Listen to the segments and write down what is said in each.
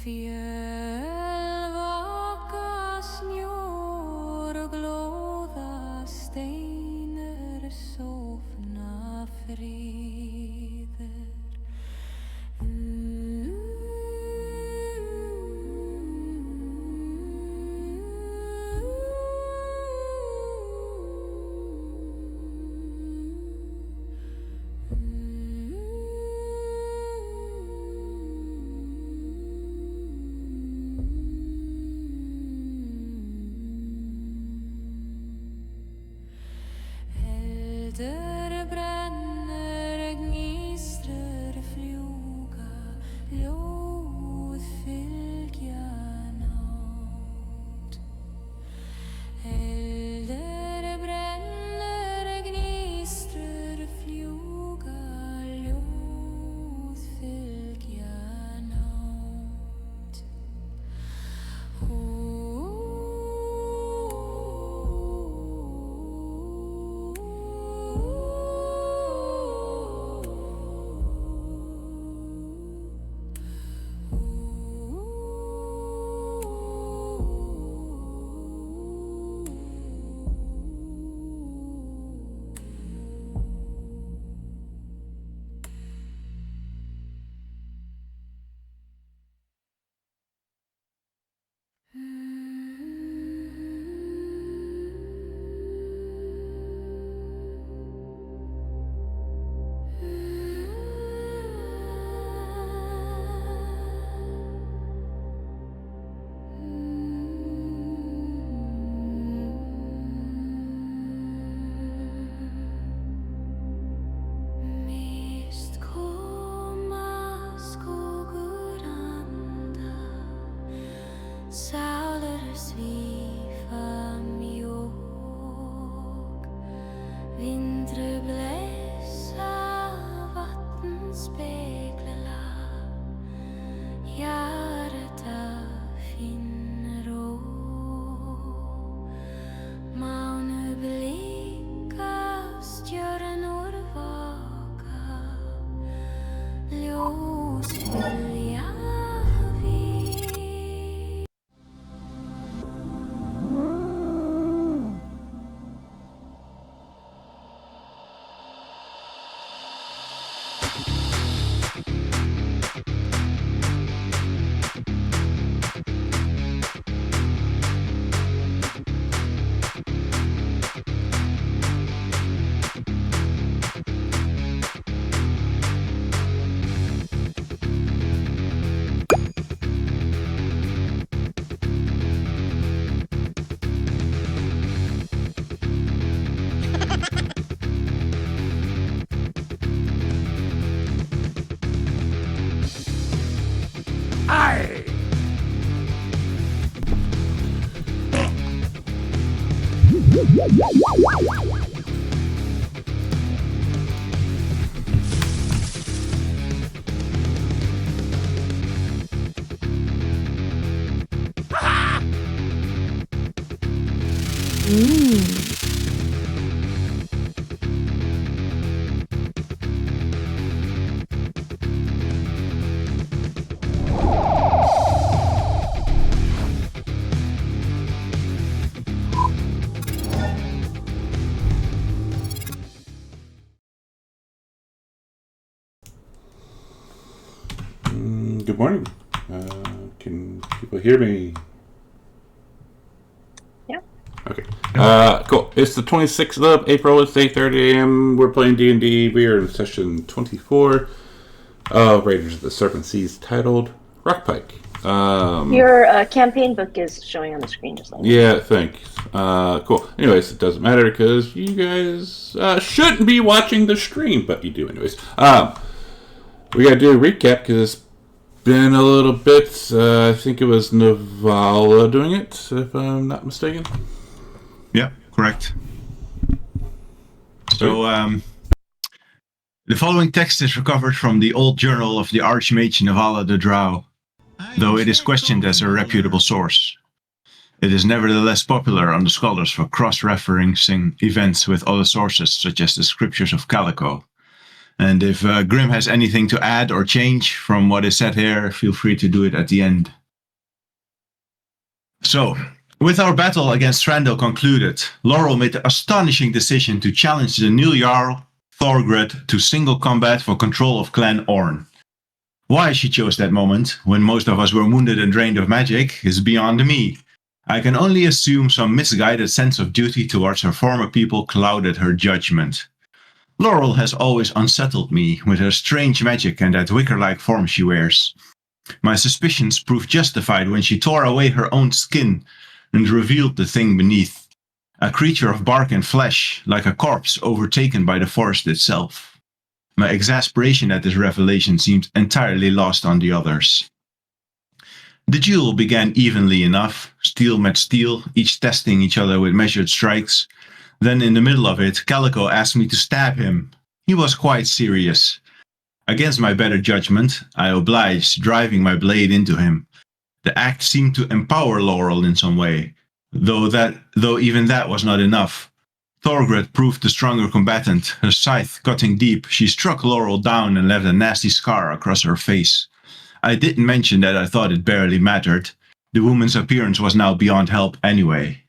Fjölvaka snjór og glóða steinar sofna fríður. Eldur brennur, gnistrar fljúga, ljóð fylgja nátt. Eldur brennur, gnistrar fljúga, ljóð fylgja nátt. Mist koma skuggur anda, sálar svífa mjúk, vindru blessa, vatn spegla, hjarta finner ró, mánu blika, stjörnor vaka, ljós fylgja við. Good morning. Can people hear me? Yeah. Okay. Cool. It's the 26th of April. It's 8:30 a.m. We're playing D&D. We are in session 24 of Raiders of the Serpent Seas, titled Rockpike. Your campaign book is showing on the screen just like Yeah, thanks. Cool. Anyways, it doesn't matter because you guys shouldn't be watching the stream, but you do anyways. We gotta do a recap because it's been a little bit. I think it was Navala doing it, if I'm not mistaken. Yeah, correct. So, the following text is recovered from the old journal of the Archmage Navala the Drow, though it is questioned as a reputable source. It is nevertheless popular on the scholars for cross-referencing events with other sources, such as the scriptures of Calico, And if Grim has anything to add or change from what is said here, feel free to do it at the end. So, with our battle against Thranduil concluded, Laurel made the astonishing decision to challenge the new Jarl, Thorgred, to single combat for control of Clan Orn. Why she chose that moment, when most of us were wounded and drained of magic, is beyond me. I can only assume some misguided sense of duty towards her former people clouded her judgment. Laurel has always unsettled me with her strange magic and that wicker-like form she wears. My suspicions proved justified when she tore away her own skin and revealed the thing beneath, a creature of bark and flesh, like a corpse overtaken by the forest itself. My exasperation at this revelation seemed entirely lost on the others. The duel began evenly enough, steel met steel, each testing each other with measured strikes. Then in the middle of it, Calico asked me to stab him. He was quite serious. Against my better judgment, I obliged, driving my blade into him. The act seemed to empower Laurel in some way, though even that was not enough. Thorgred proved the stronger combatant. Her scythe cutting deep, she struck Laurel down and left a nasty scar across her face. I didn't mention that I thought it barely mattered. The woman's appearance was now beyond help anyway.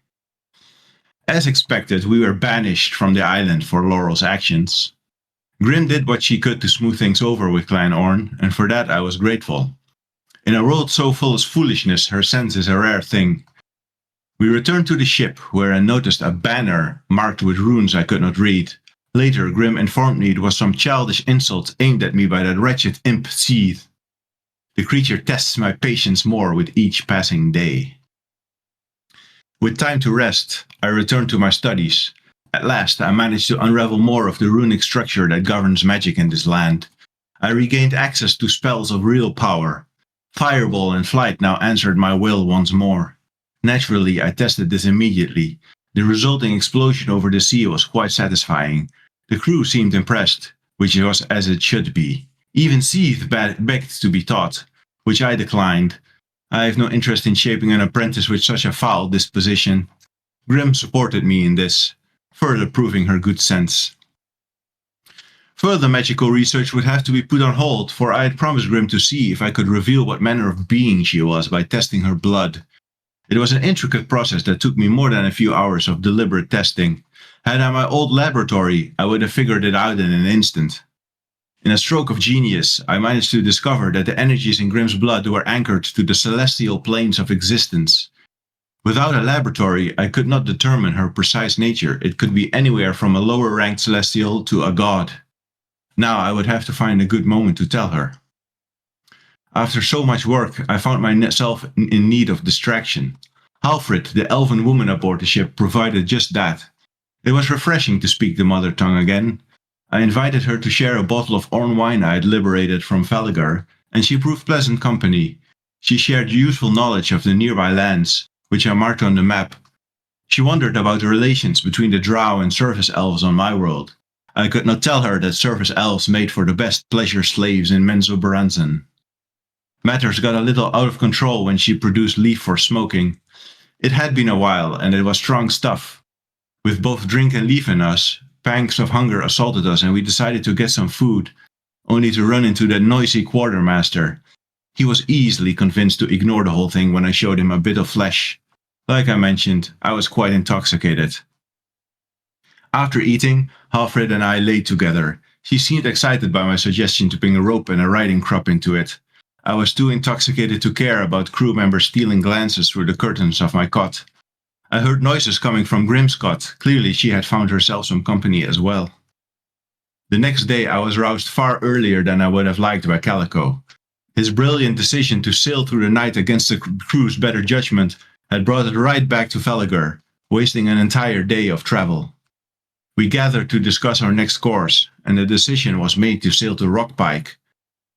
As expected, we were banished from the island for Laurel's actions. Grim did what she could to smooth things over with Clan Orn, and for that I was grateful. In a world so full of foolishness, her sense is a rare thing. We returned to the ship, where I noticed a banner marked with runes I could not read. Later, Grim informed me it was some childish insult aimed at me by that wretched imp Seath. The creature tests my patience more with each passing day. With time to rest, I returned to my studies. At last, I managed to unravel more of the runic structure that governs magic in this land. I regained access to spells of real power. Fireball and flight now answered my will once more. Naturally, I tested this immediately. The resulting explosion over the sea was quite satisfying. The crew seemed impressed, which was as it should be. Even Seath begged to be taught, which I declined. I have no interest in shaping an apprentice with such a foul disposition. Grim supported me in this, further proving her good sense. Further magical research would have to be put on hold, for I had promised Grim to see if I could reveal what manner of being she was by testing her blood. It was an intricate process that took me more than a few hours of deliberate testing. Had I my old laboratory, I would have figured it out in an instant. In a stroke of genius, I managed to discover that the energies in Grim's blood were anchored to the celestial planes of existence. Without a laboratory, I could not determine her precise nature. It could be anywhere from a lower-ranked celestial to a god. Now I would have to find a good moment to tell her. After so much work, I found myself in need of distraction. Halfrid, the elven woman aboard the ship, provided just that. It was refreshing to speak the mother tongue again. I invited her to share a bottle of Orn wine I had liberated from Felgar, and she proved pleasant company. She shared useful knowledge of the nearby lands, which I marked on the map. She wondered about the relations between the drow and surface elves on my world. I could not tell her that surface elves made for the best pleasure slaves in Menzoberranzan. Matters got a little out of control when she produced leaf for smoking. It had been a while, and it was strong stuff. With both drink and leaf in us, pangs of hunger assaulted us, and we decided to get some food, only to run into that noisy quartermaster. He was easily convinced to ignore the whole thing when I showed him a bit of flesh. Like I mentioned, I was quite intoxicated. After eating, Halfred and I lay together. She seemed excited by my suggestion to bring a rope and a riding crop into it. I was too intoxicated to care about crew members stealing glances through the curtains of my cot. I heard noises coming from Grim's cot. Clearly she had found herself some company as well. The next day I was roused far earlier than I would have liked by Calico. His brilliant decision to sail through the night against the crew's better judgment had brought it right back to Felgar, wasting an entire day of travel. We gathered to discuss our next course, and the decision was made to sail to Rockpike.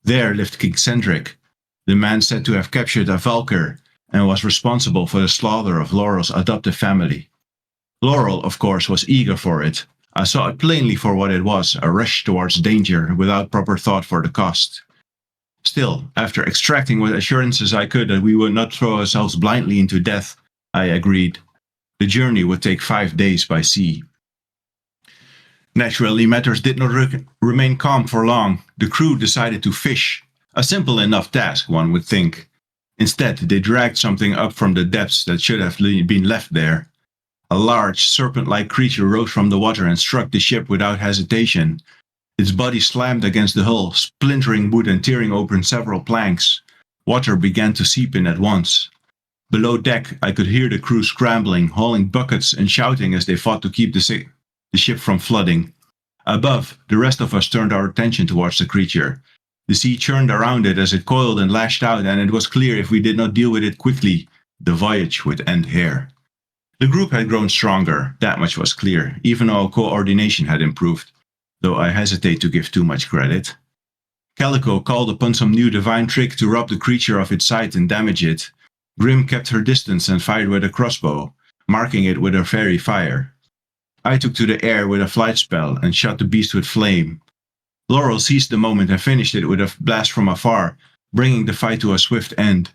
There lived King Cendric, the man said to have captured a Valkyr and was responsible for the slaughter of Laurel's adoptive family. Laurel, of course, was eager for it. I saw it plainly for what it was, a rush towards danger without proper thought for the cost. Still, after extracting what assurances I could that we would not throw ourselves blindly into death, I agreed. The journey would take 5 days by sea. Naturally, matters did not remain calm for long. The crew decided to fish. A simple enough task, one would think. Instead, they dragged something up from the depths that should have been left there. A large, serpent-like creature rose from the water and struck the ship without hesitation. Its body slammed against the hull, splintering wood and tearing open several planks. Water began to seep in at once. Below deck, I could hear the crew scrambling, hauling buckets and shouting as they fought to keep the ship from flooding. Above, the rest of us turned our attention towards the creature. The sea churned around it as it coiled and lashed out, and it was clear if we did not deal with it quickly, the voyage would end here. The group had grown stronger, that much was clear, even our coordination had improved, though I hesitate to give too much credit. Calico called upon some new divine trick to rob the creature of its sight and damage it. Grim kept her distance and fired with a crossbow, marking it with her fairy fire. I took to the air with a flight spell and shot the beast with flame. Laurel seized the moment and finished it with a blast from afar, bringing the fight to a swift end.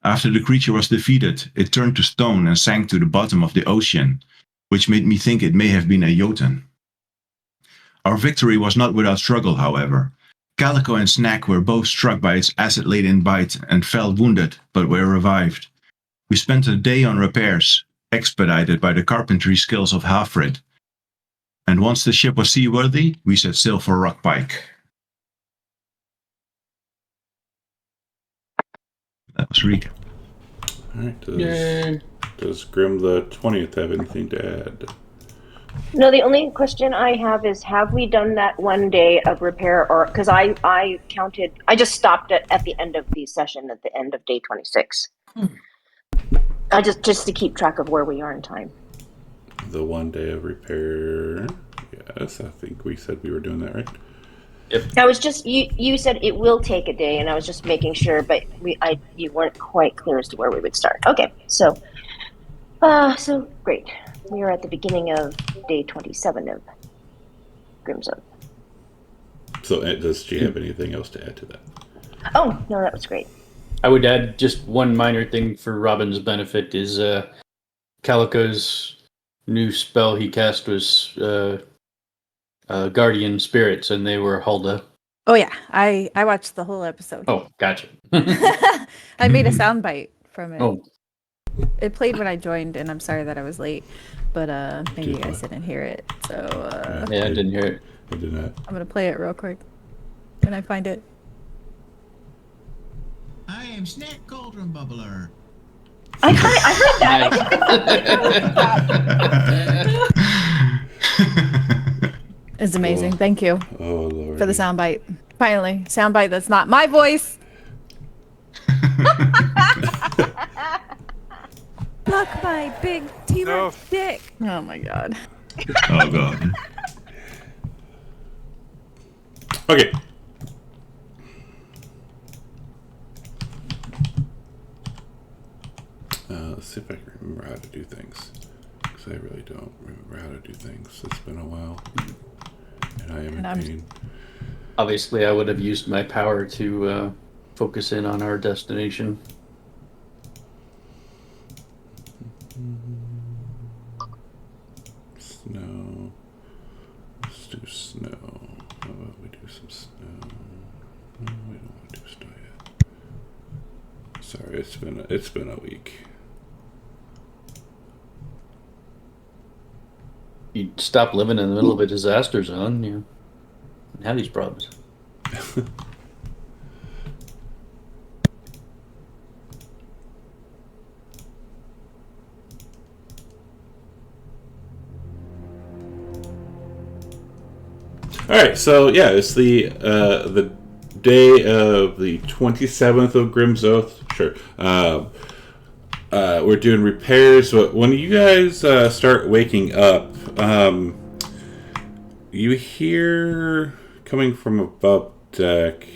After the creature was defeated, it turned to stone and sank to the bottom of the ocean, which made me think it may have been a Jotun. Our victory was not without struggle, however. Calico and Snack were both struck by its acid-laden bite and fell wounded, but were revived. We spent a day on repairs, expedited by the carpentry skills of Hafrid. And once the ship was seaworthy, we set sail for Rockpike. That was recap. Alright, does Grim the 20th have anything to add? No, the only question I have we done that one day of repair, or because I counted, I just stopped at the end of the session at the end of day 26. I just to keep track of where we are in time. The 1 day of repair. Yes, I think we said we were doing that, right? Yep. I was just you said it will take a day, and I was just making sure, but you weren't quite clear as to where we would start. Okay, so great. We are at the beginning of day 27 of Grim's Oath. So does she have anything else to add to that? Oh, no, that was great. I would add just one minor thing for Robin's benefit is Calico's new spell he cast was Guardian Spirits, and they were Hulda. Oh yeah, I watched the whole episode. Oh, gotcha. I made a soundbite from it. Oh. It played when I joined, and I'm sorry that I was late, but maybe you guys didn't hear it. So Yeah, I didn't hear it. I did not. I'm gonna play it real quick. Can I find it? I am Snack Cauldron Bubbler. I heard that. It's amazing. Thank you Oh, Lord. for the soundbite. Finally, soundbite that's not my voice. Look, my big T-Rex dick. Oh my god. Oh god. Okay. Let's see if I can remember how to do things. Because I really don't remember how to do things. It's been a while. And I am in pain. Obviously, I would have used my power to focus in on our destination. Snow. Let's do snow. How about we do some snow? No, we don't want to do snow yet. Sorry, it's been a week. You'd stop living in the middle of a disaster zone, you wouldn't have these problems. All right, so yeah, it's the day of the 27th of Grim's Oath. Sure. We're doing repairs, but when you guys start waking up, you hear coming from above deck,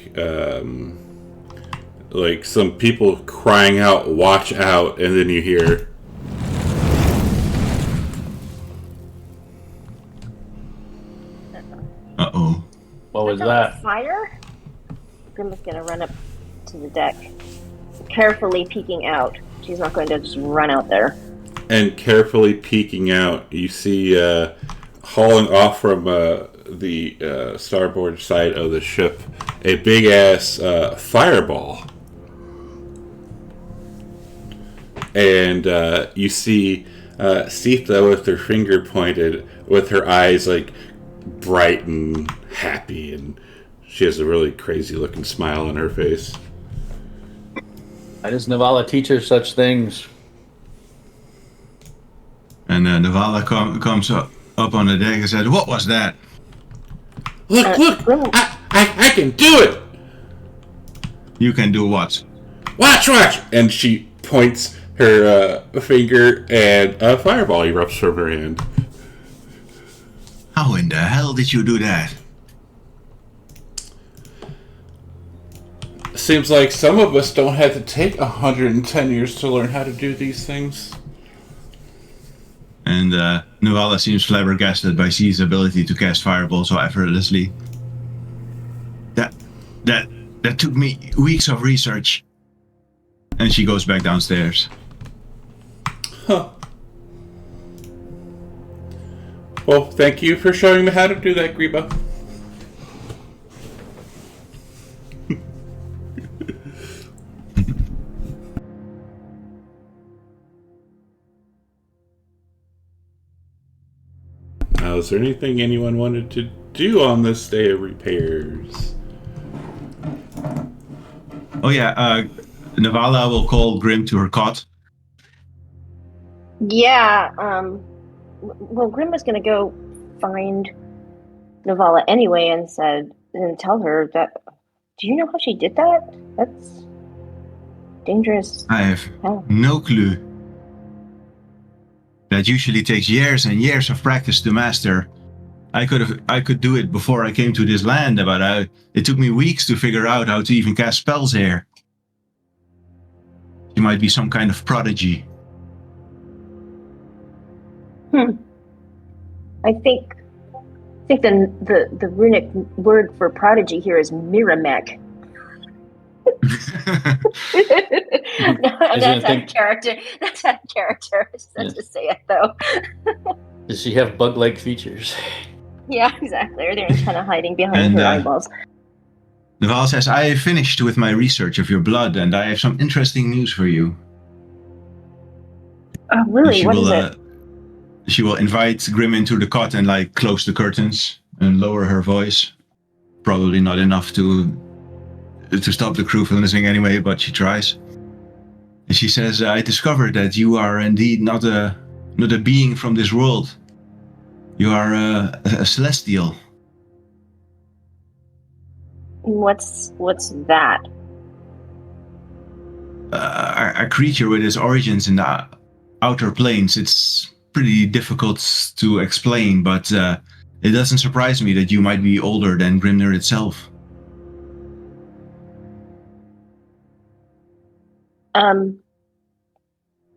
like some people crying out, "Watch out!" and then you hear. Uh-oh. What was that? Fire? Grim is going to run up to the deck, carefully peeking out. She's not going to just run out there. And carefully peeking out, you see hauling off from the starboard side of the ship a big ass fireball. And you see Sita with her finger pointed, with her eyes like bright and happy, and she has a really crazy looking smile on her face. Why does Navala teach her such things? And Navala comes up on the deck and said, "What was that?" Look! I can do it! You can do what? Watch! And she points her finger, and a fireball erupts from her hand. How in the hell did you do that? Seems like some of us don't have to take 110 years to learn how to do these things. And Navala seems flabbergasted by C's ability to cast fireballs so effortlessly. That took me weeks of research. And she goes back downstairs. Huh. Well, thank you for showing me how to do that, Greba. Now, is there anything anyone wanted to do on this day of repairs? Oh yeah, Navala will call Grim to her cot. Yeah, well, Grim was gonna go find Navala anyway and tell her that. Do you know how she did that? That's dangerous. I have Oh. no clue. That usually takes years and years of practice to master. I could do it before I came to this land, but it took me weeks to figure out how to even cast spells here. She might be some kind of prodigy. I think the runic word for prodigy here is Miramek. That's out of character. That's out of character. Let's just say it though. Does she have bug-like features? Yeah, exactly. Or they're kind of hiding behind her eyeballs. Naval says, "I have finished with my research of your blood, and I have some interesting news for you." Oh, really? What is it? She will invite Grim into the cot and close the curtains and lower her voice. Probably not enough to stop the crew from listening anyway, but she tries. And she says, "I discovered that you are indeed not a being from this world. You are a celestial." What's that? A creature with its origins in the outer planes. It's pretty difficult to explain, but it doesn't surprise me that you might be older than Grimnir itself.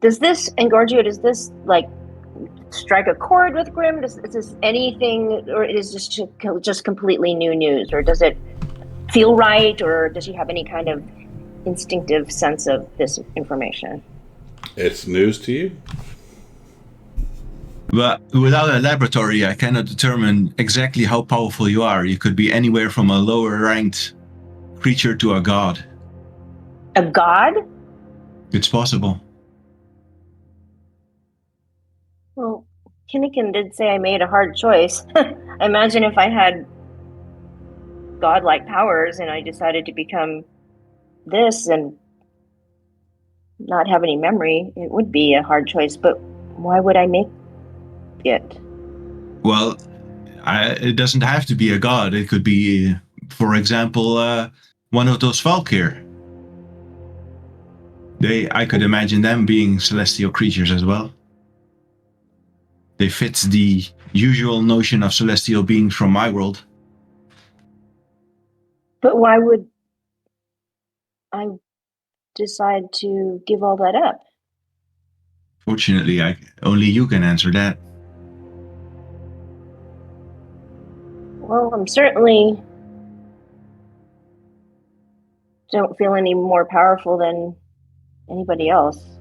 Does this strike a chord with Grim? Is this anything, or is this just completely new news, or does it feel right, or does she have any kind of instinctive sense of this information? It's news to you? But without a laboratory, I cannot determine exactly how powerful you are. You could be anywhere from a lower ranked creature to a god. A god? It's possible. Well, Kinnikin did say I made a hard choice. I imagine if I had godlike powers and I decided to become this and not have any memory, it would be a hard choice, but why would I make it? Well, it doesn't have to be a god. It could be, for example, one of those Valkyr. I could imagine them being celestial creatures as well. They fit the usual notion of celestial beings from my world. But why would I decide to give all that up? Fortunately, only you can answer that. Well, I'm certainly don't feel any more powerful than anybody else.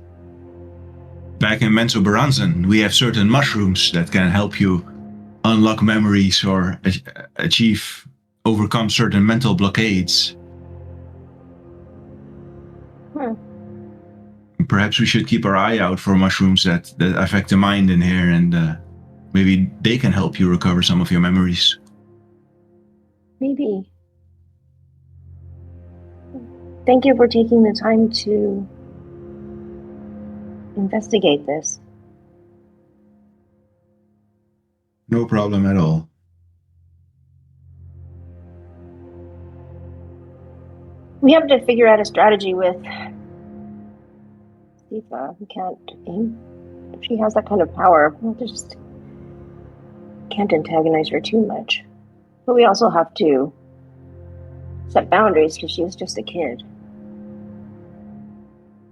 Back in Mensobaranzen, we have certain mushrooms that can help you unlock memories or overcome certain mental blockades. Perhaps we should keep our eye out for mushrooms that affect the mind in here, and maybe they can help you recover some of your memories. Maybe. Thank you for taking the time to investigate this. No problem at all. We have to figure out a strategy with Sifa. We can't. If she has that kind of power, we just can't antagonize her too much. But we also have to set boundaries because she's just a kid.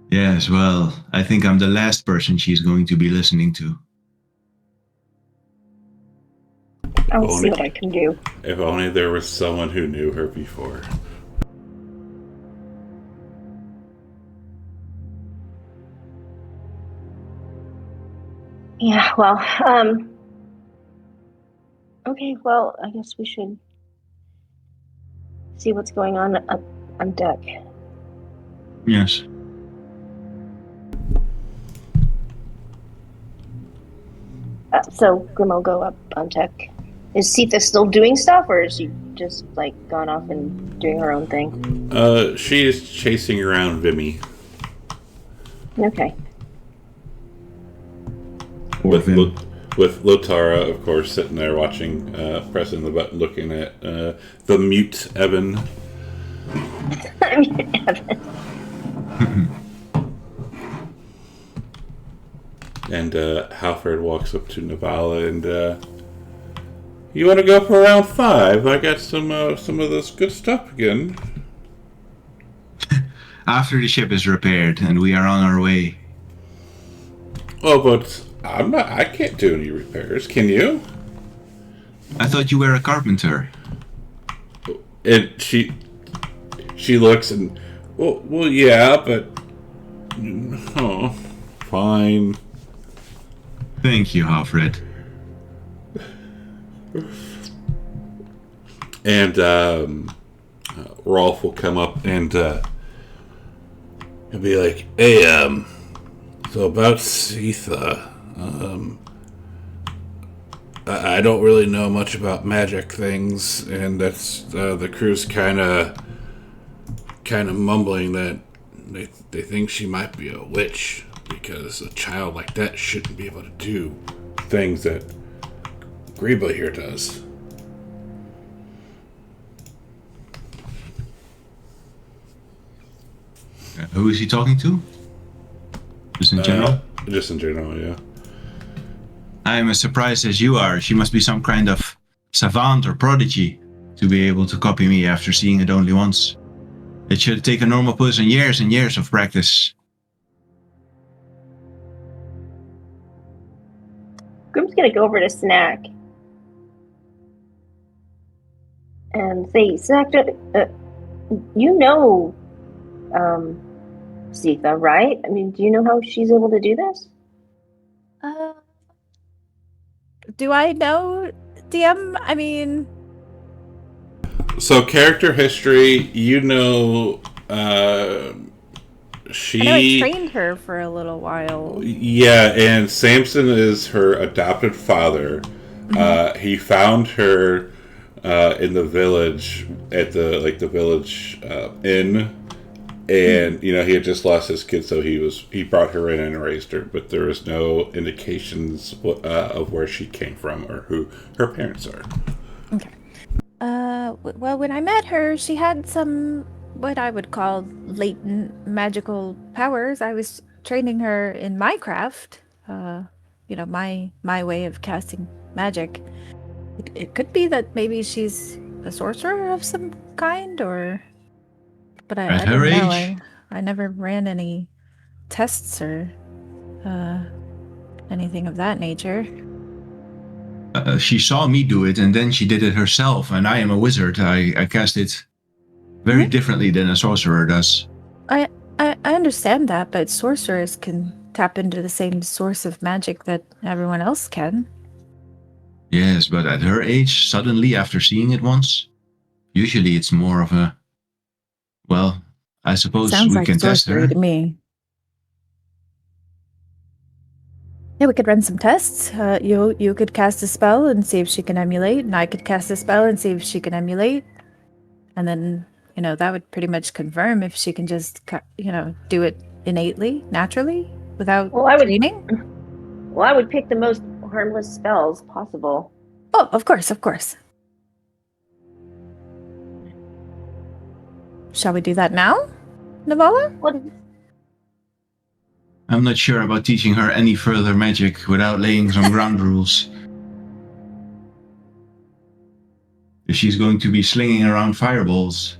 Yes, well, I think I'm the last person she's going to be listening to. I'll see what I can do. If only there was someone who knew her before. Yeah, well, okay, well, I guess we should see what's going on up on deck. Yes. So Grim will go up on deck. Is Sita still doing stuff, or is she just like gone off and doing her own thing? She is chasing around Vimy. Okay. With Lotara, of course, sitting there watching, pressing the button, looking at the mute Evan. I mean, Evan. And Halford walks up to Navala and, you want to go for round 5? I got some of this good stuff again. After the ship is repaired and we are on our way. Oh, but I can't do any repairs. Can you? I thought you were a carpenter. And she looks and, well, yeah, but, oh, fine. Thank you, Alfred. And Rolf will come up and he'll be like, "Hey, so about Sitha, I don't really know much about magic things, and that's the crew's kind of mumbling that they think she might be a witch because a child like that shouldn't be able to do things that Greba here does." Who is he talking to? Just in general? Just in general, yeah. I am as surprised as you are. She must be some kind of savant or prodigy to be able to copy me after seeing it only once. It should take a normal person years and years of practice. Grim's gonna go over to Snack and say, Snack, you know Sitha, right? I mean, do you know how she's able to do this? Do I know DM? I mean, so character history, you know, she. I know I trained her for a little while. Yeah, and Samson is her adopted father. Mm-hmm. He found her in the village at the village inn. And, you know, he had just lost his kid, so he brought her in and raised her. But there was no indications of where she came from or who her parents are. Okay. Well, when I met her, she had some, what I would call latent magical powers. I was training her in my craft, you know, my way of casting magic. It could be that maybe she's a sorcerer of some kind, or... But I don't know. I never ran any tests or anything of that nature. She saw me do it, and then she did it herself. And I am a wizard. I cast it very differently than a sorcerer does. I understand that, but sorcerers can tap into the same source of magic that everyone else can. Yes, but at her age, suddenly after seeing it once, usually it's more of a, well, I suppose Sounds we like can test sorcery her. to me. Yeah, we could run some tests. You could cast a spell and see if she can emulate, and I could cast a spell and see if she can emulate. And then, that would pretty much confirm if she can just, do it innately, naturally, without Well, I would. training. Well, I would pick the most harmless spells possible. Oh, of course, of course. Shall we do that now, Navala? What? I'm not sure about teaching her any further magic without laying some ground rules. If she's going to be slinging around fireballs.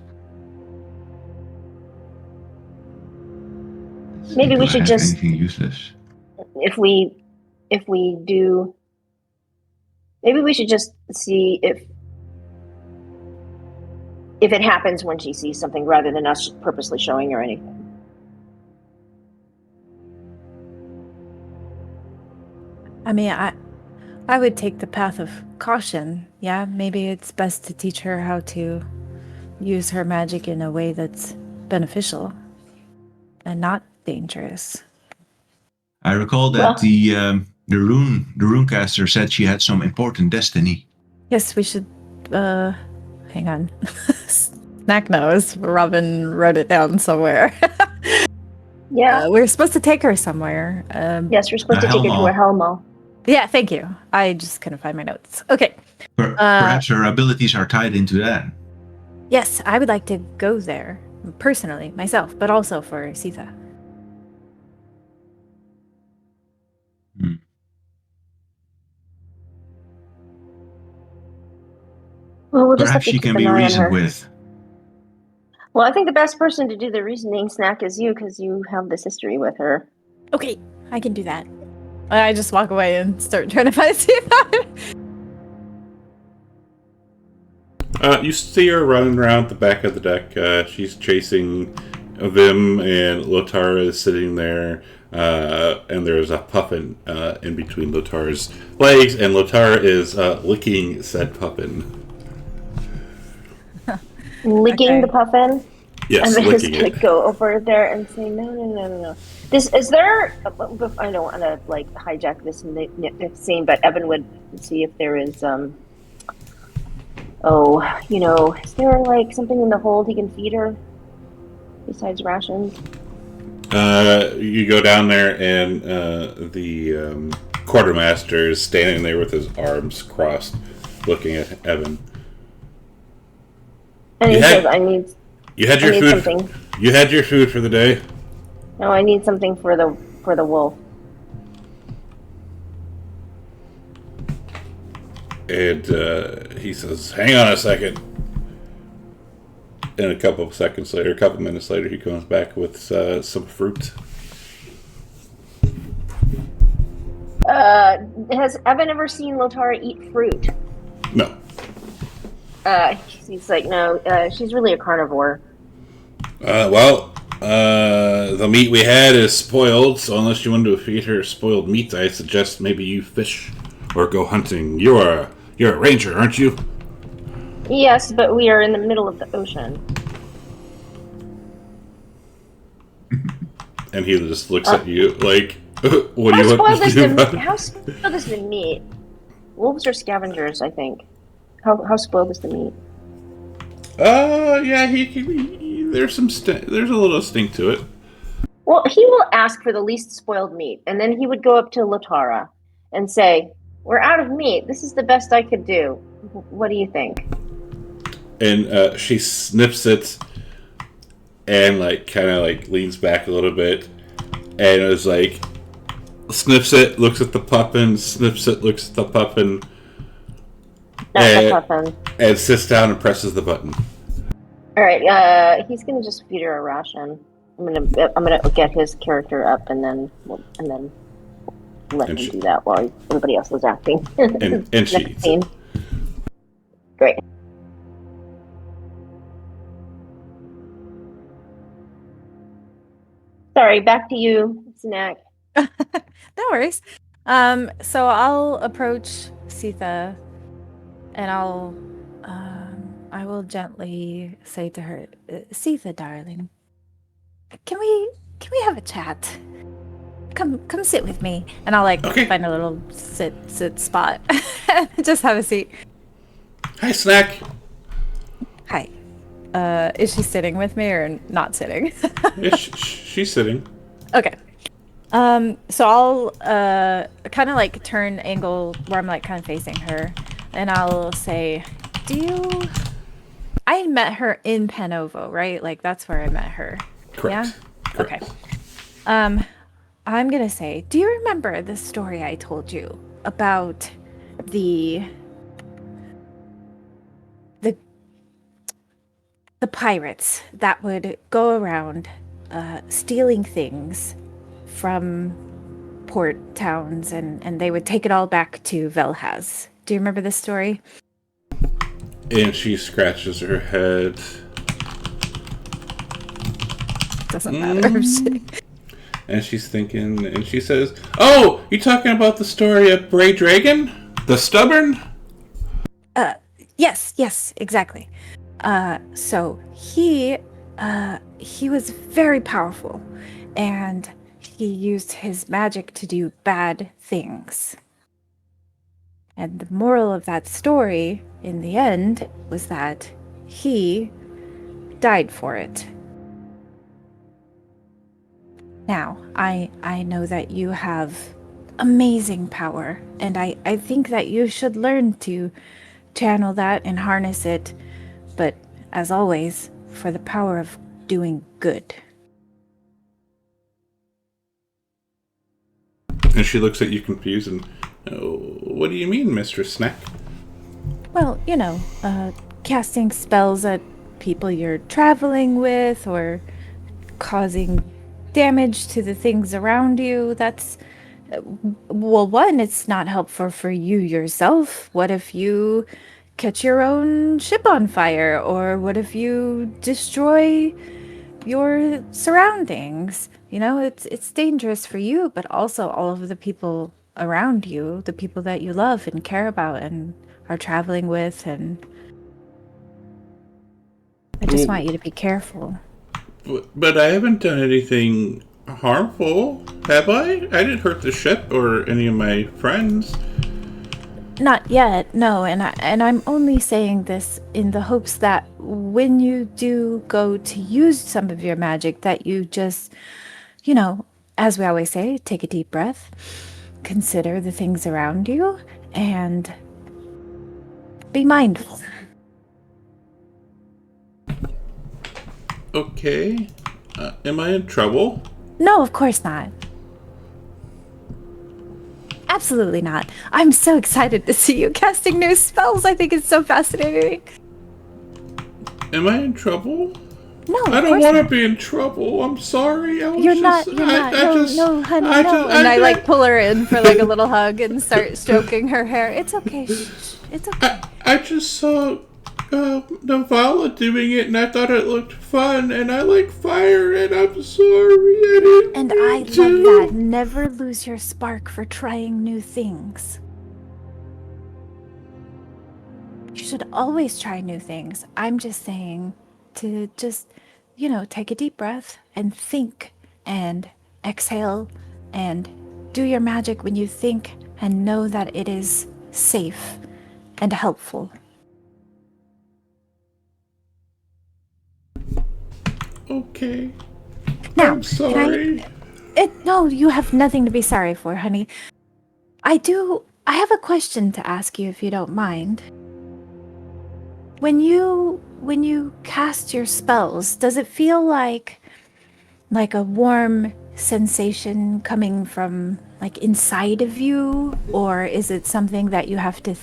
Maybe Do we I should have just, anything useless? if we do, maybe we should just see if it happens when she sees something rather than us purposely showing her anything. I mean, I would take the path of caution. Yeah, maybe it's best to teach her how to use her magic in a way that's beneficial and not dangerous. I recall that Well, the runecaster said she had some important destiny. Yes, we should, hang on. Snack knows. Robin wrote it down somewhere. yeah. We're supposed to take her somewhere. Yes, we're supposed to take her to a Helmo. Yeah, thank you. I just couldn't find my notes. Okay. Perhaps her abilities are tied into that. Yes, I would like to go there personally, myself, but also for Sita. Well, we'll just have Perhaps to she keep can an be eye on reasoned her. with. Well, I think the best person to do the reasoning, Snack, is you, because you have this history with her. Okay, I can do that. I just walk away and start trying to find Sita. You see her running around the back of the deck. She's chasing Vim, and Lotar is sitting there. And there's a puffin in between Lotar's legs, and Lotar is licking said puffin. Licking Okay. the puffin? Yes, I'm just licking going it. to go over there and say, no. This, is there, I don't want to, hijack this scene, but Evan would see if there is, is there, something in the hold he can feed her? Besides rations? You go down there, and the quartermaster is standing there with his arms crossed, looking at Evan. And he says, I need food. something. You had your food for the day. No, I need something for the wolf. And he says, "Hang on a second." And a couple minutes later, he comes back with some fruit. Has Evan ever seen Lotara eat fruit? No. He's like, no, she's really a carnivore. The meat we had is spoiled, so unless you want to feed her spoiled meat, I suggest maybe you fish or go hunting. You're a ranger, aren't you? Yes, but we are in the middle of the ocean. And he just looks at you like, what do you want to do about it? How spoiled is the meat? Wolves are scavengers, I think. How spoiled is the meat? Yeah, there's there's a little stink to it. Well, he will ask for the least spoiled meat, and then he would go up to Lotara and say, "We're out of meat. This is the best I could do. What do you think?" And she sniffs it and kind of leans back a little bit, and is like, sniffs it, looks at the puffin, sniffs it, looks at the puffin, and sits down and presses the button. All right, he's gonna just feed her a ration. I'm gonna get his character up and then let him do that while everybody else is acting. And she eats it. Great. Sorry, back to you, Snack. No worries. So I'll approach Sitha, and I will gently say to her, Sitha, darling, can we have a chat? Come sit with me, and I'll Okay. find a little sit spot, just have a seat. Hi, Snack. Hi. Is she sitting with me or not sitting? Yeah, she's sitting. Okay. So I'll kind of turn angle where I'm kind of facing her, and I'll say, I met her in Panovo, right? That's where I met her. Correct. Yeah? Correct. Okay. I'm gonna say, do you remember the story I told you about the pirates that would go around stealing things from port towns, and they would take it all back to Velhaz? Do you remember this story? And she scratches her head. Doesn't matter. And she's thinking, and she says, "Oh, you talking about the story of Bray Dragon? The Stubborn?" Yes, exactly. So he was very powerful, and he used his magic to do bad things. And the moral of that story, in the end, was that he died for it. Now, I know that you have amazing power, and I think that you should learn to channel that and harness it, but as always, for the power of doing good. And she looks at you confused and, "Oh, what do you mean, Mistress Snack?" Well, casting spells at people you're traveling with, or causing damage to the things around you, that's... Well, one, it's not helpful for you yourself. What if you catch your own ship on fire? Or what if you destroy your surroundings? It's dangerous for you, but also all of the people around you, the people that you love and care about and are traveling with, and I just want you to be careful. But I haven't done anything harmful, have I? I didn't hurt the ship or any of my friends. Not yet, no, and I'm only saying this in the hopes that when you do go to use some of your magic, that you just, as we always say, take a deep breath, consider the things around you, and be mindful. Okay. Am I in trouble? No, of course not. Absolutely not. I'm so excited to see you casting new spells. I think it's so fascinating. Am I in trouble? No, I don't want to be in trouble. I'm sorry. You're not. No, honey, no. And I pull her in for a little hug and start stroking her hair. It's okay. Shh. It's okay. I just saw Navala doing it, and I thought it looked fun, and I like fire, and I'm sorry. And I love that. Never lose your spark for trying new things. You should always try new things. I'm just saying to just, take a deep breath and think and exhale and do your magic when you think, and know that it is safe and helpful. Okay. Now, I'm sorry. No, you have nothing to be sorry for, honey. I have a question to ask you, if you don't mind. When you cast your spells, does it feel like a warm sensation coming from inside of you, or is it something that you have to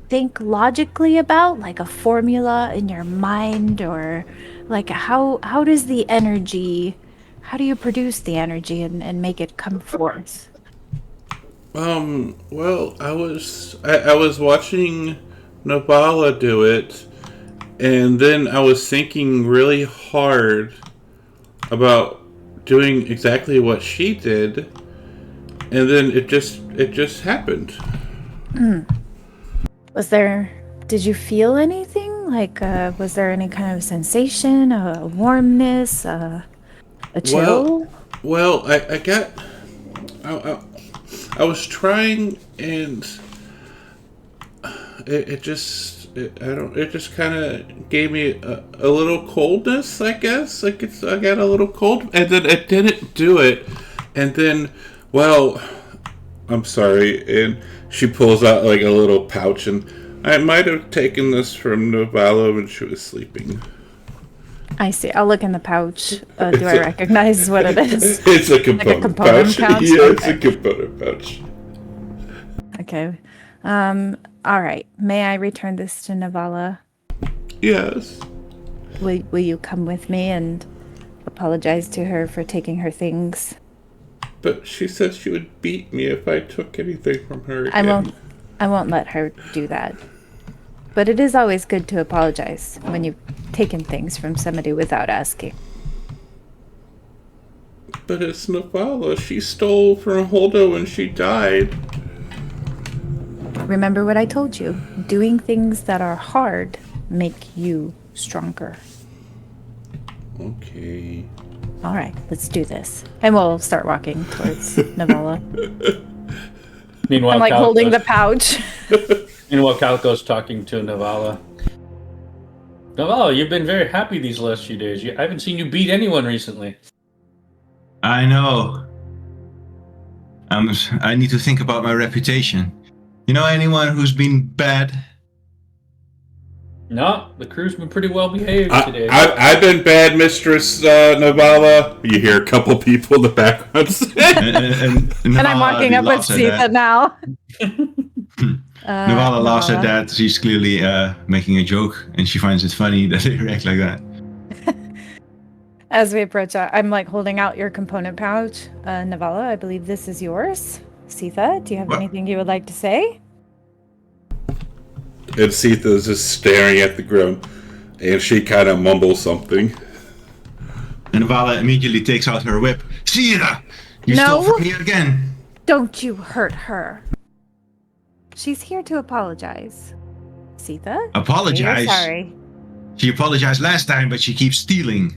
think logically about, like a formula in your mind, or how does the energy, how do you produce the energy and make it come forth? Well, I was watching Nabala do it, and then I was thinking really hard about doing exactly what she did, and then it just happened. Did you feel anything? Like, was there any kind of sensation, a warmness, a chill? Well, I was trying, and it just kind of gave me a little coldness, I guess. Like I got a little cold, and then it didn't do it, and then, well, I'm sorry, and she pulls out like a little pouch, and I might have taken this from Novala when she was sleeping. I see. I'll look in the pouch. Do I recognize what it is? It's a component, component pouch? Yeah, Okay. it's a component pouch. Okay. All right. May I return this to Navala? Yes. Will you come with me and apologize to her for taking her things? But she said she would beat me if I took anything from her again. I won't let her do that. But it is always good to apologize when you've taken things from somebody without asking. But it's Navala. She stole from Holdo when she died. Remember what I told you. Doing things that are hard make you stronger. Okay. All right, let's do this. And we'll start walking towards Navala. Meanwhile, I'm like holding the pouch. Meanwhile, Calico's talking to Navala. Navala, you've been very happy these last few days. I haven't seen you beat anyone recently. I know. I need to think about my reputation. You know anyone who's been bad? No, the crew's been pretty well behaved today. I've been bad, Mistress Navala. You hear a couple people in the background say. And I'm walking up with Sita now. Navala laughs at that. She's clearly making a joke, and she finds it funny that they react like that. As we approach, I'm like holding out your component pouch. Navala, I believe this is yours. Sita, do you have anything you would like to say? And Sita's just staring at the ground, and she kind of mumbles something. And Navala immediately takes out her whip. Sita! You stole from me again! Don't you hurt her. She's here to apologize. Sita? Apologize? Sorry. She apologized last time, but she keeps stealing.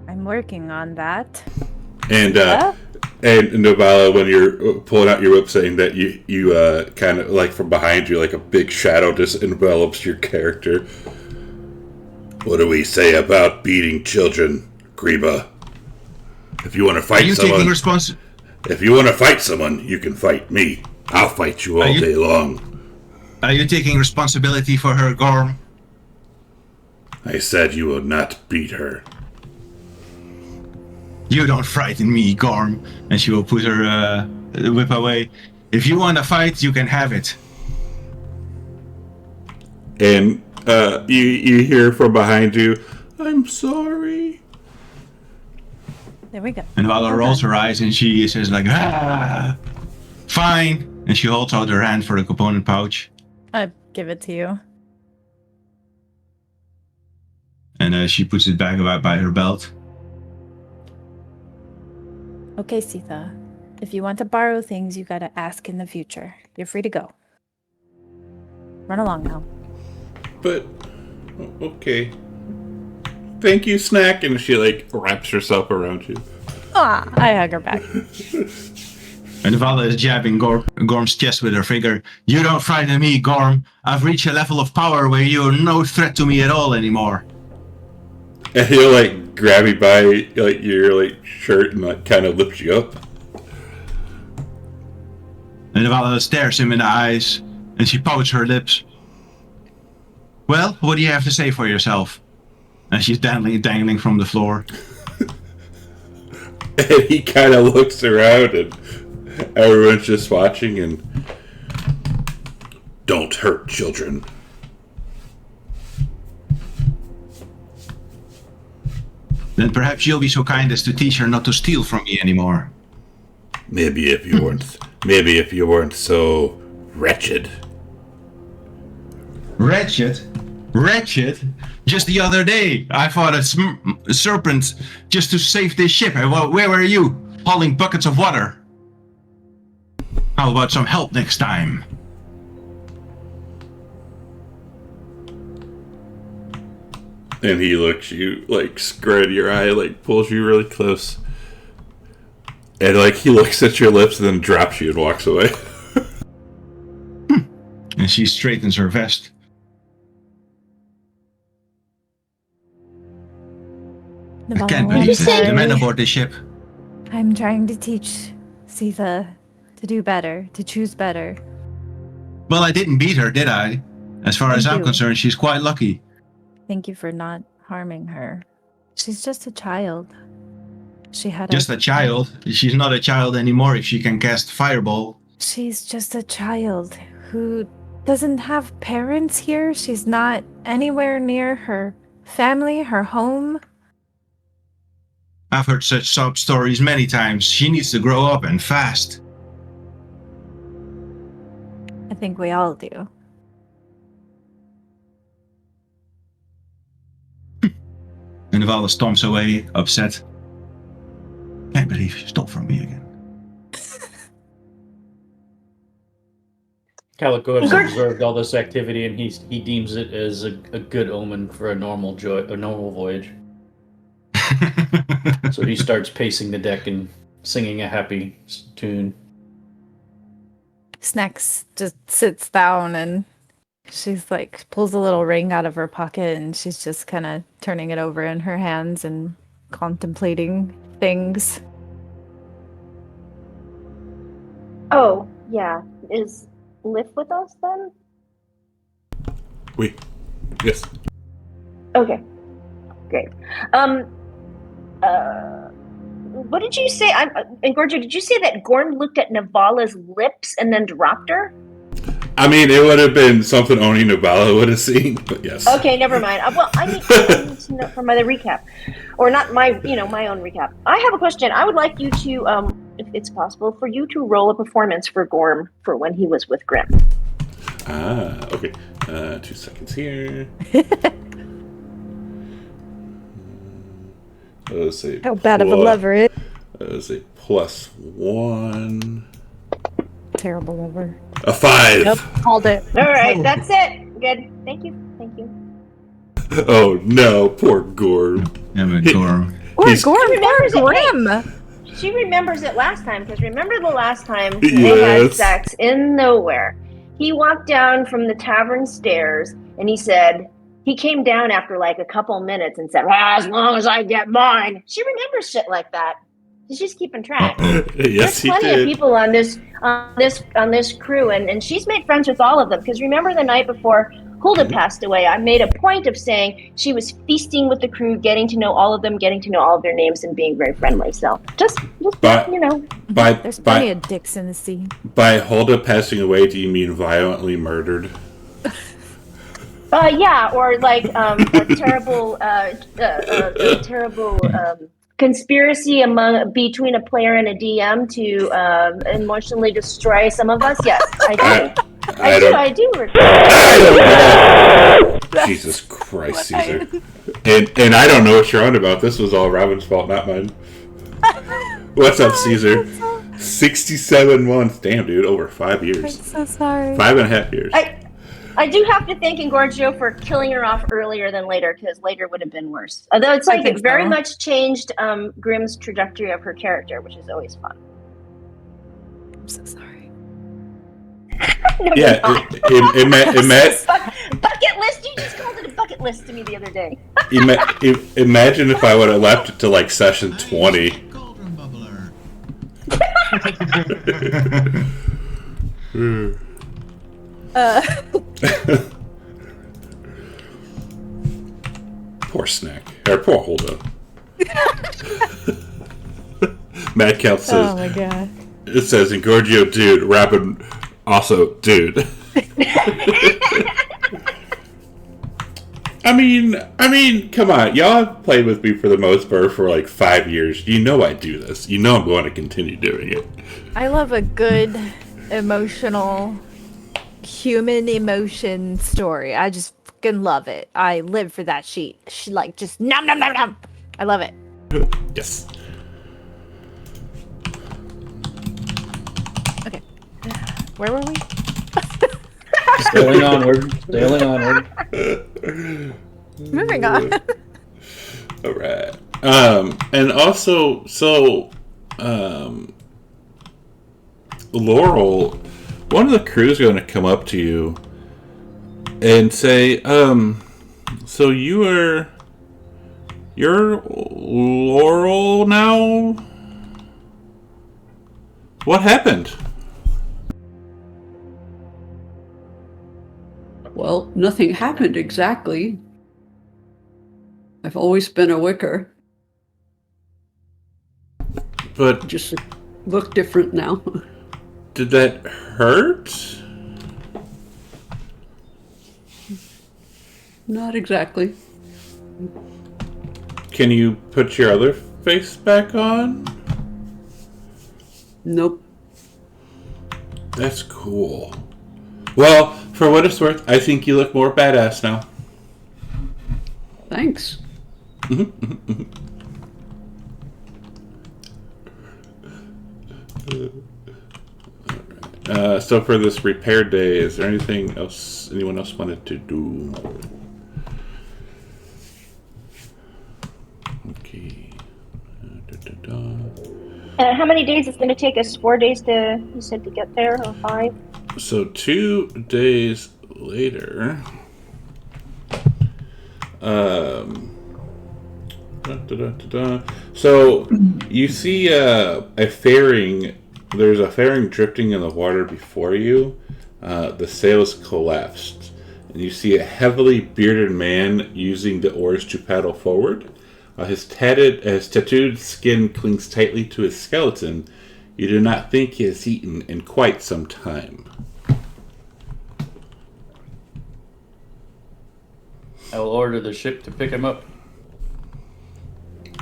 I'm working on that. And Navala, when you're pulling out your whip, saying that you kind of like from behind you, like a big shadow just envelops your character. What do we say about beating children, Greba? If you want to fight someone, if you want to fight someone, you can fight me. I'll fight you all day long. Are you taking responsibility for her, Gorm? I said you will not beat her. You don't frighten me, Gorm. And she will put her whip away. If you want to fight, you can have it. And you hear from behind you, I'm sorry. There we go. And Vala rolls her eyes and she says like, fine. And she holds out her hand for the component pouch. I give it to you. And she puts it back by her belt. Okay, Sita. If you want to borrow things, you gotta ask in the future. You're free to go. Run along now. But, okay. Thank you, Snack. And she, like, wraps herself around you. Ah, I hug her back. And Vala is jabbing Gorm's chest with her finger. You don't frighten me, Gorm. I've reached a level of power where you're no threat to me at all anymore. And he'll, like, grab you by, like, your, like, shirt and, like, kind of lift you up. And Vala stares him in the eyes, and she pouts her lips. Well, what do you have to say for yourself? And she's dangling from the floor. And he kind of looks around, and everyone's just watching, and... Don't hurt children. Then perhaps you'll be so kind as to teach her not to steal from me anymore. Maybe if you weren't so wretched. Wretched? Wretched? Just the other day, I fought a serpent just to save this ship. Where were you? hauling buckets of water. How about some help next time? And he looks you, like, square in your eye, like, pulls you really close. And, like, he looks at your lips and then drops you and walks away. And she straightens her vest. I can't believe this. The men aboard the ship. I'm trying to teach Sitha to do better, to choose better. Well, I didn't beat her, did I? As far as Thank I'm you. concerned, she's quite lucky. Thank you for not harming her. She's just a child. She had Just a child. She's not a child anymore if she can cast Fireball. She's just a child who doesn't have parents here. She's not anywhere near her family, her home. I've heard such sob stories many times. She needs to grow up and fast. I think we all do. And Vala stomps away, upset. Can't believe she stole from me again. Calico has observed all this activity, and he deems it as a good omen for a normal voyage. So he starts pacing the deck and singing a happy tune. Snacks just sits down and she's like pulls a little ring out of her pocket and she's just kind of turning it over in her hands and contemplating things. Oh, yeah. Is Liv with us then? Yes. Okay. Great. What did you say? And Gorgio, did you say that Gorm looked at Navala's lips and then dropped her? I mean, it would have been something only Nabala would have seen, but yes. Okay, never mind. Well, I need to know from the recap, or not my own recap. I have a question. I would like you to, if it's possible, for you to roll a performance for Gorm for when he was with Grim. Okay. 2 seconds here. Let's say How bad of a lover is. Let's say +1. Terrible lover. A 5. Yep, called it. All right, that's it. Good. Thank you. Oh no, poor Gorm. Yeah, but Gorm. Or He's- Gorm, remembers poor it. Grim. She remembers it last time, because remember the last time they had Yes. sex in nowhere. He walked down from the tavern stairs and he said, he came down after like a couple minutes and said, well, as long as I get mine. She remembers shit like that. She's keeping track. Yes, There's he plenty of did. people on this crew, and she's made friends with all of them. Because remember the night before Hulda passed away, I made a point of saying she was feasting with the crew, getting to know all of them, getting to know all of their names, and being very friendly. So just But- you know. There's plenty of dicks in the sea. By Hulda passing away, do you mean violently murdered? Yeah, or like a terrible conspiracy between a player and a DM to emotionally destroy some of us. Yes, I do. I do. Jesus Christ, Caesar. And I don't know what you're on about. This was all Robin's fault, not mine. What's up, Caesar? 67 months. Damn, dude, over 5 I'm years. so sorry. 5.5 years. I do have to thank Engorgio for killing her off earlier than later, because later would have been worse. Although it's like it very much changed Grimm's trajectory of her character, which is always fun. I'm so sorry. No, Yeah, bucket list. You just called it a bucket list to me the other day. imagine if I would have left it to like session 20. Cauldron bubbler. Poor Snack. Or poor Hulda. Mad Cal says, Oh my god. it says, Engorgio, dude. Rapid, also, dude. I mean, come on. Y'all have played with me for the most part for like 5 years. You know I do this. You know I'm going to continue doing it. I love a good emotional human emotion story. I just fucking love it. I live for that sheet. She like just nom nom nom nom. I love it. Yes. Where were we? Sailing onward. Sailing onward. Moving on. All right. And also, so, Laurel, one of the crew's going to come up to you and say, so you're Laurel now? What happened? Well, nothing happened exactly. I've always been a wicker. But Just look different now. did that hurt? Not exactly. Can you put your other face back on? Nope. That's cool. Well, for what it's worth, I think you look more badass now. Thanks. So for this repair day, is there anything else anyone else wanted to do? Okay. How many days it's going to take us? 4 days to, you said, to get there, or 5? So 2 days later, so you see a fairing. There's a fairing drifting in the water before you. The sails collapsed, and you see a heavily bearded man using the oars to paddle forward. His tattooed skin clings tightly to his skeleton. You do not think he has eaten in quite some time. I will order the ship to pick him up.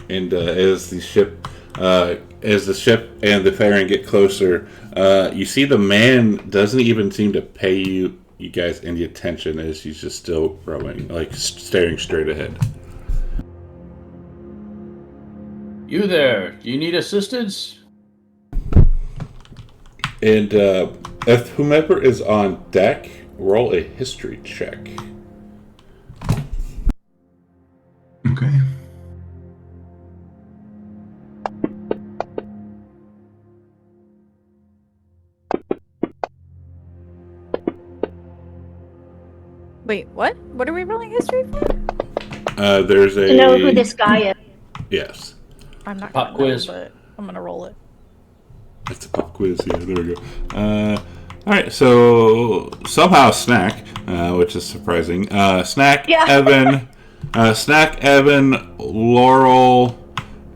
And as the ship and the fairing get closer, you see the man doesn't even seem to pay you guys any attention, as he's just still rowing, like staring straight ahead. You there? Do you need assistance? And if whomever is on deck, roll a history check. Okay. Wait, what? What are we rolling history for? There's a... To know who this guy is. Yes. I'm not Pop gonna know, quiz. but I'm gonna roll it. It's a pop quiz, yeah, there we go. Alright, so somehow Snack, which is surprising. Snack, Yeah. Evan, Laurel,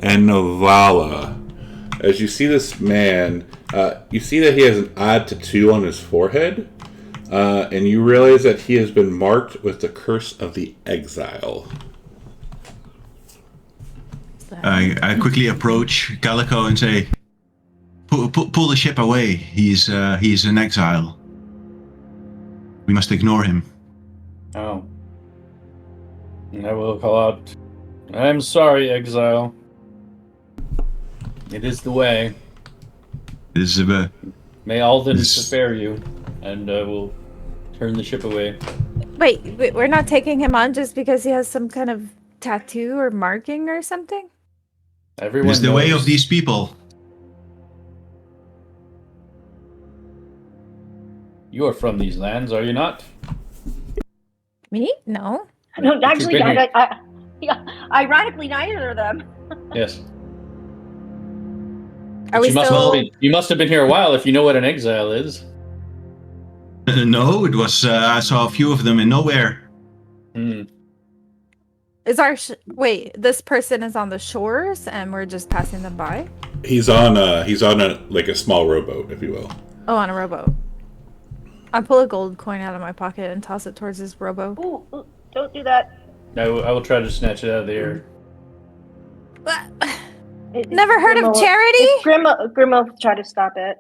and Novala. As you see this man, you see that he has an odd tattoo on his forehead, and you realize that he has been marked with the curse of the exile. I quickly approach Calico and say, pull the ship away. He's in exile. We must ignore him. Oh. I will call out, I'm sorry, exile. It is the way. This is May Alden This- spare you, and I will turn the ship away. Wait, we're not taking him on just because he has some kind of tattoo or marking or something? Everyone it is the way knows. of these people. You are from these lands, are you not? Me? No. No, actually, been here. ironically, neither of them. Yes. Are we you must still? you must have been here a while if you know what an exile is. No, it was. I saw a few of them in nowhere. Is our wait? This person is on the shores, and we're just passing them by. He's on a like a small rowboat, if you will. Oh, on a rowboat. I pull a gold coin out of my pocket and toss it towards his rowboat. Ooh, don't do that. I will try to snatch it out of the air. Never heard of charity? Grimo tried to stop it.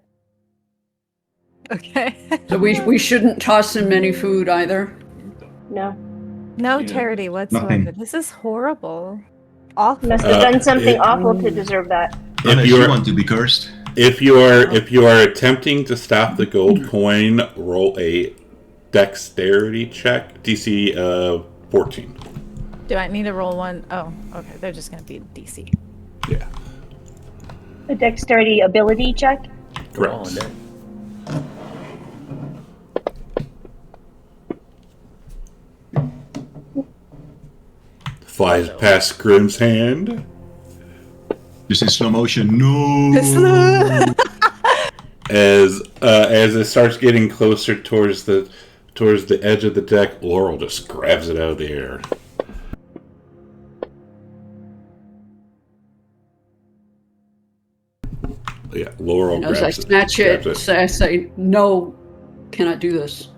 Okay. So we shouldn't toss him any food either. No. No Yeah. charity whatsoever. Nothing. This is horrible. Awful. Must have done something it- awful to deserve that. If Unless you you were- want to be cursed. If you are attempting to stop the gold coin, roll a dexterity check, DC 14. Do I need to roll one? Oh, okay. They're just gonna be DC. Yeah, A dexterity ability check. correct. Flies past Grim's hand. Just in slow motion. No. As it starts getting closer towards the edge of the deck, Laurel just grabs it out of the air. Yeah, Laurel As grabs I snatch it, grabs I say, no, cannot do this.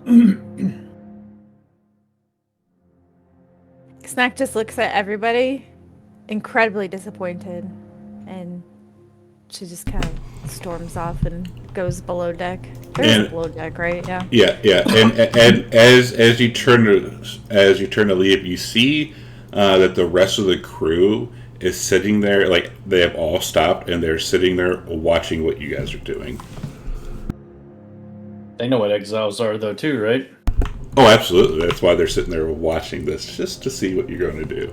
Snack just looks at everybody, incredibly disappointed, and she just kind of storms off and goes below deck. There's below deck, right? Yeah. Yeah, and as you turn to leave, you see that the rest of the crew is sitting there, like they have all stopped and they're sitting there watching what you guys are doing. They know what exiles are, though, too, right? Oh, absolutely. That's why they're sitting there watching this, just to see what you're going to do.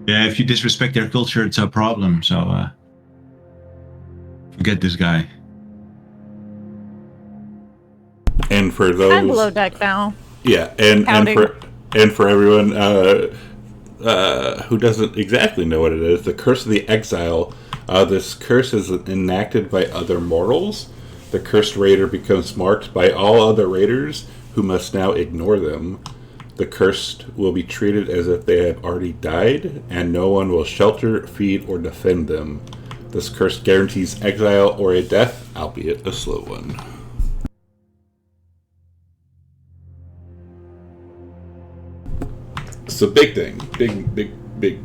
Yeah, if you disrespect their culture, it's a problem. So forget this guy. And for those, I'm below deck now. yeah, and for everyone who doesn't exactly know what it is, the Curse of the Exile. This curse is enacted by other mortals. The cursed raider becomes marked by all other raiders, who must now ignore them. The cursed will be treated as if they have already died, and no one will shelter, feed, or defend them. This curse guarantees exile or a death, albeit a slow one. It's a big thing. Big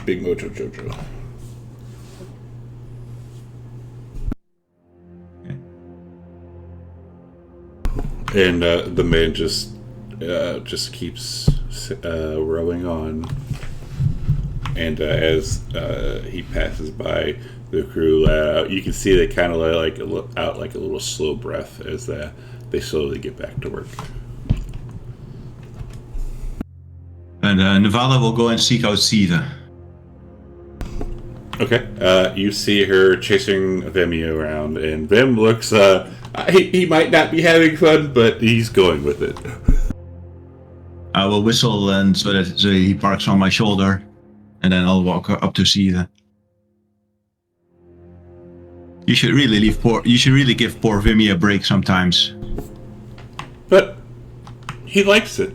Mojo Jojo. And the man just keeps rowing on, and as he passes by the crew, you can see they kind of like out like a little slow breath as they slowly get back to work. And Navala will go and seek out Sita. Okay, you see her chasing Vimeo around, and Vim looks. He might not be having fun, but he's going with it. I will whistle, and so he parks on my shoulder, and then I'll walk up to Sita. You should really give poor Vimy a break sometimes. But he likes it.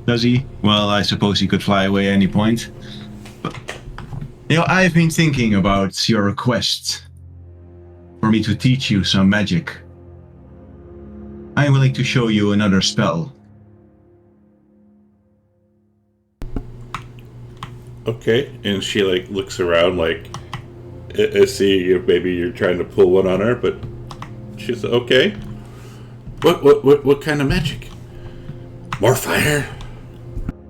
Does he? Well, I suppose he could fly away at any point. But, I've been thinking about your request for me to teach you some magic. I am willing to show you another spell. Okay, and she looks around see maybe you're trying to pull one on her, but she's okay. What kind of magic? More fire?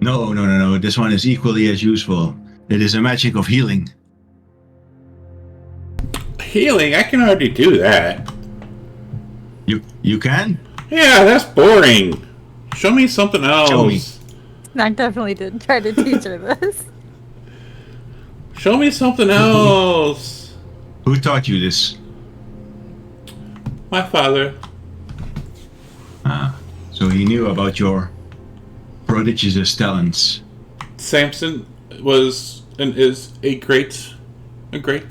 No. This one is equally as useful. It is a magic of healing. Healing? I can already do that. You can? Yeah, that's boring. Show me something else. Show me. Snack definitely did try to teach her this. Show me something else. Who taught you this? My father. So he knew about your prodigious talents. Samson was and is a great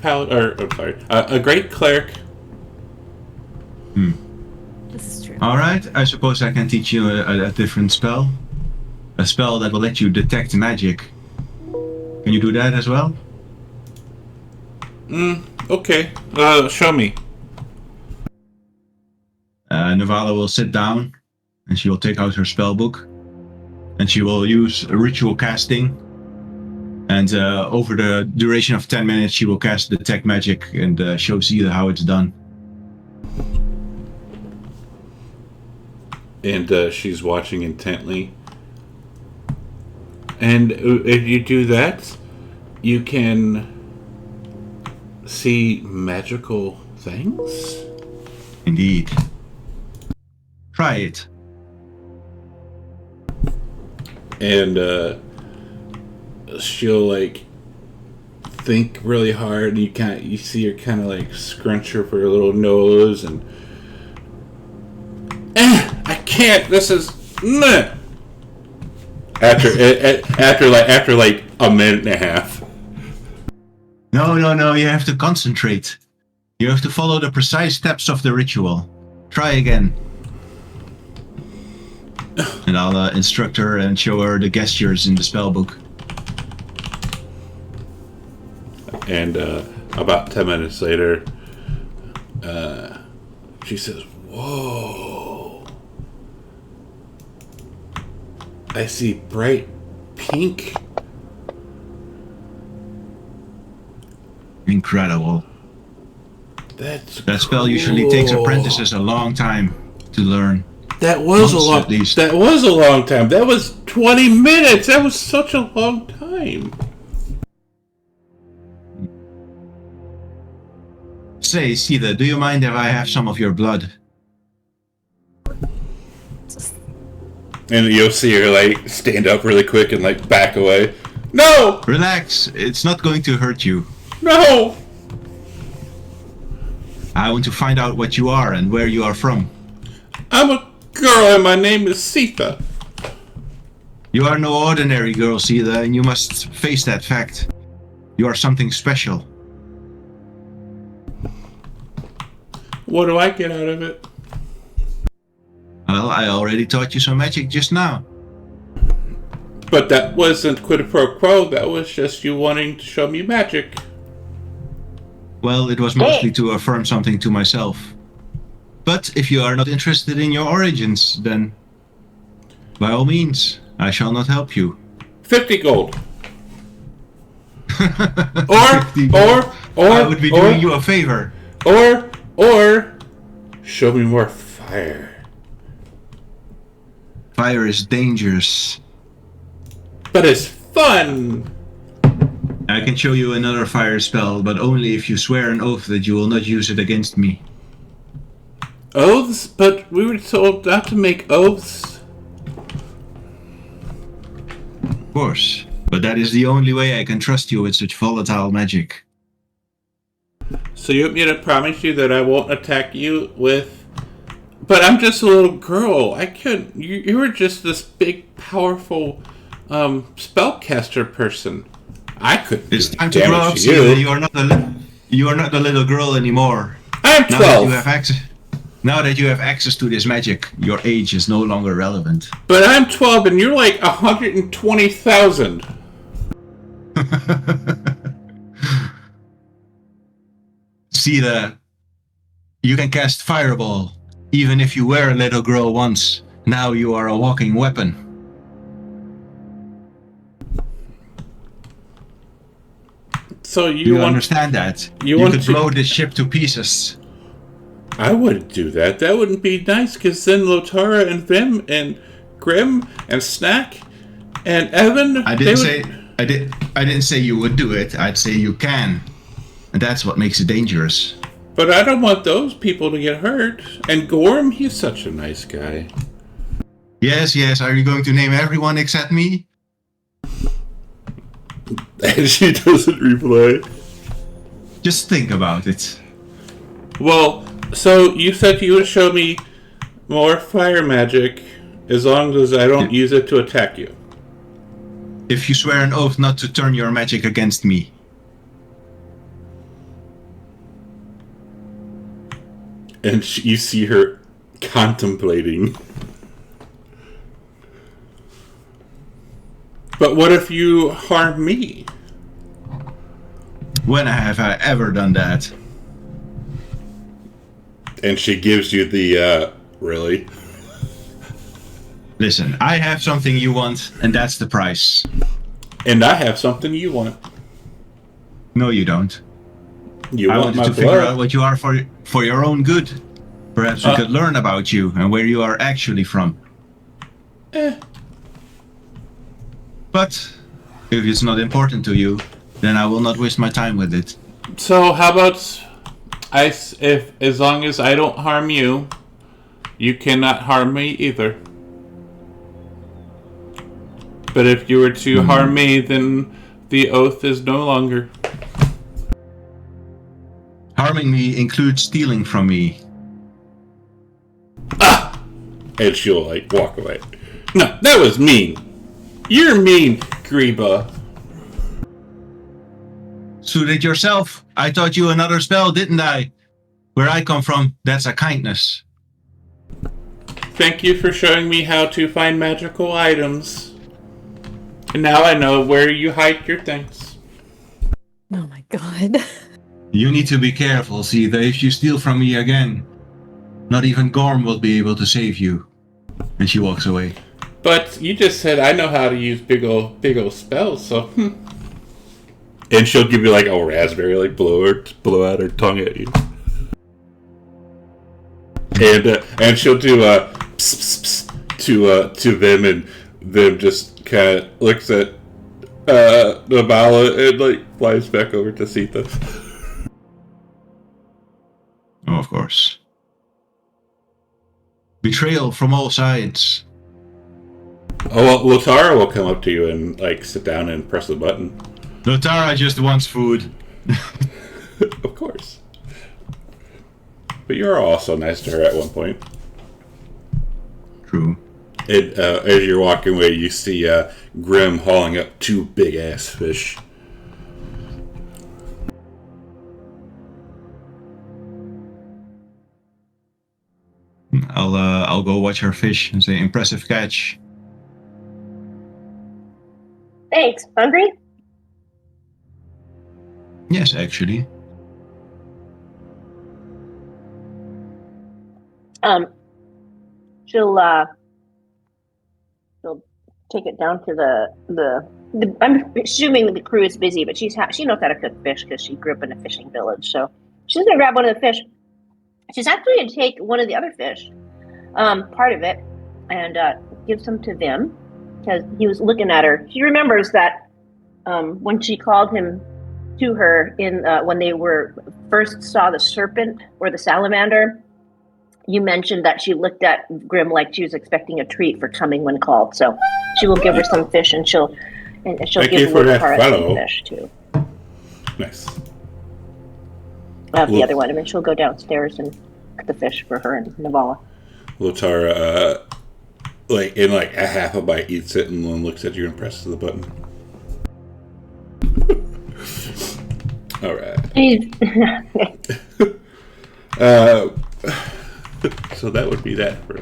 paladin, a great cleric. This is true. All right, I suppose I can teach you a different spell. A spell that will let you detect magic. Can you do that as well? Okay. Show me. Navala will sit down, and she will take out her spell book, and she will use ritual casting. And over the duration of 10 minutes, she will cast detect magic and show Zeta how it's done. And she's watching intently. And if you do that, you can see magical things? Indeed. Try it. And she'll like think really hard, and you see her kind of like scrunch up her little nose, and I can't. This is meh. After like a minute and a half. No, you have to concentrate. You have to follow the precise steps of the ritual. Try again. And I'll instruct her and show her the gestures in the spellbook. And about 10 minutes later, she says, "Whoa. I see bright pink." Incredible. That spell usually takes apprentices a long time to learn. That was Months, a long. at least. That was a long time. That was 20 minutes. That was such a long time. Say, Sita, do you mind if I have some of your blood? And you'll see her like stand up really quick and like back away. No! Relax, it's not going to hurt you. No! I want to find out what you are and where you are from. I'm a girl and my name is Sita. You are no ordinary girl, Sita, and you must face that fact. You are something special. What do I get out of it? Well, I already taught you some magic just now. But that wasn't quid pro quo. That was just you wanting to show me magic. Well, it was mostly to affirm something to myself. But if you are not interested in your origins, then by all means, I shall not help you. 50 gold. Or I would be doing you a favor. Or show me more fire. Fire is dangerous. But it's fun. I can show you another fire spell, but only if you swear an oath that you will not use it against me. Oaths? But we were told not to make oaths. Of course, but that is the only way I can trust you with such volatile magic. So you want me to promise you that I won't attack you with... But I'm just a little girl. I couldn't... You were just this big, powerful spellcaster person. I couldn't. It's time to grow up, Sita. You are not the little girl anymore. I'm 12. Now that you have access to this magic, your age is no longer relevant. But I'm 12 and you're like 120,000. Sita, you can cast Fireball, even if you were a little girl once. Now you are a walking weapon. So Do you understand that? You could blow this ship to pieces. I wouldn't do that. That wouldn't be nice, because then Lotara and Vim and Grim and Snack and Evan... I didn't say you would do it. I'd say you can. And that's what makes it dangerous. But I don't want those people to get hurt. And Gorm, he's such a nice guy. Yes. Are you going to name everyone except me? And she doesn't reply. Just think about it. Well, so you said you would show me more fire magic as long as I don't use it to attack you. If you swear an oath not to turn your magic against me. And you see her contemplating. But what if you harm me? When have I ever done that? And she gives you the, really? Listen, I have something you want, and that's the price. And I have something you want. No, you don't. I wanted to figure out what you are for your own good. Perhaps we could learn about you and where you are actually from. But if it's not important to you, then I will not waste my time with it. So how about if as long as I don't harm you, you cannot harm me either. But if you were to harm me, then the oath is no longer. Harming me includes stealing from me. And she'll like walk away. No, that was mean. You're mean, Greba. Suit it yourself. I taught you another spell, didn't I? Where I come from, that's a kindness. Thank you for showing me how to find magical items. And now I know where you hide your things. Oh my god. You need to be careful, Sita, if you steal from me again. Not even Gorm will be able to save you. And she walks away. But you just said I know how to use big old spells, so And she'll give you like a raspberry, like blow out her tongue at you. And she'll do pss, pss, to them, and them just kind of looks at Navala and like flies back over to Sita. Oh, of course. Betrayal from all sides. Oh, well, Lotara will come up to you and like sit down and press the button. Lotara just wants food. Of course. But you're also nice to her at one point. True. And as you're walking away, you see Grim hauling up 2 big-ass fish. I'll go watch her fish and say, impressive catch. Thanks. Hungry? Yes, actually. She'll take it down to the I'm assuming the crew is busy, but she knows how to cook fish because she grew up in a fishing village. So she's gonna grab one of the fish. She's actually gonna take one of the other fish, part of it, and give some to Vim because he was looking at her. She remembers that when she called him to her in when they were first saw the serpent or the salamander. You mentioned that she looked at Grim like she was expecting a treat for coming when called. So she will give her some fish, and she'll give Lutara some fish too. Nice. The other one, and then she'll go downstairs and cook the fish for her and Navala. Lotara, like in like a half a bite, eats it and then looks at you and presses the button. All right. So that would be that for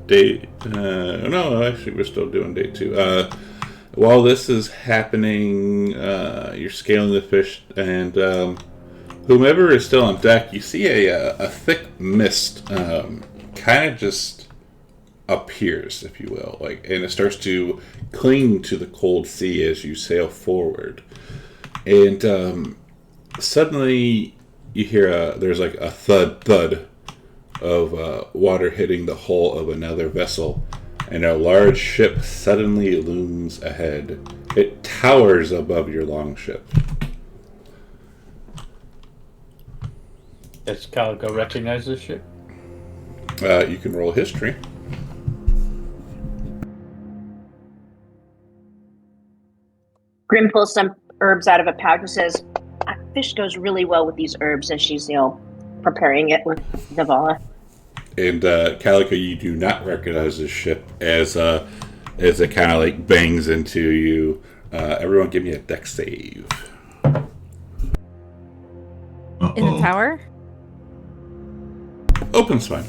day. No, actually, we're still doing day 2. While this is happening, you're scaling the fish, and whomever is still on deck, you see a thick mist, kind of just appears, if you will, like, and it starts to cling to the cold sea as you sail forward, and suddenly you hear there's like a thud of water hitting the hull of another vessel, and a large ship suddenly looms ahead. It towers above your longship. Does Calico recognize this ship? You can roll history. Grim pulls some herbs out of a pouch and says, "Fish goes really well with these herbs," as she's preparing it with Navala. And Calico, you do not recognize this ship as it kind of like bangs into you. Everyone, give me a dex save. Uh-oh. In the tower? Open's fine.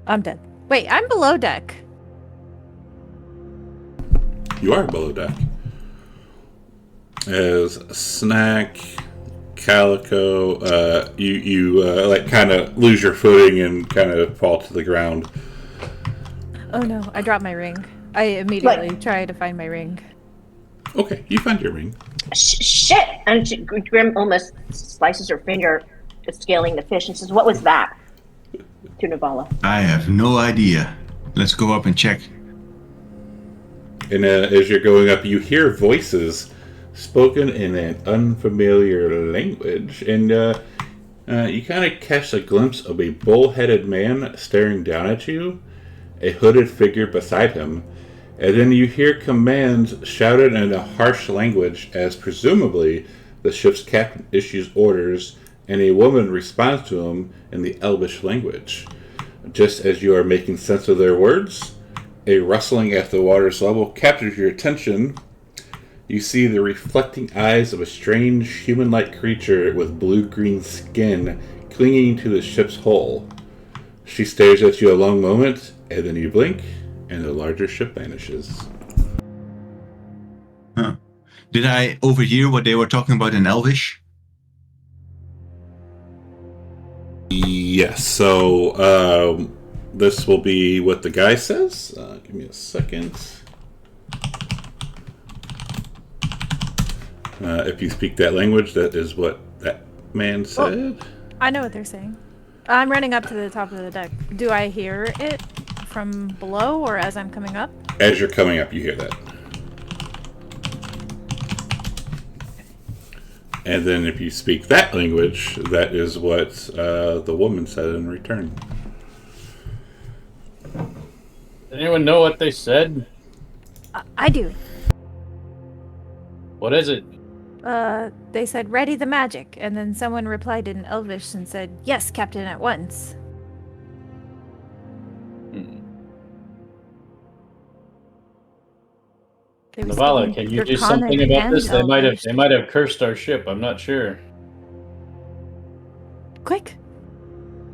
I'm dead. Wait, I'm below deck. You are below deck. As Snack, Calico, you like kind of lose your footing and kind of fall to the ground. Oh no, I dropped my ring. I immediately try to find my ring. Okay, you find your ring. Shit! And Grim almost slices her finger, scaling the fish, and says, "What was that?" To Navala. I have no idea. Let's go up and check. And as you're going up, you hear voices spoken in an unfamiliar language, and you kind of catch a glimpse of a bull-headed man staring down at you, a hooded figure beside him, and then you hear commands shouted in a harsh language as presumably the ship's captain issues orders, and a woman responds to him in the Elvish language. Just as you are making sense of their words, a rustling at the water's level captures your attention. You see the reflecting eyes of a strange human-like creature with blue-green skin clinging to the ship's hull. She stares at you a long moment, and then you blink, and the larger ship vanishes. Huh. Did I overhear what they were talking about in Elvish? Yes, so this will be what the guy says. Give me a second. If you speak that language, that is what that man said. Oh, I know what they're saying. I'm running up to the top of the deck. Do I hear it from below or as I'm coming up? As you're coming up, you hear that. And then if you speak that language, that is what the woman said in return. Does anyone know what they said? I do. What is it? They said, ready the magic. And then someone replied in Elvish and said, yes, Captain, at once. They were Navala, speaking can you do Draconic something about and this? Elvish. They might have cursed our ship. I'm not sure. Quick.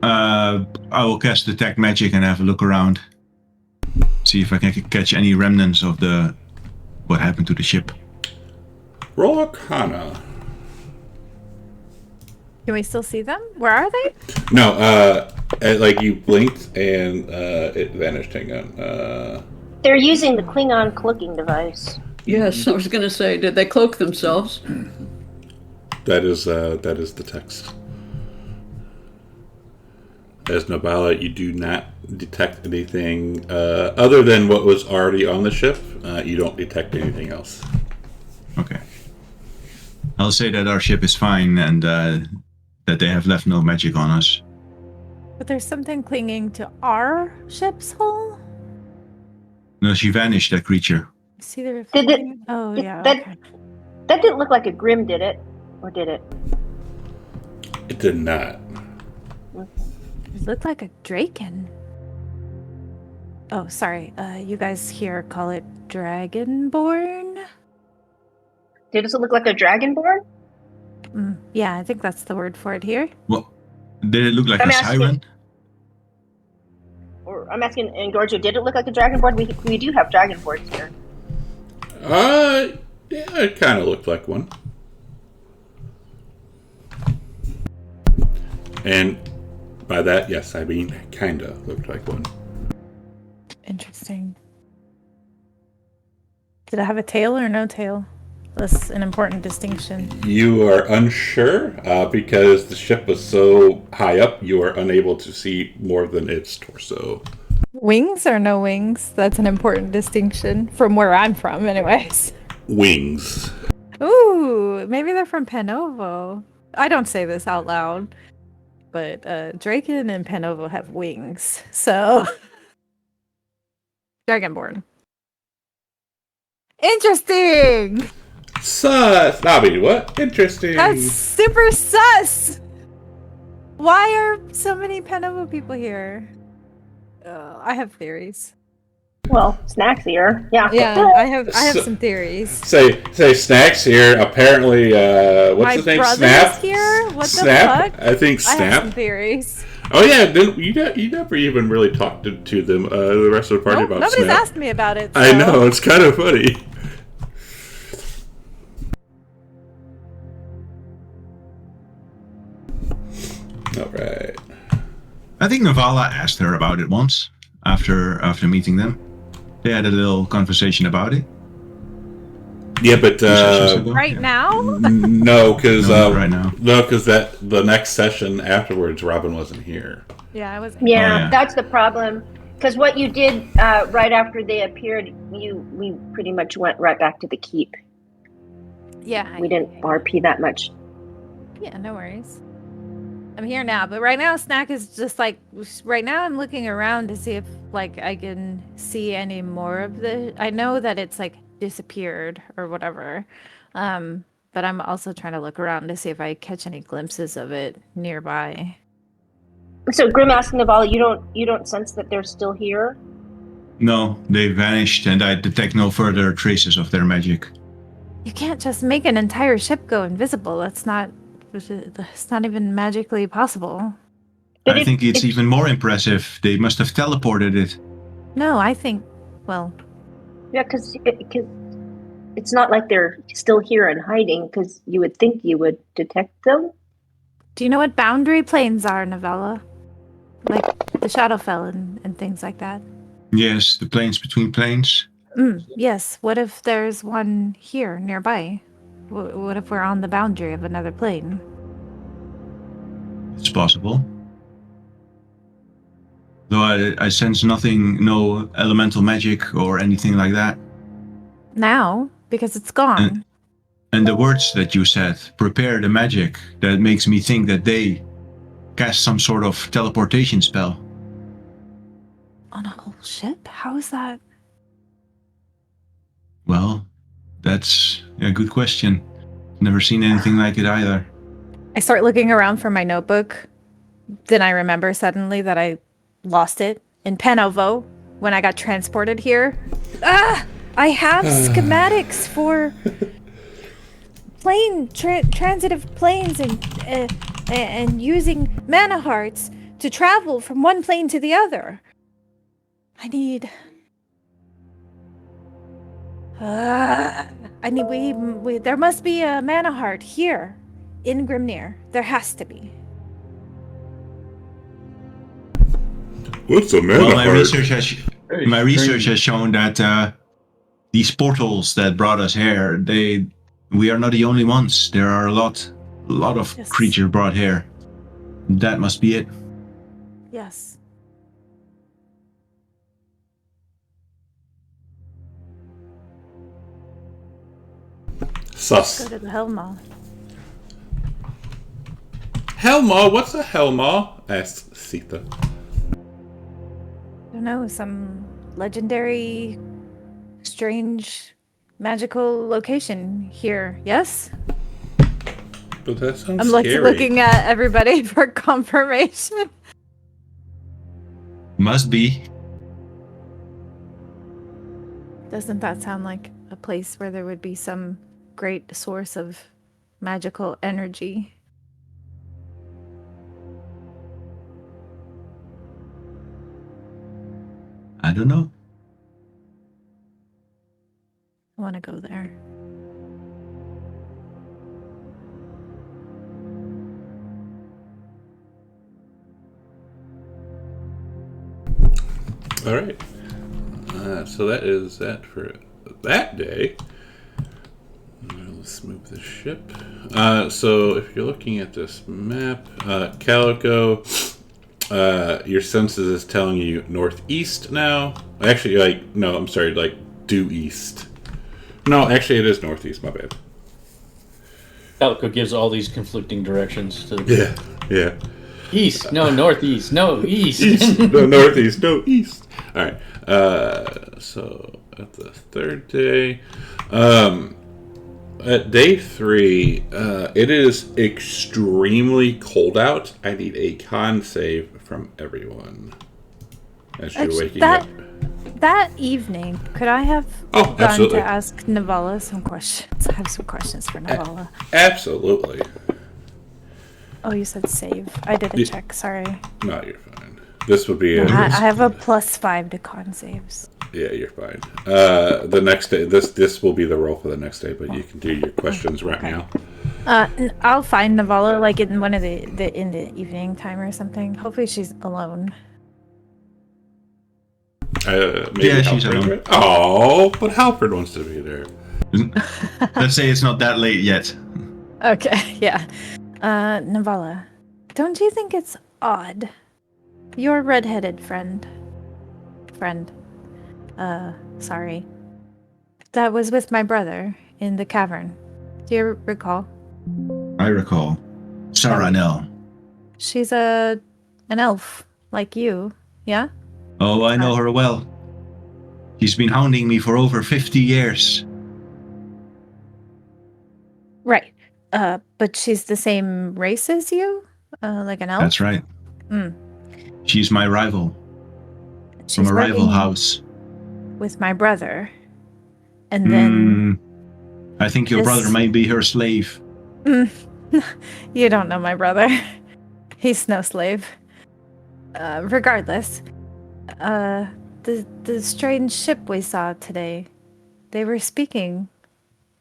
I will cast Detect Magic and have a look around. See if I can catch any remnants of what happened to the ship. Roll Arcana. Can we still see them? Where are they? No, like you blinked and it vanished. Hang on. They're using the Klingon cloaking device. Yes, I was going to say, did they cloak themselves? That is the text. As Nabala, you do not detect anything other than what was already on the ship. You don't detect anything else. Okay. I'll say that our ship is fine and that they have left no magic on us. But there's something clinging to our ship's hull? No, she vanished, that creature. See the Did it- Oh, yeah. that- Okay. That didn't look like a Grim, did it? Or did it? It did not. It looked like a Draken. Oh, sorry. You guys here call it Dragonborn? Did it look like a Dragonborn? Yeah, I think that's the word for it here. Well, did it look like I'm a asking- siren? Or I'm asking, and Gorgia, did it look like a Dragonborn? We do have Dragonborns here. Yeah, it kind of looked like one. And by that, yes, I mean kinda looked like one. Interesting. Did it have a tail or no tail? That's an important distinction. You are unsure because the ship was so high up, you are unable to see more than its torso. Wings or no wings? That's an important distinction from where I'm from, anyways. Wings. Ooh, maybe they're from Panovo. I don't say this out loud, but Draken and Panovo have wings, so Dragonborn. Interesting. Sus! Bobby, what? Interesting. That's super sus. Why are so many Panovo people here? I have theories. Well, Snacks here. Yeah. Yeah, I have So- some theories. Say Snacks here. Apparently, what's My his name? brother's Snap. here? What the Snap. fuck? I think I have some Snap. theories. Oh yeah, you never even really talked to them. The rest of the party Nope, about nobody's Snap. asked me about it. I so- know, it's kind of funny. All right. I think Navala asked her about it once after meeting them. They had a little conversation about it. Yeah, but Sessions ago? Right Yeah. now? no, because No, not right now. the next session afterwards, Robin wasn't here. Yeah, I was. Yeah, yeah. that's the problem. Because what you did right after they appeared, we pretty much went right back to the keep. Yeah. We didn't RP that much. Yeah, no worries. I'm here now, but right now Snack is just like, right now I'm looking around to see if like I can see any more of the, I know that it's like disappeared or whatever. But I'm also trying to look around to see if I catch any glimpses of it nearby. So Grim asked Naval, you don't sense that they're still here? No, they vanished, and I detect no further traces of their magic. You can't just make an entire ship go invisible. It's not even magically possible. But I think it's even more impressive. They must have teleported it. No, I think, well, yeah, because it's not like they're still here and hiding. Because you would think you would detect them. do you know what boundary planes are, Novella? Like the Shadowfell and things like that. Yes, the planes between planes. Yes. What if there's one here nearby? What if we're on the boundary of another plane? It's possible. Though I sense nothing, no elemental magic or anything like that. Now, because it's gone. And the words that you said, prepare the magic, that makes me think that they cast some sort of teleportation spell. On a whole ship? How is that? Well, that's a good question. Never seen anything like it either. I start looking around for my notebook. Then I remember suddenly that I lost it in Penovo when I got transported here. I have schematics for transitive planes and using mana hearts to travel from one plane to the other. I need we there must be a mana heart here in Grimnir. There has to be. What's a mana Well, my heart? research has shown that these portals that brought us here, we are not the only ones. There are a lot of Yes. creature brought here. That must be it. Yes. Sus. Go to the Helma. Helma? What's a Helma? Asked Sita. I don't know, some legendary, strange, magical location here. Yes? But that sounds I'm scary. looking at everybody for confirmation. Must be. Doesn't that sound like a place where there would be some great source of magical energy? I don't know. I want to go there. All right. So that is that for that day. Let's move the ship. So if you're looking at this map, Calico, your senses is telling you northeast now. Actually, due east. No, actually, it is northeast. My bad. Calico gives all these conflicting directions to the Yeah. east. No, northeast. No, east. East. No, northeast. No, east. All right. So at the third day, at day 3, it is extremely cold out. I need a con save from everyone as you're waking up. That evening, could I have gone absolutely. to ask Navala some questions? I have some questions for Navala. Absolutely. Oh, you said save. I did a check, sorry. No, you're fine. This would be I have a +5 to con saves. Yeah, you're fine. The next day, this will be the roll for the next day, but you can do your questions right now. I'll find Navala like in one of in the evening time or something. Hopefully she's alone. Maybe Yeah, she's Halford, alone. right? Oh, but Halford wants to be there. Let's say it's not that late yet. Okay, yeah. Navala, don't you think it's odd? Your redheaded friend. friend. Sorry. That was with my brother in the cavern. Do you recall? I recall. Sarah Nell. She's an elf, like you, yeah? Oh, I know her well. She's been hounding me for over 50 years. Right. But she's the same race as you? Like an elf? That's right. Mm. She's my rival. She's From a rival working house. with my brother. And then... I think your brother might be her slave. You don't know my brother. He's no slave. Regardless, the strange ship we saw today, they were speaking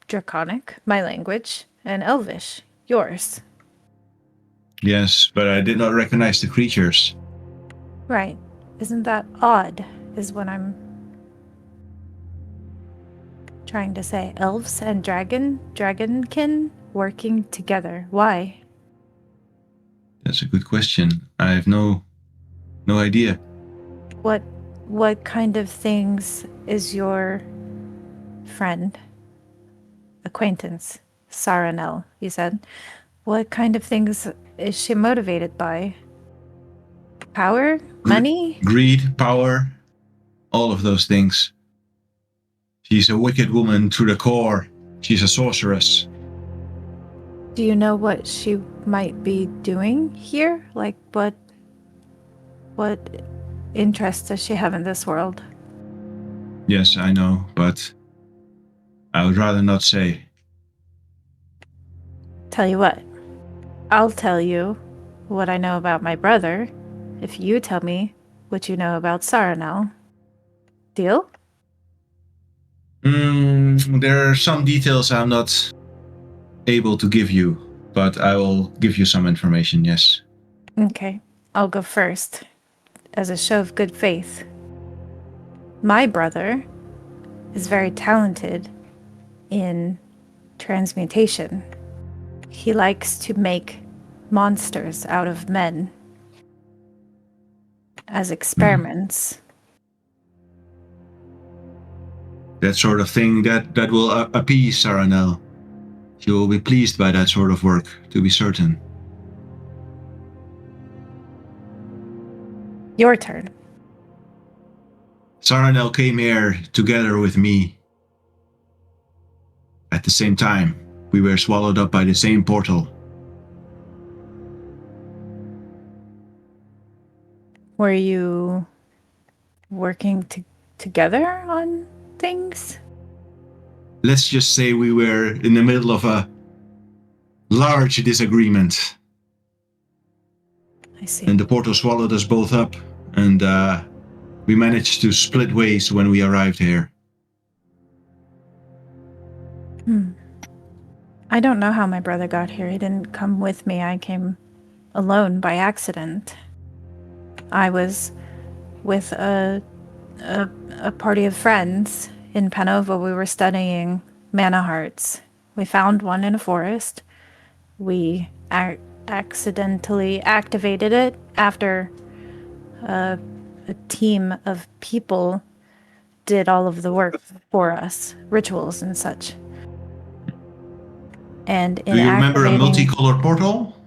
Draconic, my language, and Elvish, yours. Yes, but I did not recognize the creatures. Right. Isn't that odd, is what I'm trying to say. Elves and dragonkin working together. Why? That's a good question. I have no idea. What kind of things is your friend, acquaintance, Saranel, you said? What kind of things is she motivated by? Power? Money? Greed, power, all of those things. She's a wicked woman to the core. She's a sorceress. Do you know what she might be doing here? Like, what interest does she have in this world? Yes, I know, but I would rather not say. Tell you what, I'll tell you what I know about my brother if you tell me what you know about Saranel. Deal? There are some details I'm not able to give you, but I will give you some information, yes. Okay, I'll go first, as a show of good faith. My brother is very talented in transmutation. He likes to make monsters out of men as experiments. That sort of thing that will appease Saranel. She will be pleased by that sort of work, to be certain. Your turn. Saranel came here together with me. At the same time, we were swallowed up by the same portal. Were you working together on things? Let's just say we were in the middle of a large disagreement. I see. And the portal swallowed us both up, and we managed to split ways when we arrived here. I don't know how my brother got here. He didn't come with me. I came alone by accident. I was with a party of friends in Panova. We were studying mana hearts. We found one in a forest. We accidentally activated it after a team of people did all of the work for us, rituals and such. And in Do you remember a activating- multicolored portal?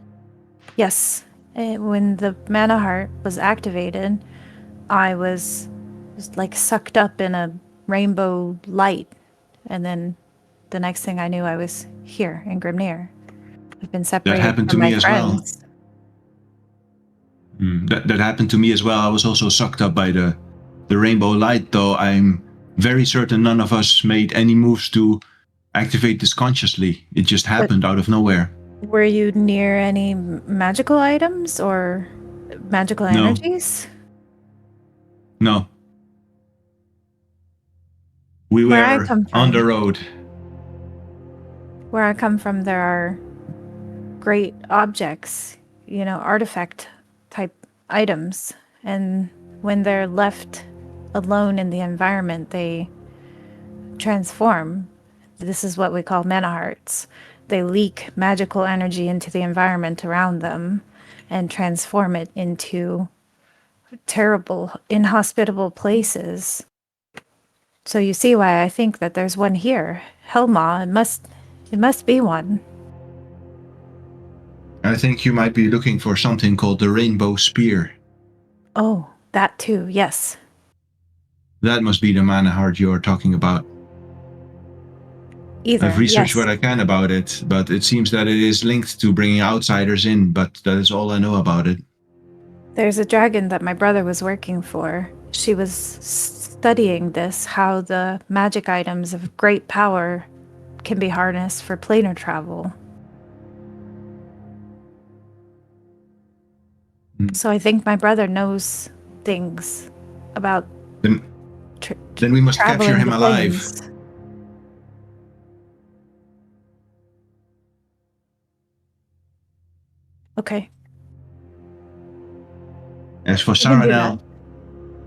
Yes. When the mana heart was activated, I was like sucked up in a rainbow light. And then the next thing I knew, I was here in Grimnir. I've been separated happened from to me my as well. friends. That happened to me as well. I was also sucked up by the rainbow light, though I'm very certain none of us made any moves to activate this consciously. It just happened out of nowhere. Were you near any magical items or magical energies? No. We Where I were come from. on the road. Where I come from, there are great objects, artifact type items. And when they're left alone in the environment, they transform. This is what we call mana hearts. They leak magical energy into the environment around them and transform it into terrible, inhospitable places. So you see why I think that there's one here. Helma, it must be one. I think you might be looking for something called the Rainbow Spear. Oh, that too, yes. That must be the mana heart you are talking about. Either, I've researched yes. what I can about it, but it seems that it is linked to bringing outsiders in, but that is all I know about it. There's a dragon that my brother was working for. She was studying this, how the magic items of great power can be harnessed for planar travel. So I think my brother knows things about Then we must capture traveling him the alive. planes. Okay. As for We can do Saranel,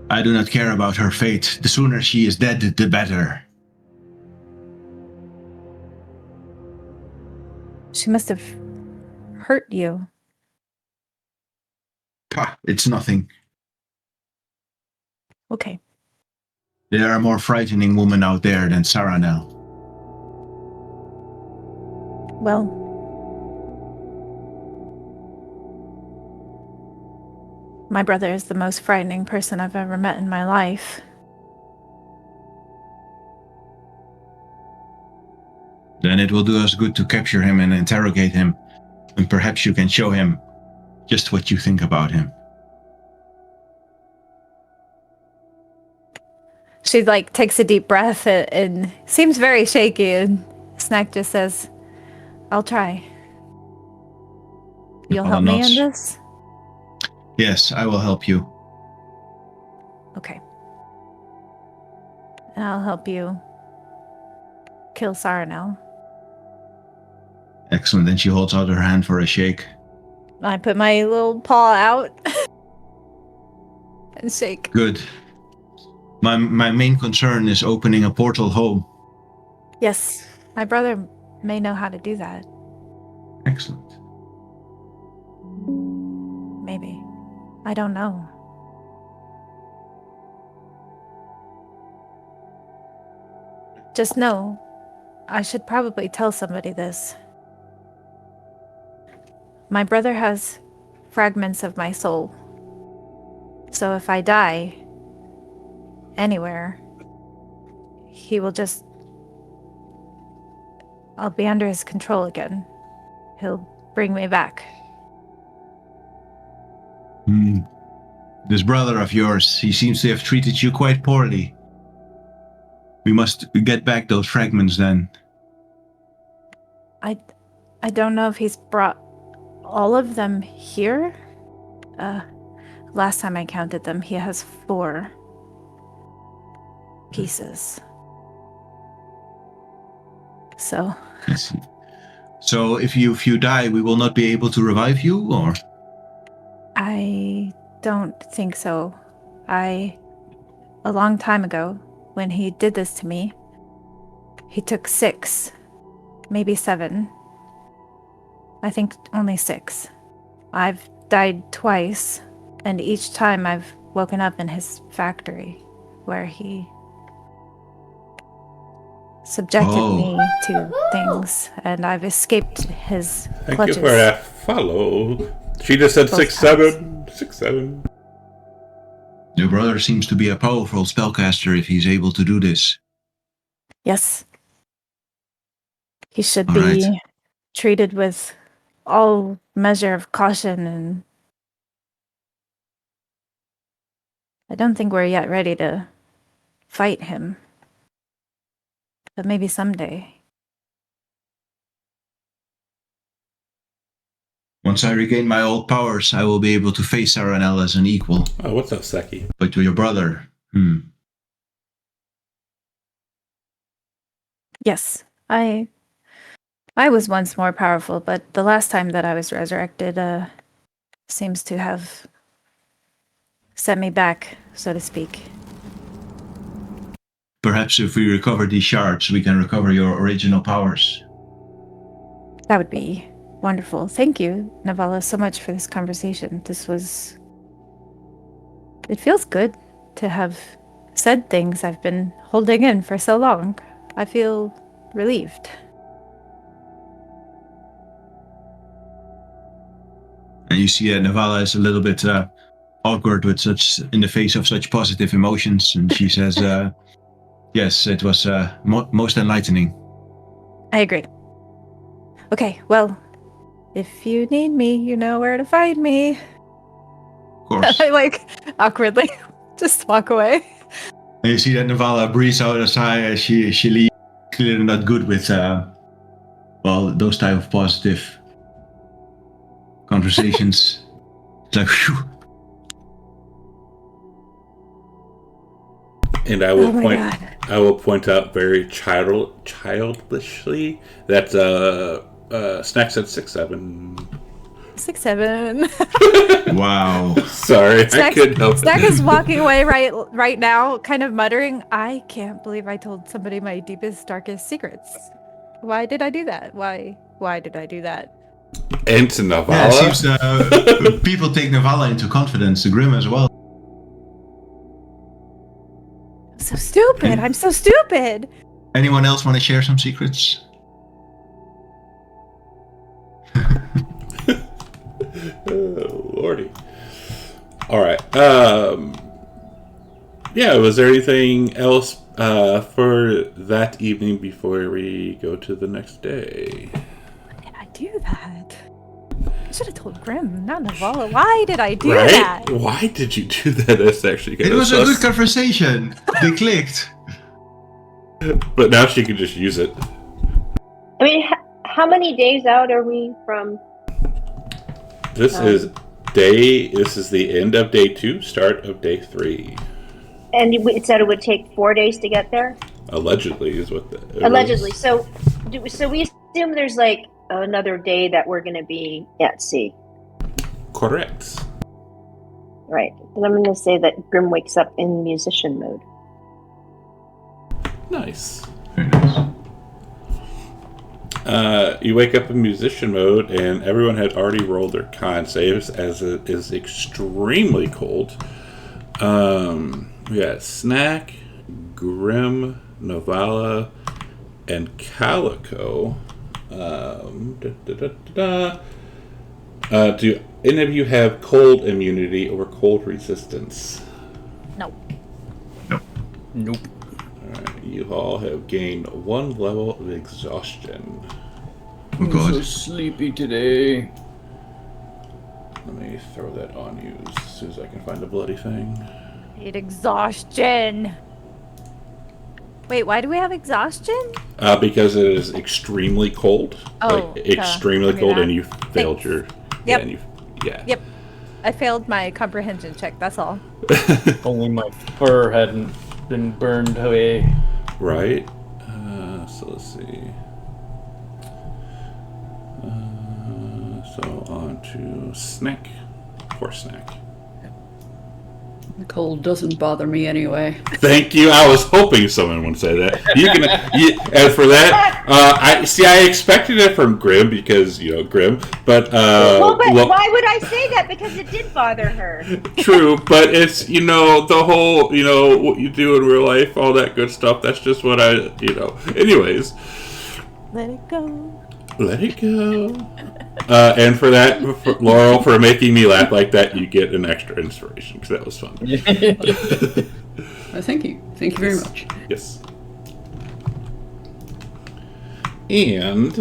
I do not care about her fate. The sooner she is dead, the better. She must have hurt you. Pah, it's nothing. Okay. There are more frightening women out there than Saranel. Well, my brother is the most frightening person I've ever met in my life. Then it will do us good to capture him and interrogate him, and perhaps you can show him just what you think about him. She takes a deep breath and seems very shaky, and Snack just says, I'll try. You'll help me in this? Yes, I will help you. Okay. And I'll help you kill Saranel. Excellent. Then she holds out her hand for a shake. I put my little paw out and shake. Good. My main concern is opening a portal home. Yes, my brother may know how to do that. Excellent. Maybe. I don't know. Just know, I should probably tell somebody this. My brother has fragments of my soul. So if I die anywhere, he will just... I'll be under his control again. He'll bring me back. This brother of yours, he seems to have treated you quite poorly. We must get back those fragments then. I don't know if he's brought all of them here. Last time I counted them, he has 4 pieces. So... I see. So if you die, we will not be able to revive you, or? I don't think so. A long time ago, when he did this to me, he took 6, maybe 7. I think only 6. I've died twice, and each time I've woken up in his factory, where he subjected me to things, and I've escaped his Thank clutches. you for that follow. She just said Both 6'7". 6'7". Your brother seems to be a powerful spellcaster if he's able to do this. Yes. He should All be right. treated with all measure of caution, and I don't think we're yet ready to fight him. But maybe someday. Once I regain my old powers, I will be able to face Saranel as an equal. Oh, what's up, Seki? But to your brother, Yes, I was once more powerful, but the last time that I was resurrected seems to have set me back, so to speak. Perhaps if we recover these shards, we can recover your original powers. That would be wonderful. Thank you, Navala, so much for this conversation. This was It feels good to have said things I've been holding in for so long. I feel relieved. And you see that Navala is a little bit awkward with such in the face of such positive emotions, and she says, "Yes, it was most enlightening." I agree. Okay, well, if you need me, you know where to find me. Of course. I awkwardly just walk away. And you see that Navala breathes out a sigh as she leaves. Clearly not good with those type of positive conversations. It's like, whew. And I will point out very childishly that Snack said 6'7". 6'7". Wow. Sorry, I couldn't help Snack it. is walking away right now, kind of muttering, "I can't believe I told somebody my deepest, darkest secrets. Why did I do that? Why did I do that?" And to Navala. Yeah, it seems people take Navala into confidence, the Grim as well. So stupid. I'm so stupid. Anyone else want to share some secrets? Oh, Lordy. All right. Yeah, was there anything else for that evening before we go to the next day? Why did I do that? I should have told Grim, not Navala. Why did I do that? Why did you do that? That's actually It was a good conversation. They clicked. But now she can just use it. I mean, how many days out are we from? This is the end of day 2, start of day 3. And it said it would take 4 days to get there? Allegedly is what Allegedly. So we assume there's like another day that we're going to be at sea. Correct. Right. And I'm going to say that Grim wakes up in musician mode. Nice. Very nice. You wake up in musician mode, and everyone had already rolled their con saves, as it is extremely cold. We got Snack, Grim, Navala, and Calico. Do any of you have cold immunity or cold resistance? No. Nope. Alright, you all have gained 1 level of exhaustion. Oh I'm so god. sleepy today. Let me throw that on you as soon as I can find the bloody thing. Need exhaustion. Wait, why do we have exhaustion? Because it is extremely cold. Oh, extremely give me cold, that. and you failed Thanks. your. Yep. Yeah. Yep. I failed my comprehension check, that's all. Only my fur hadn't been burned away. Right. So let's see. So on to Snack. Poor Snack. The cold doesn't bother me anyway. Thank you. I was hoping someone would say that. And for that, I expected it from Grim because Grim, but why would I say that? Because it did bother her. True, but it's the whole what you do in real life, all that good stuff. That's just what Anyways, Let it go. let it go. And for that, Laurel, for making me laugh like that, you get an extra inspiration because that was fun. Thank you. Thank you very much. Yes. And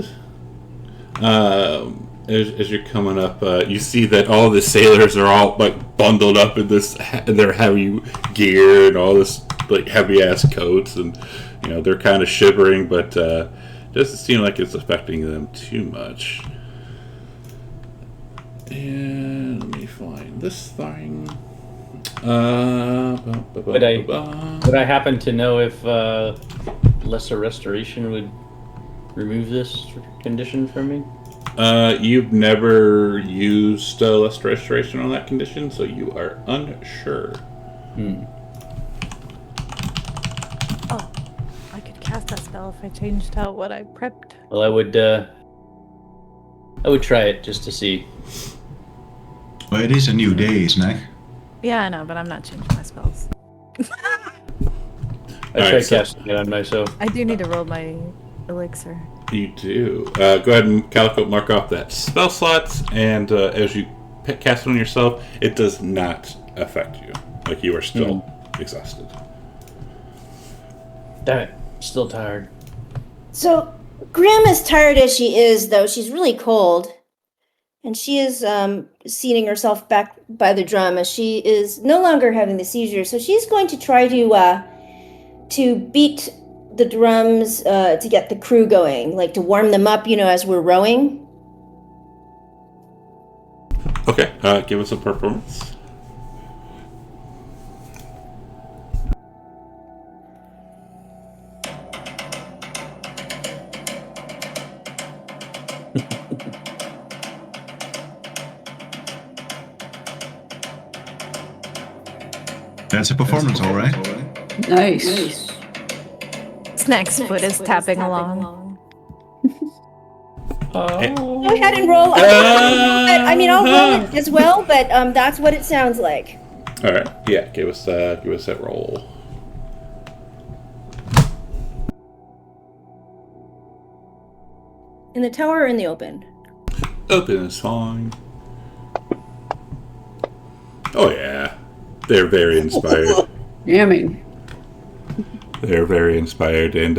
as you're coming up, you see that all the sailors are all bundled up in their heavy gear and all this heavy ass coats, and they're kind of shivering, but doesn't seem like it's affecting them too much. And let me find this thing. Would I happen to know if lesser restoration would remove this condition from me? You've never used lesser restoration on that condition, so you are unsure. Oh, I could cast that spell if I changed out what I prepped. Well, I would try it just to see. Well, it is a new day, Snack. Yeah, I know, but I'm not changing my spells. I tried casting it on myself. I do need to roll my elixir. You do. Go ahead and Calico mark off that spell slots, and as you cast it on yourself, it does not affect you. Like you are still exhausted. Damn it. Still tired. So, Grim, as tired as she is, though, she's really cold. And she is seating herself back by the drum as she is no longer having the seizure. So she's going to try to beat the drums to get the crew going, like to warm them up, as we're rowing. Okay, give us a performance. That's a performance, all right. Nice. Snack's foot is tapping along. Go ahead and roll. I'll roll it as well, but that's what it sounds like. All right, yeah, give us that roll. In the tower or in the open? Open is fine. Oh yeah, they're very inspired. Yamming. They're very inspired, and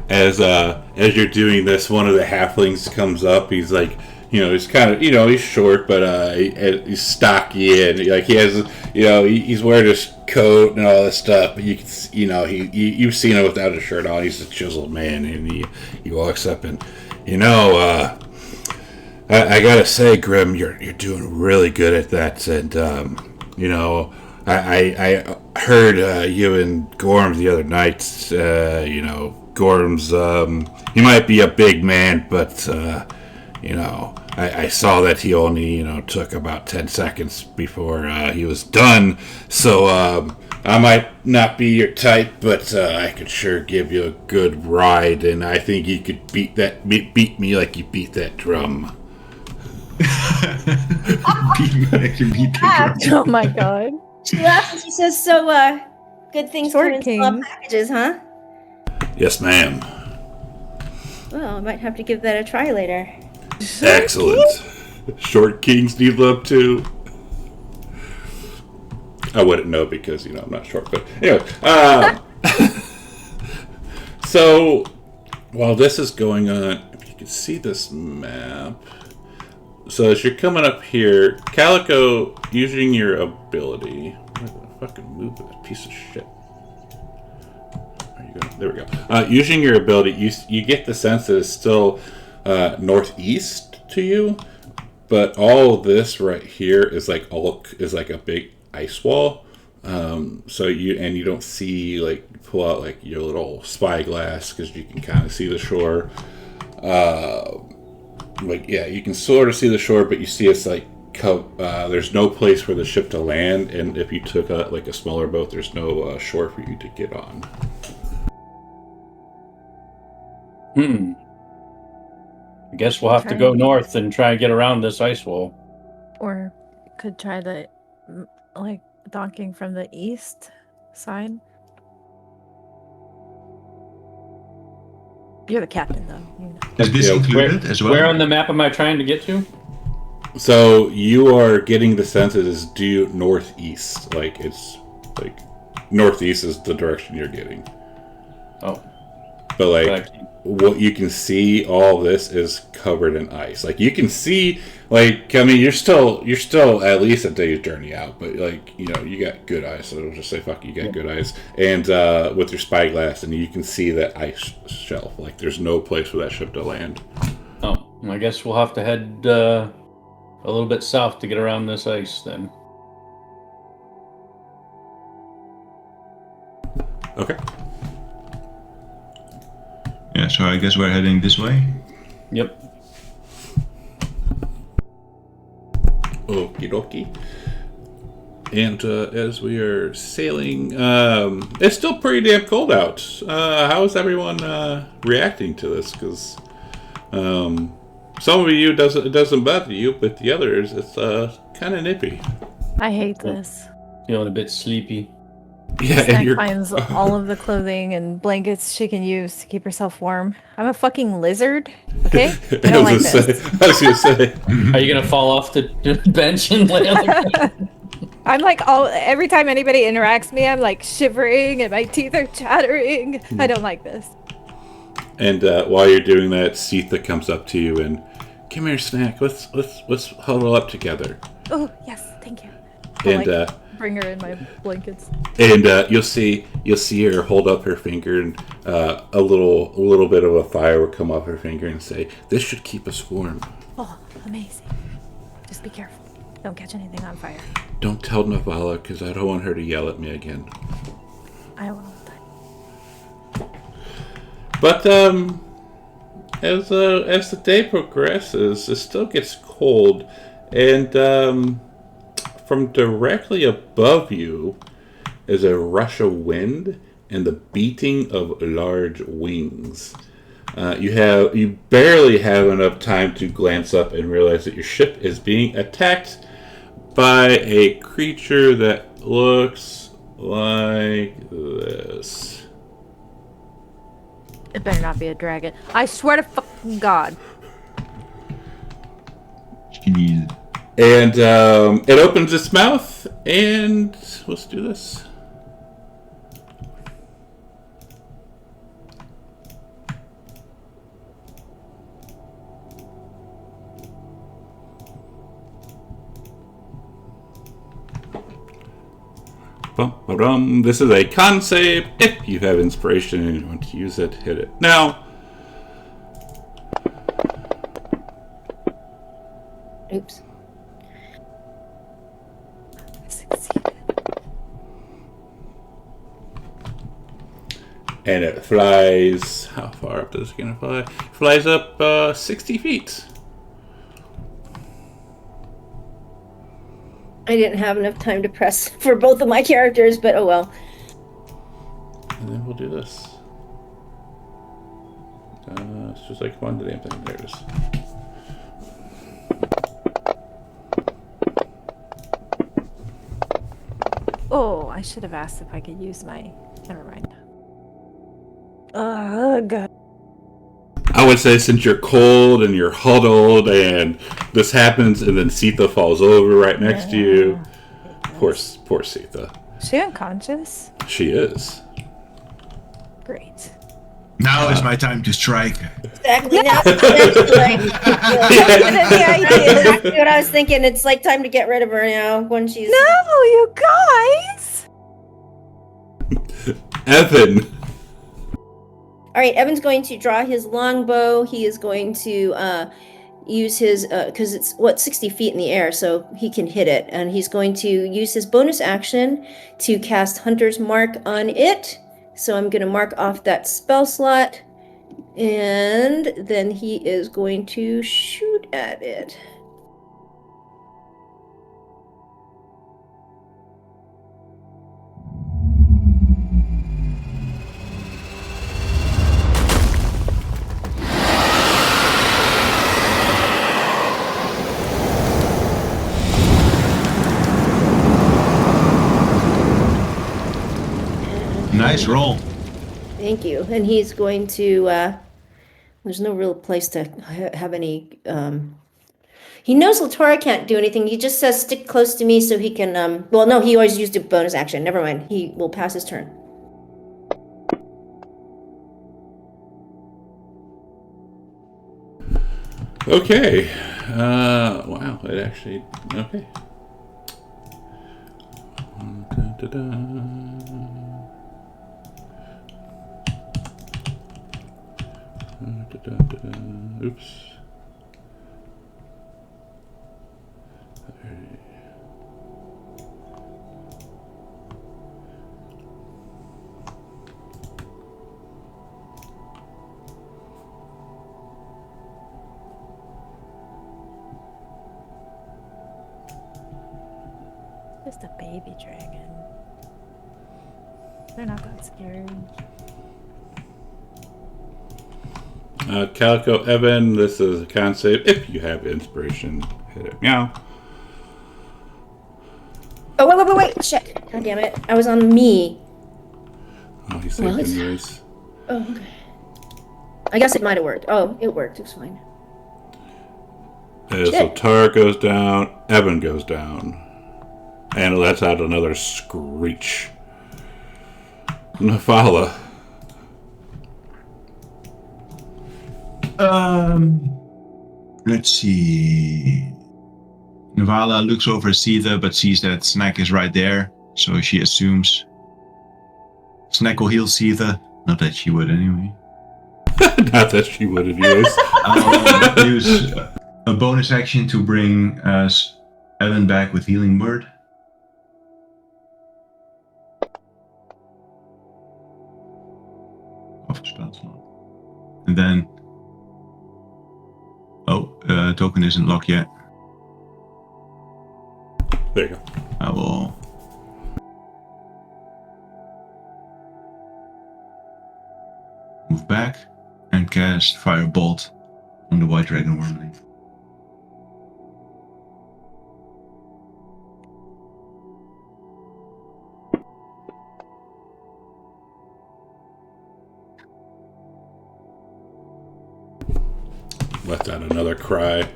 as you're doing this, one of the halflings comes up. He's like, he's kind of, he's short, but he's stocky, and like he has, he's wearing his coat and all this stuff. But you can, you've seen him without his shirt on. He's a chiseled man, and he walks up and, I gotta say, Grim, you're doing really good at that, and I heard you and Gorms the other night. Gorms, he might be a big man, but I saw that he only took about 10 seconds before he was done. So I might not be your type, but I could sure give you a good ride, and I think you could beat me like you beat that drum. Beat me like you beat the drum. Oh my god. She laughs and she says, "So, good things come in small Kings. packages, huh?" Yes, ma'am. Well, I might have to give that a try later. Excellent. Short kings need love too. I wouldn't know because I'm not short, but anyway. So while this is going on, if you can see this map. So as you're coming up here, Calico, using your ability. Where the fucking move that piece of shit? Are you going? There we go. Using your ability, you get the sense that it's still northeast to you, but all of this right here is like a big ice wall. So you don't see, like, pull out like your little spyglass because you can kind of see the shore. You can sort of see the shore, but you see it's like there's no place for the ship to land, and if you took a smaller boat, there's no shore for you to get on. I guess we'll have to go north and try and get around this ice wall. Or could try the docking from the east side. You're the captain, though. Is this included as well? Where on the map am I trying to get to? So you are getting the sense it is due northeast. Like it's like northeast is the direction you're getting. Oh. But what you can see, all this is covered in ice. Like you can see, you're still at least a day's journey out, but you got good eyes. So it'll just say, "Fuck, you got good eyes." And with your spyglass, and you can see that ice shelf. Like there's no place for that ship to land. Oh, I guess we'll have to head a little bit south to get around this ice then. Okay. Yeah, so I guess we're heading this way. Yep. Okie dokie. And as we are sailing, it's still pretty damn cold out. How is everyone reacting to this? Because some of you it doesn't bother you, but the others it's kind of nippy. I hate this. feeling a bit sleepy. Yeah, and Snack you're finds all of the clothing and blankets she can use to keep herself warm. I'm a fucking lizard, okay? I don't like this. I was gonna say. Are you gonna fall off the bench and lay on the ground? I'm like every time anybody interacts with me, I'm like shivering and my teeth are chattering. I don't like this. And while you're doing that, Sitha comes up to you and, come here, Snack. Let's huddle up together. Oh yes, thank you. And Bring her in my blankets. and you'll see her hold up her finger, and a little bit of a fire will come off her finger and say, "This should keep us warm." Oh, amazing. Just be careful. Don't catch anything on fire. Don't tell Navala, because I don't want her to yell at me again. I won't. But as the day progresses, it still gets cold, and from directly above you is a rush of wind and the beating of large wings. You barely have enough time to glance up and realize that your ship is being attacked by a creature that looks like this. It better not be a dragon. I swear to fucking God. Jeez. And it opens its mouth, and let's do this. This is a con save. If you have inspiration and you want to use it, hit it now. Oops. Succeeded. And it flies. How far up is it going to fly? It flies up 60 feet. I didn't have enough time to press for both of my characters, but oh well. And then we'll do this. It's just like one damn thing. There it is. Oh, I should have asked if I could use my... Never mind. Ugh. I would say since you're cold and you're huddled and this happens and then Sitha falls over right next to you. Poor Sitha. Is she unconscious? She is. Great. Now is my time to strike. Exactly. Now it's like, exactly what I was thinking. It's like time to get rid of her now when she's. No, you guys! Evan. All right, Evan's going to draw his longbow. He is going to use his, because it's, 60 feet in the air, so he can hit it. And he's going to use his bonus action to cast Hunter's Mark on it. So I'm going to mark off that spell slot. And then he is going to shoot at it. Nice roll. Thank you. And he's going to, there's no real place to have any, he knows Latora can't do anything. He just says stick close to me so he can, well, no, he always used a bonus action. Never mind. He will pass his turn. Okay. Wow. It actually. Okay. Oops. Just a baby dragon. They're not that scary. Calico Evan, this is a con save. If you have inspiration, hit it. Meow. Oh, wait. Shit. God damn it. I was on me. Oh, he saved Well, it's- anyways. Oh, okay. I guess it might have worked. Oh, it worked. It was fine. So Shit. Tar goes down, Evan goes down. And it lets out another screech. Navala. Let's see. Navala looks over Seetha, but sees that Snack is right there, so she assumes Snack will heal Seetha. Not that she would anyway. Not that she would anyways. Use a bonus action to bring Ellen back with Healing Word. Off spell slot. And then... token isn't locked yet. There you go. I will... move back and cast Firebolt on the White Dragon Wormling. Lets out another cry.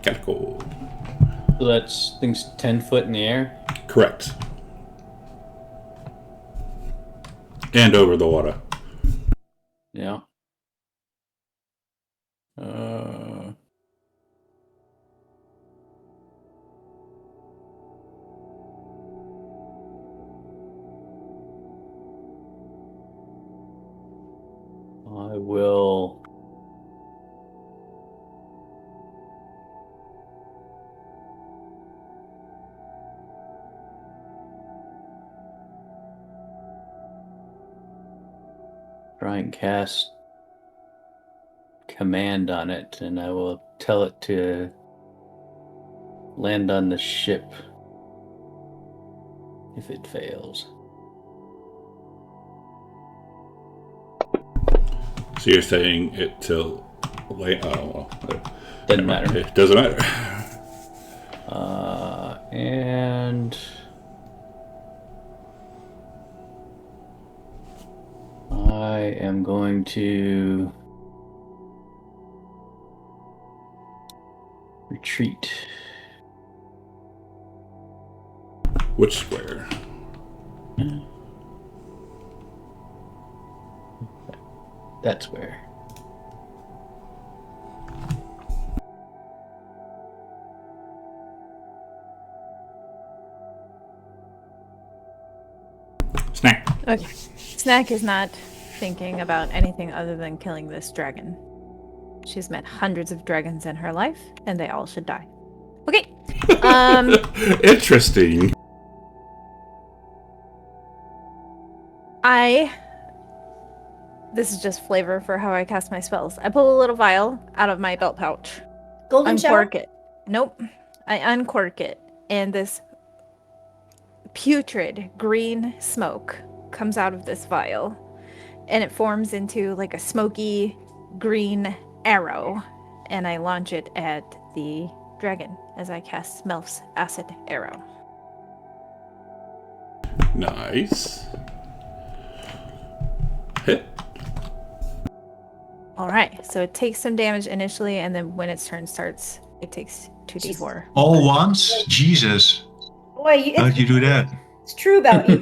Catacomb. So that's things 10 foot in the air. Correct. And over the water. Yeah. I will. Try and cast command on it, and I will tell it to land on the ship if it fails. So you're saying it to lay... Oh, well. Doesn't matter. It doesn't matter. And I am going to retreat. Which square? That's where. Snack. Okay. Snack is not thinking about anything other than killing this dragon. She's met hundreds of dragons in her life, and they all should die. Okay. Interesting. This is just flavor for how I cast my spells. I pull a little vial out of my belt pouch. Golden shower? Uncork it. Nope. I uncork it, and this putrid green smoke comes out of this vial, and it forms into like a smoky green arrow, and I launch it at the dragon as I cast Smelf's acid arrow. Nice. Hit. All right, so it takes some damage initially, and then when its turn starts, it takes 2d4. All once? Jesus. Boy, How'd you do that? it's true about you.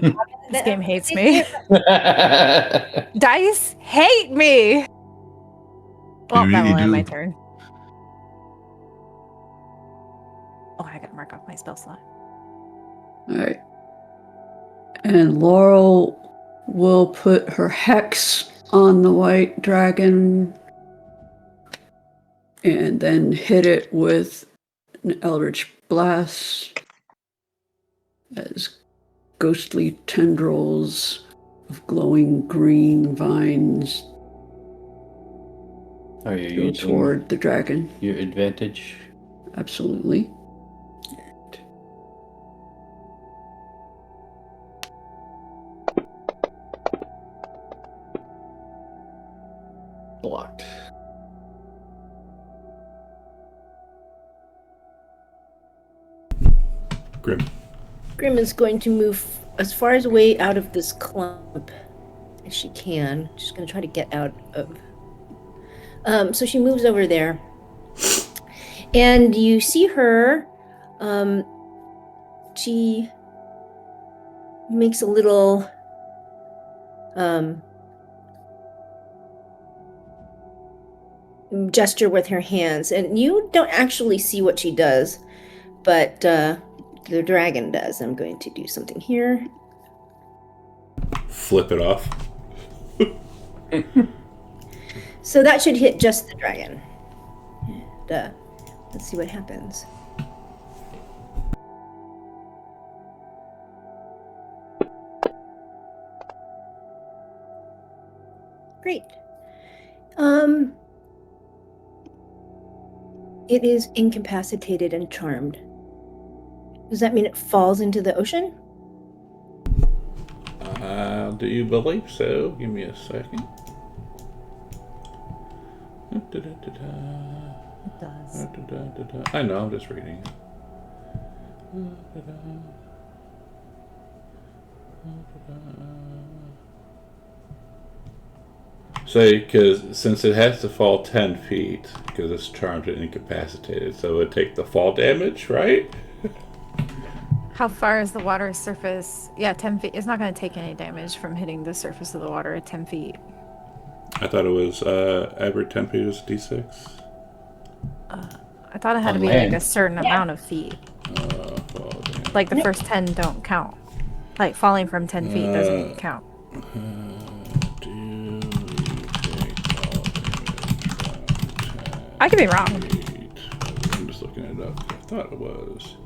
This game hates me. Dice hate me! Well, that really will end my do. turn. Oh, I gotta mark off my spell slot. All right. And Laurel will put her hex on the white dragon and then hit it with an eldritch blast as ghostly tendrils of glowing green vines Are you go using toward the dragon. your advantage? Absolutely. Blocked. Grim. Grim is going to move as far as away out of this clump as she can. She's going to try to get out of. So she moves over there, and you see her. She makes a little gesture with her hands, and you don't actually see what she does, but the dragon does. I'm going to do something here. Flip it off. So that should hit just the dragon. And, let's see what happens. Great. It is incapacitated and charmed. Does that mean it falls into the ocean? Do you believe so? Give me a second. It does. I know, I'm just reading it. Say, because since it has to fall 10 feet, because it's charmed and incapacitated, so it would take the fall damage, right? How far is the water surface? Yeah, 10 feet. It's not going to take any damage from hitting the surface of the water at 10 feet. I thought it was every 10 feet was D6. I thought it had On to be land. like a certain amount of feet. Fall damage. Like the first 10 don't count. Like falling from 10 feet doesn't count. Do you take fall damage from 10 I could be wrong. feet? I'm just looking it up. I thought it was.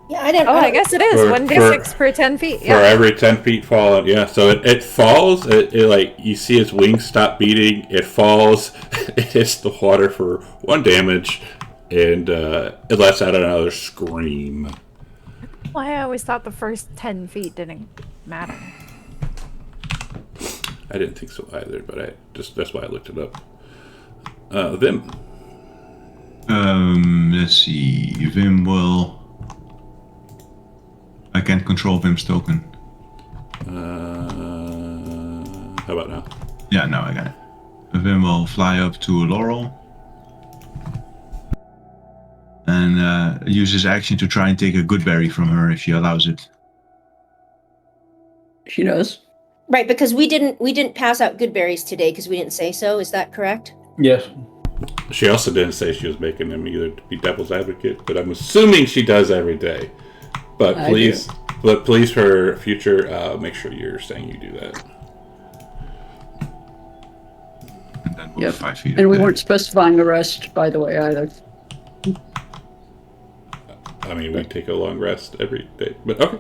Yeah, I didn't. Oh, I guess it is. For- 1d6 per 10 feet. For Yeah. every 10 feet fallen, yeah. So it falls, it like, you see its wings stop beating, it falls, it hits the water for 1 damage, and it lets out another scream. Well, I always thought the first 10 feet didn't matter. I didn't think so either, but that's why I looked it up. Vim. Let's see. Vim will. I can't control Vim's token. How about now? Yeah, no, I got it. Vim will fly up to Laurel and use his action to try and take a good berry from her if she allows it. She does. Right, because we didn't pass out good berries today because we didn't say so. Is that correct? Yes. She also didn't say she was making them either to be devil's advocate, but I'm assuming she does every day. But I please, for future, make sure you're saying you do that. And then move Yep. 5 feet. And up we there. weren't specifying a rest, by the way, either. I mean, we take a long rest every day, but okay.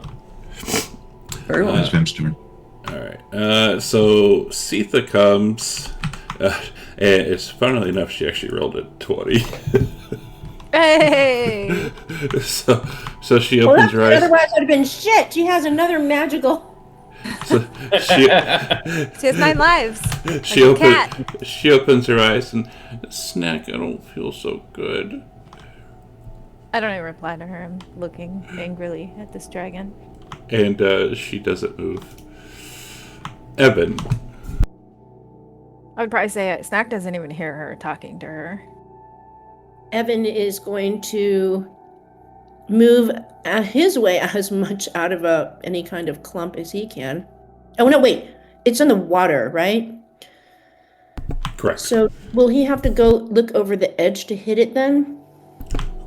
Very well. It's Vim's turn. All right. So Sitha comes, and it's funnily enough, she actually rolled a 20. Hey! so she Well, opens her eyes. otherwise it would have been shit. She has another magical. So she, She has 9 lives. she Like a cat. opens her eyes and, Snack, I don't feel so good. I don't even reply to her. I'm looking angrily at this dragon. And she doesn't move. Evan. I would probably say Snack doesn't even hear her talking to her. Evan is going to move his way as much out of any kind of clump as he can. Oh no, wait! It's in the water, right? Correct. So will he have to go look over the edge to hit it then?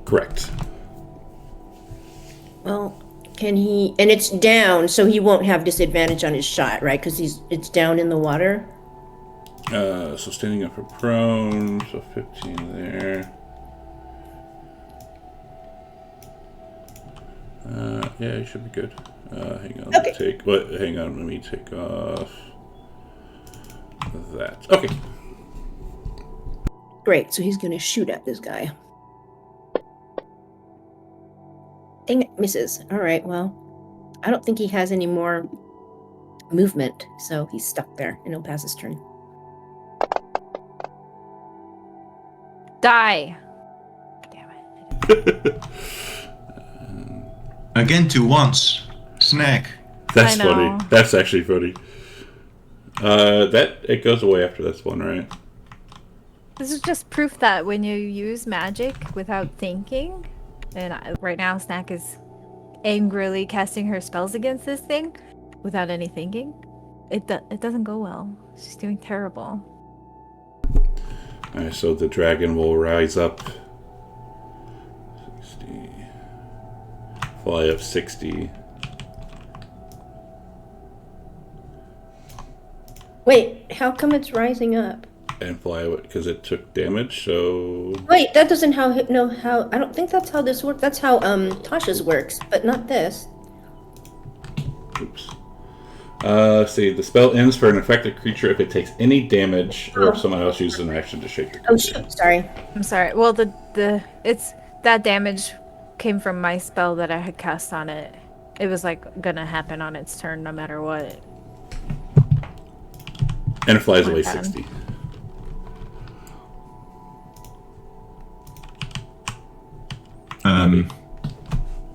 Correct. Well, can he? And it's down, so he won't have disadvantage on his shot, right? Because it's down in the water. So standing up for prone, so 15 there. Yeah, you should be good. Hang on, Okay. let me take off that. Okay. Great, so he's gonna shoot at this guy. Dang it, misses. Alright, well, I don't think he has any more movement, so he's stuck there, and he'll pass his turn. Die! Damn it. Again, 2 once. Snack. That's I know. funny. That's actually funny. That it goes away after this one, right? This is just proof that when you use magic without thinking, and right now Snack is angrily casting her spells against this thing without any thinking, it doesn't go well. She's doing terrible. Alright, so the dragon will rise up 60. Fly up 60. Wait, how come it's rising up? And fly because it took damage, so Wait, that doesn't how I don't think that's how this works. That's how Tasha's works, but not this. oops. See, the spell ends for an affected creature if it takes any damage or if someone else uses an action to shake the creature. Oh shoot, sorry. I'm sorry. Well, it's that damage came from my spell that I had cast on it. It was like gonna happen on its turn no matter what. And it flies My away bad. 60.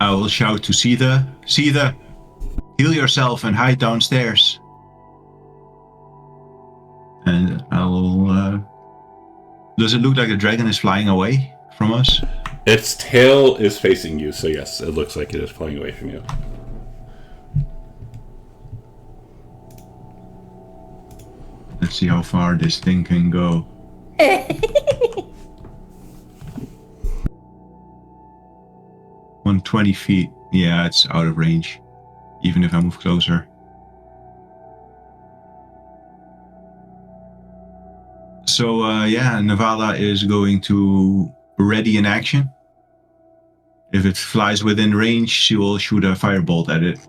I will shout to Seetha. Seetha, heal yourself and hide downstairs. And I will... Does it look like the dragon is flying away from us? Its tail is facing you, so yes, it looks like it is flying away from you. Let's see how far this thing can go. 120 feet. Yeah, it's out of range. Even if I move closer. So, yeah, Navala is going to ready an action. If it flies within range, she will shoot a firebolt at it.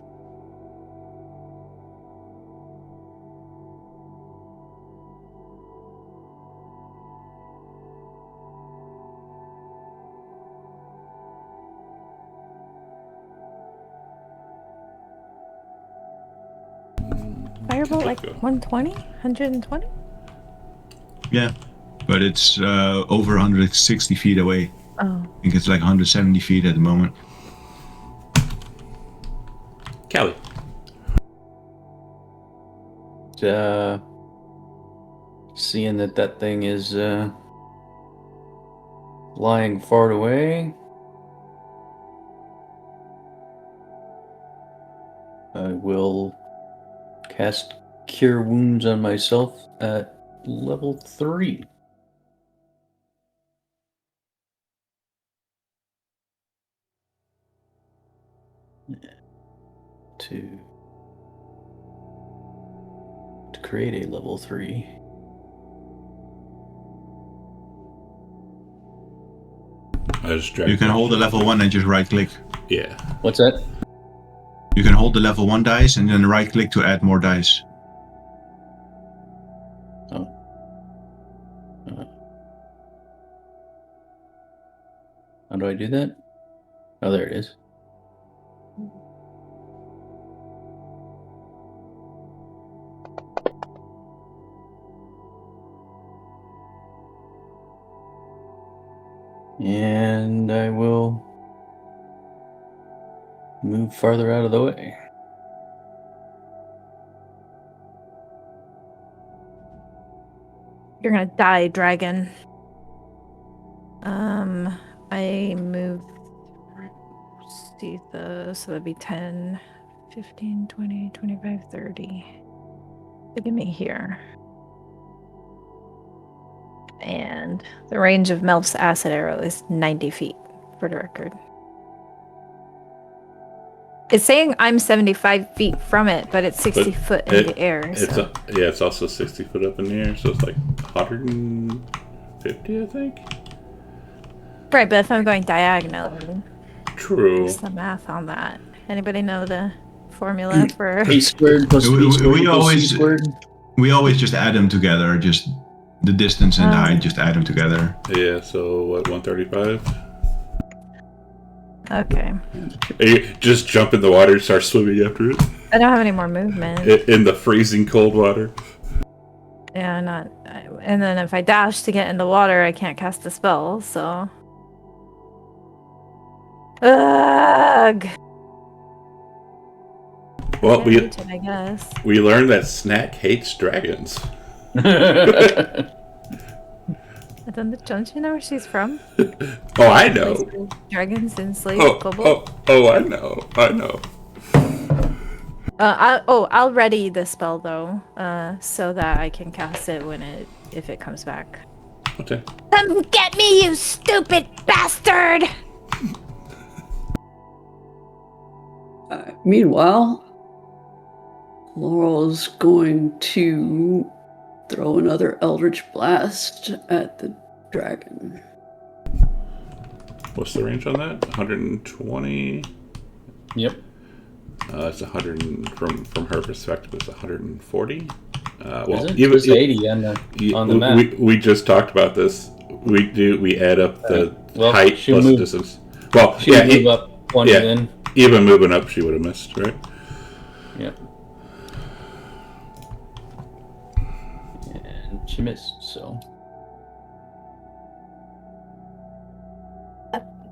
Firebolt like 120? 120? Yeah, but it's over 160 feet away. Oh. I think it's like 170 feet at the moment. Callie. Seeing that thing is lying far away, I will cast Cure Wounds on myself at level 3. To create a level 3. I just dragged You can it. hold the level 1 and just right click. Yeah. What's that? You can hold the level 1 dice and then right click to add more dice. Oh. How do I do that? Oh, there it is. And I will move farther out of the way. You're gonna die, dragon. I moved Seetha, so that'd be 10, 15, 20, 25, 30. Look at me here. And the range of Melf's acid arrow is 90 feet, for the record. It's saying I'm 75 feet from it, but it's 60 foot in the air. It's So. it's also 60 foot up in the air, so it's like 150, I think. Right, but if I'm going diagonally, True. what's the math on that? Anybody know the formula for? A squared plus We- b we squared equals always- c squared. We always just add them together, just the distance and the height, just add them together. Yeah, so what, 135? Okay. You just jump in the water and start swimming after it. I don't have any more movement. In the freezing cold water. Yeah, and then if I dash to get in the water, I can't cast a spell, so. Ugh! Well, Can't reach it, I guess. we learned that Snack hates dragons. Don't you know where she's from? Oh, I know. Dragons enslaved Oh, kobold. I know. I know. I'll ready the spell though, so that I can cast it if it comes back. Okay. Come get me, you stupid bastard! Meanwhile, Laurel's going to throw another Eldritch Blast at the dragon. What's the range on that? 120. Yep. It's 100 from her perspective. It's 140. Well, Is it? even It's 80 on the map. we just talked about this. We add up the Well, height she plus moved- distance. Well, She yeah, move up 20 then. even moving up, she would have missed, right? Yep. And she missed, so.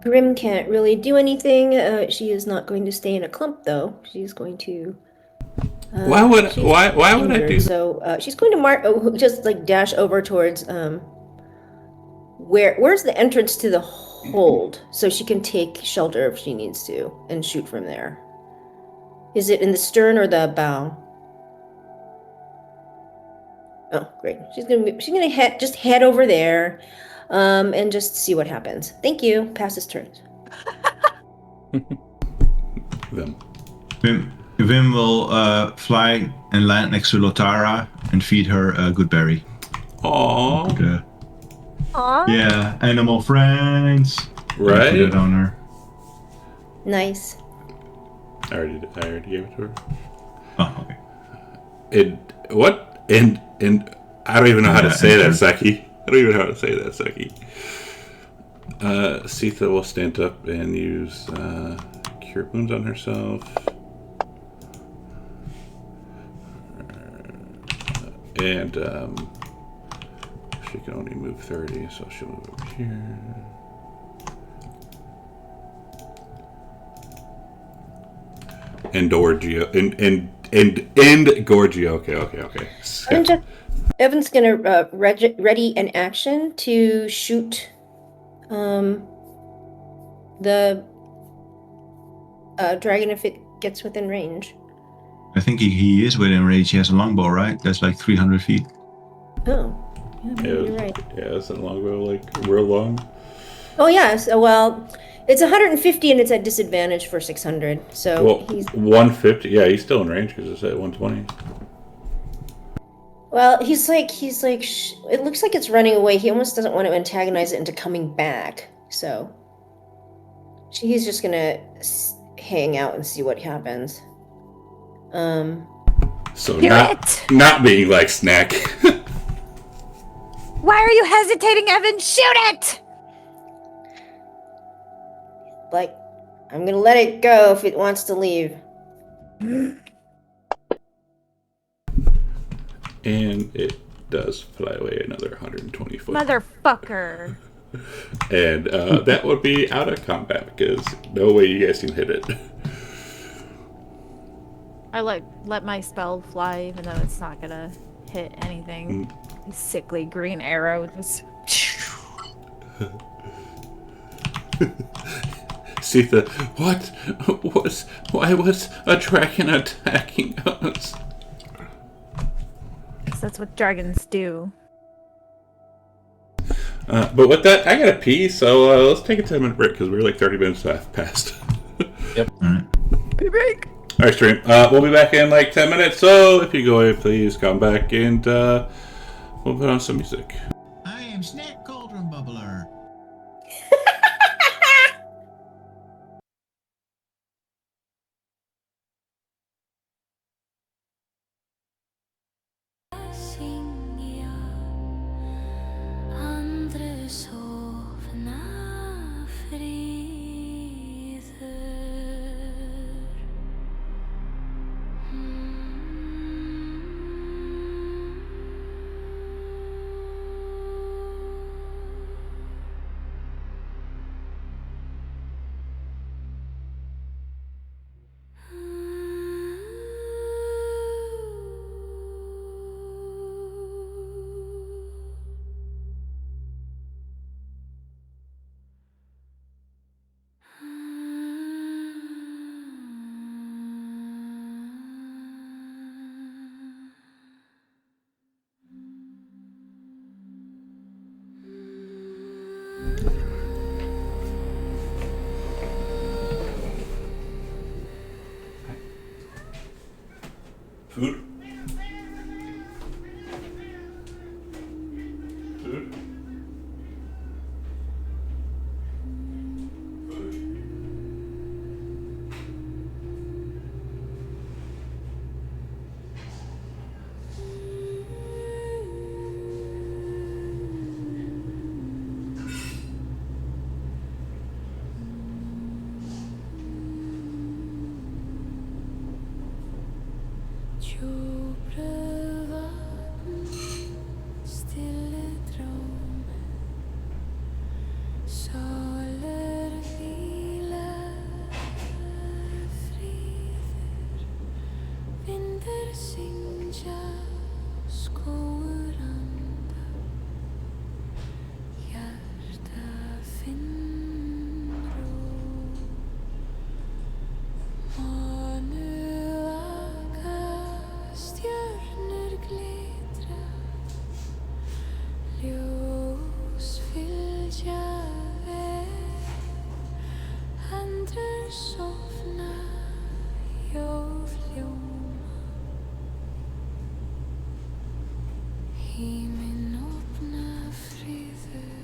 Grim can't really do anything. She is not going to stay in a clump, though. She's going to. Why would she's why would I injured, do? So she's going to just like dash over towards where's the entrance to the hold, so she can take shelter if she needs to and shoot from there. Is it in the stern or the bow? Oh, great. She's gonna head over there, and just see what happens. Thank you. Pass his turn. Them. Wim will fly and land next to Lotara and feed her a good berry. Aww. Good, Aww. yeah, animal friends. Right? Put it on her. Nice. I already gave it to her. Oh, okay. And I don't even know how to say that, and- Seki. I don't even know how to say that, Seki. Sitha will stand up and use Cure Wounds on herself. And she can only move 30, so she'll move over here. And Gorgio. And Gorgio. Okay. Evan's gonna ready an action to shoot the dragon if it gets within range. I think he is within range. He has a longbow, right? That's like 300 feet. Oh, yeah, maybe you're right. Yeah, it's a longbow, like real long. Oh yes. Well, it's 150 and it's at disadvantage for 600. So Well, he's 150. Yeah, he's still in range because it's at 120. well. He's like. It looks like it's running away. He almost doesn't want to antagonize it into coming back. So he's just gonna hang out and see what happens. So Do not being like Snack. Why are you hesitating, Evan? Shoot it! Like, I'm gonna let it go if it wants to leave. And it does fly away another 120 foot. Motherfucker. And that would be out of combat because no way you guys can hit it. I let my spell fly, even though it's not gonna hit anything. Sickly green arrow just. Sitha, why was a dragon attacking us? 'Cause that's what dragons do. But with that, I gotta pee, so let's take a 10-minute break because we're like 30 minutes past. Yep. All right. Pee break. All right, stream. We'll be back in like 10 minutes, so if you go away, please come back and we'll put on some music. I am Snack Cauldron Bubbler. Andre sovna friður. Food? Food? Djubre vatten, stille drøm, saler hvile, frider, vinder synger, skoger anda, hjertet finner ro. Stjärnor glittrar, ljus fyllja väg, andra sovna, jag fljoma. Himmel öppna frider.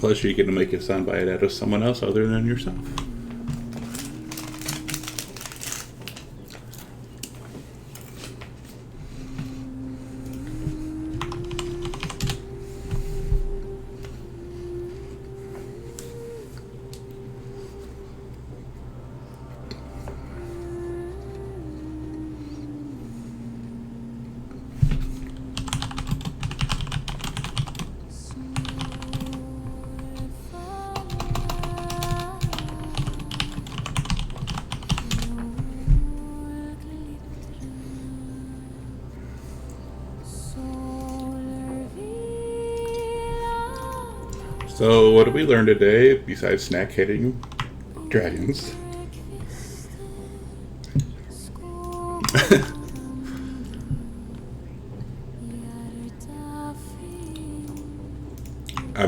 Plus, you get to make a soundbite out of someone else other than yourself. So, what did we learn today besides snack hitting dragons?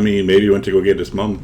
mean, maybe he went to go get his mom.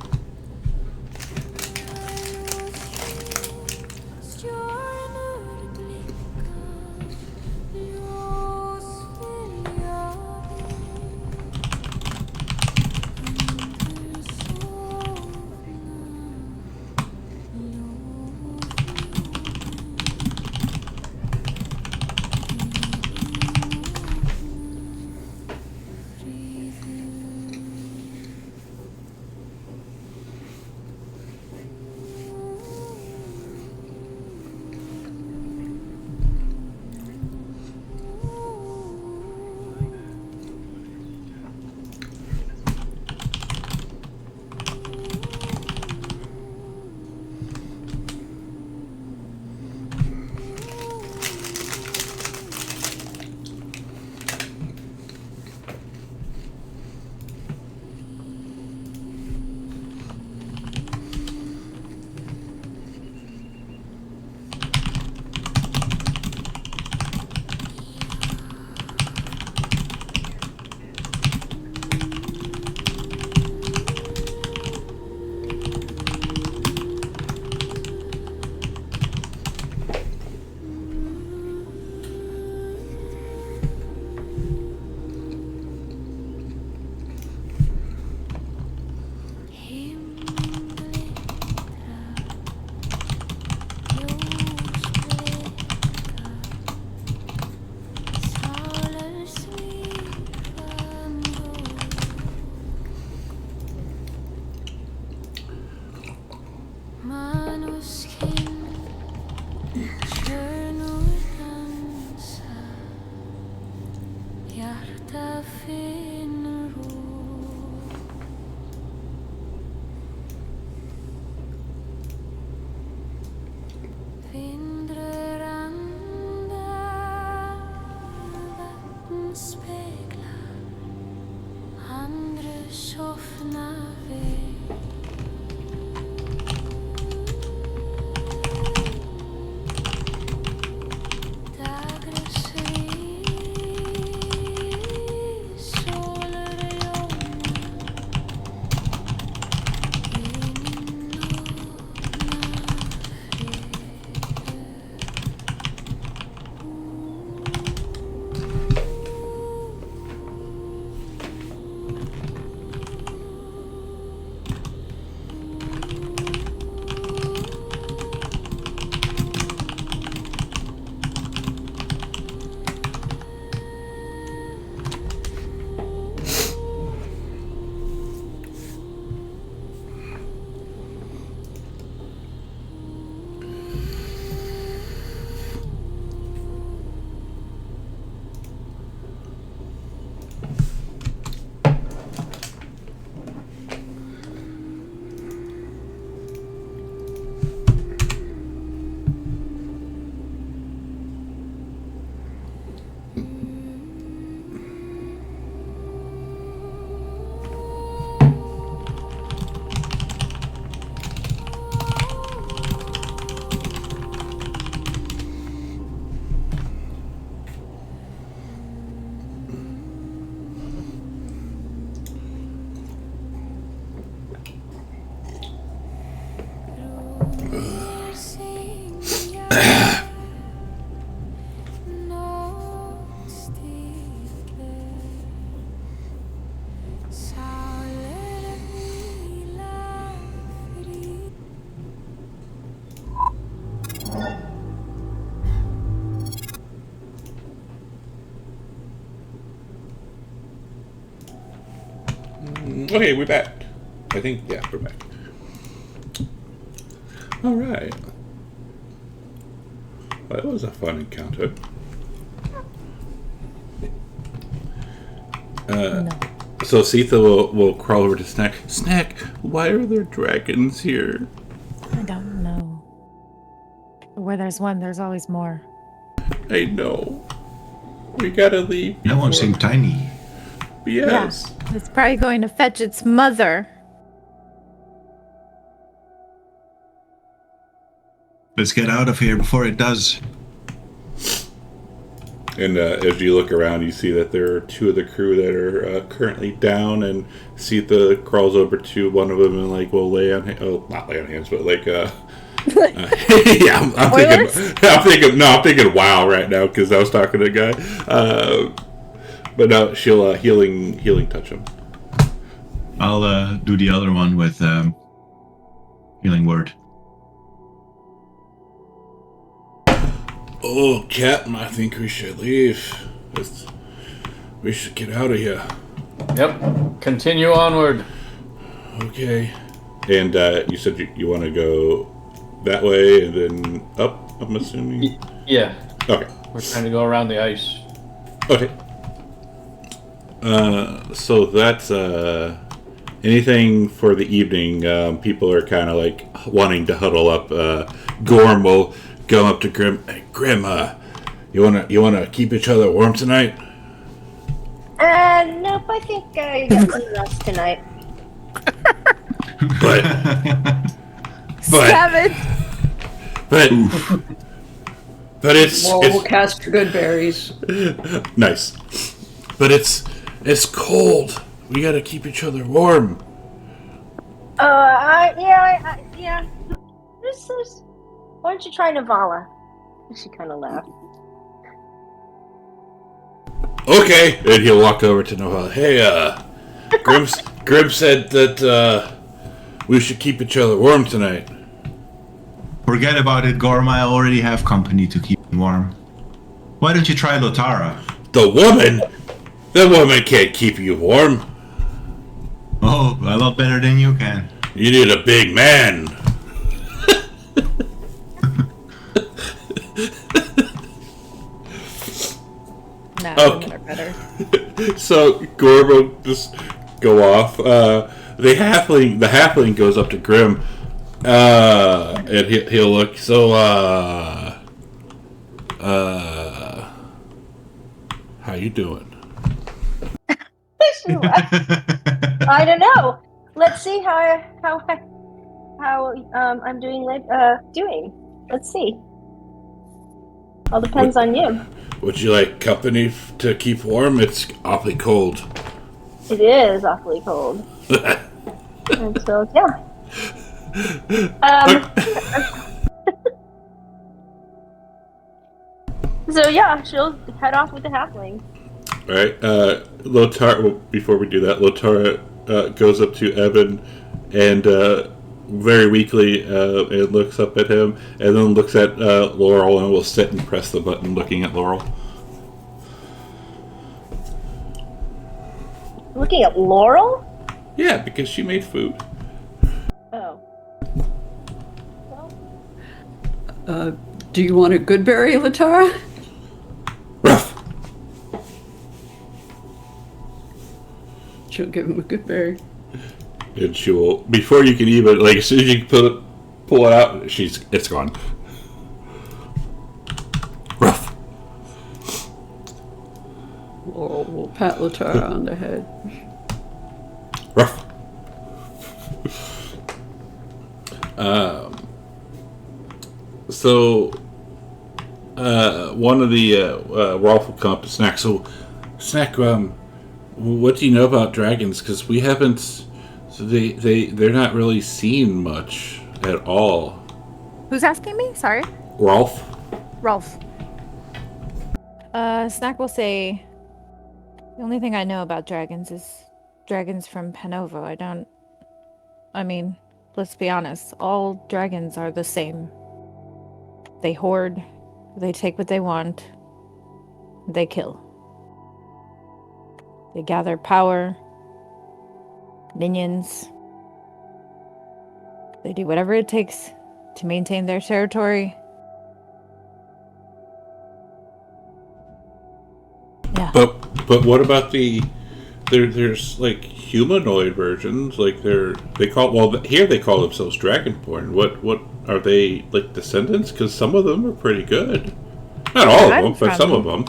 Okay, we're back. I think, yeah, we're back. All right. Well, that was a fun encounter. No. So Sita will crawl over to Snack. Snack, why are there dragons here? I don't know. Where there's one, there's always more. I know. We gotta leave. That one seemed tiny. Yes. Yeah, it's probably going to fetch its mother. Let's get out of here before it does. And as you look around, you see that there are two of the crew that are currently down, and Sita crawls over to one of them and like will lay on, not lay on hands, but like yeah, I'm thinking WoW right now because I was talking to a guy, but no, she'll healing touch him. I'll do the other one with healing word. Oh, Captain, I think we should leave. We should get out of here. Yep. Continue onward. Okay. And you said you want to go that way and then up, I'm assuming? Yeah. Okay. We're trying to go around the ice. Okay. So that's anything for the evening. People are kind of like wanting to huddle up. Gorm will go up to Grim. Hey, Grim, you wanna keep each other warm tonight? Nope. I think you got some rest tonight. But Savage. but it's Well, we'll cast good berries. nice. But it's cold. We gotta keep each other warm. Yeah. This is. Why don't you try Navala? She kind of laughed. Okay. And he'll walk over to Noah. Hey, Grim said that we should keep each other warm tonight. Forget about it, Gorm. I already have company to keep me warm. Why don't you try Lotara? The woman? That woman can't keep you warm. Oh, a lot better than you can. You need a big man. No, Okay. women are better. So Gorm will just go off. The halfling goes up to Grim, and he'll look. So, how you doing? I don't know. Let's see how I'm doing. Doing. Let's see. All depends on you. Would you like company to keep warm? It's awfully cold. It is awfully cold. And so yeah. So yeah, she'll head off with the halfling. All right. Lotar. Well, before we do that, Lotara goes up to Evan and very weakly and looks up at him, and then looks at Laurel and will sit and press the button, looking at Laurel. Looking at Laurel? Yeah, because she made food. Oh. Do you want a good berry, Latara? Ruff. She'll give him a good berry. And she will, before you can even, like, as soon as you pull it out, it's gone. Ruff. We'll pat Latara on the head. Ruff. So, one of the Rolf will come up to Snack. So, Snack, what do you know about dragons? Because we haven't. So they're not really seen much at all. Who's asking me? Sorry. Rolf. Rolf. Snack will say, the only thing I know about dragons is dragons from Panovo. I mean, let's be honest, all dragons are the same. They hoard, they take what they want, they kill. They gather power, minions. They do whatever it takes to maintain their territory. Yeah. But what about there's like humanoid versions, like here they call themselves Dragonborn. What are they, like descendants? Because some of them are pretty good. Not all of them, but some of them.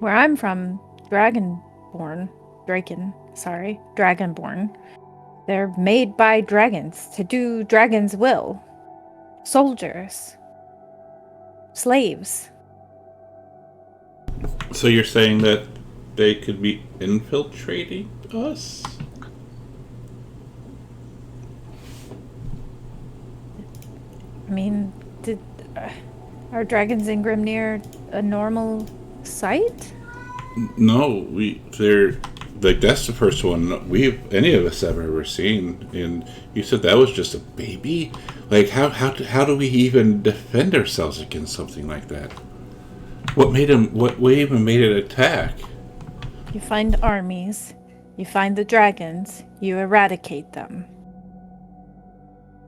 Where I'm from, Dragonborn. They're made by dragons to do dragons' will. Soldiers. Slaves. So you're saying that they could be infiltrating us? I mean, are dragons in Grimnir a normal sight? No, they're like that's the first one any of us have ever seen. And you said that was just a baby. Like how do we even defend ourselves against something like that? What even made it attack? You find armies, you find the dragons, you eradicate them.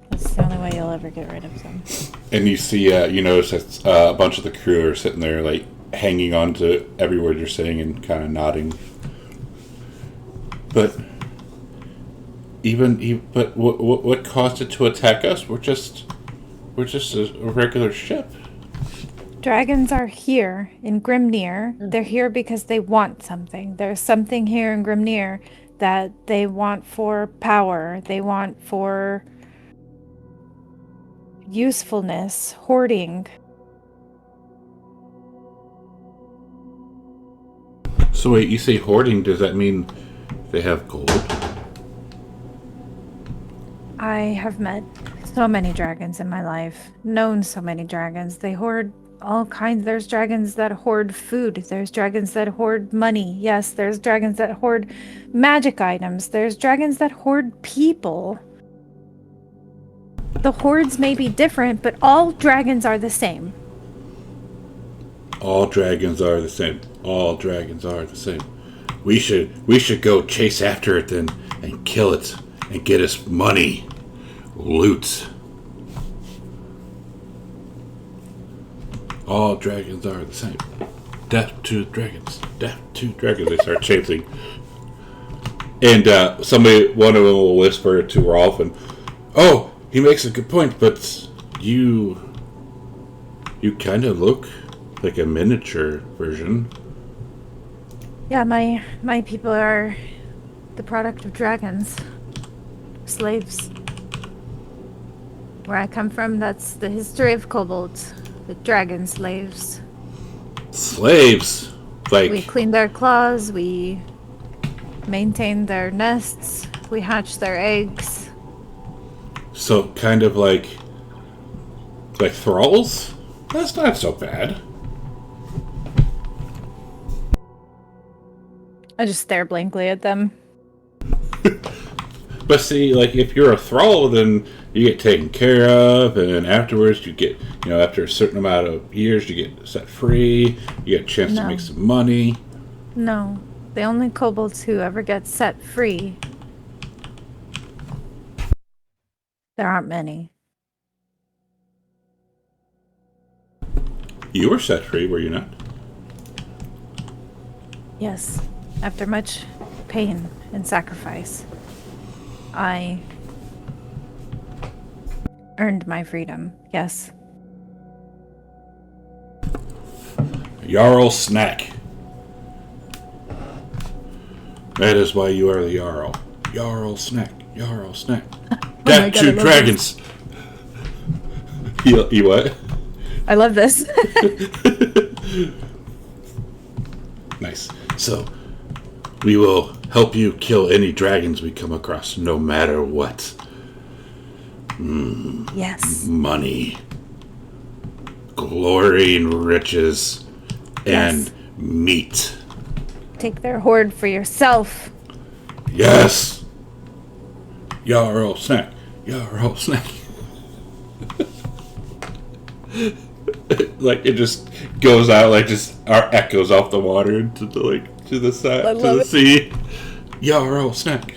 That's the only way you'll ever get rid of them. And you see, you notice that a bunch of the crew are sitting there, like hanging on to every word you're saying and kind of nodding. But but what caused it to attack us? We're just a regular ship. Dragons are here in Grimnir. They're here because they want something. There's something here in Grimnir that they want for power. They want for usefulness, hoarding. So wait, you say hoarding? Does that mean they have gold? I have met so many dragons in my life, known so many dragons. They hoard all kinds. There's dragons that hoard food. There's dragons that hoard money. Yes, there's dragons that hoard magic items. There's dragons that hoard people. The hordes may be different, but all dragons are the same. All dragons are the same. All dragons are the same. We should go chase after it then and kill it and get us money, loot. All dragons are the same. Death to dragons. Death to dragons. They start chanting. And one of them will whisper to Rolf, and oh, he makes a good point, but you kind of look like a miniature version. Yeah, my people are the product of dragons. Slaves. Where I come from, that's the history of kobolds. The dragon slaves. Slaves? Like... We clean their claws, we maintain their nests, we hatch their eggs. So, kind of like thralls? That's not so bad. I just stare blankly at them. But see, like, if you're a thrall, then you get taken care of, and then afterwards you get, after a certain amount of years, you get set free, you get a chance to make some money. No. The only kobolds who ever get set free, there aren't many. You were set free, were you not? Yes. After much pain and sacrifice, I earned my freedom, yes. Jarl Snack. That is why you are the Jarl. Jarl Snack. Jarl Snack. Death to dragons. You what? I love this. Nice. So, we will help you kill any dragons we come across, no matter what. Yes. Money. Glory and riches. And meat. Take their hoard for yourself. Yes. Jarl Snack. Jarl Snack. Like, it just goes out, like, just our echoes off the water into the, like, to the side, to the sea. Jarl Snack.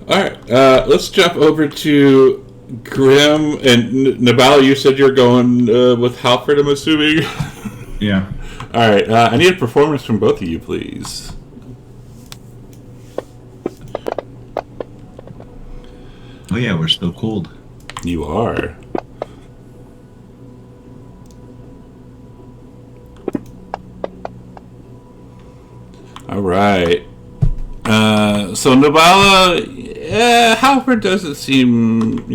Alright, let's jump over to Grim and Nabal. You said you're going with Halford, I'm assuming? Yeah. Alright, I need a performance from both of you, please. Oh yeah, we're still cold. You are. Alright. So Nabala, Halford doesn't seem,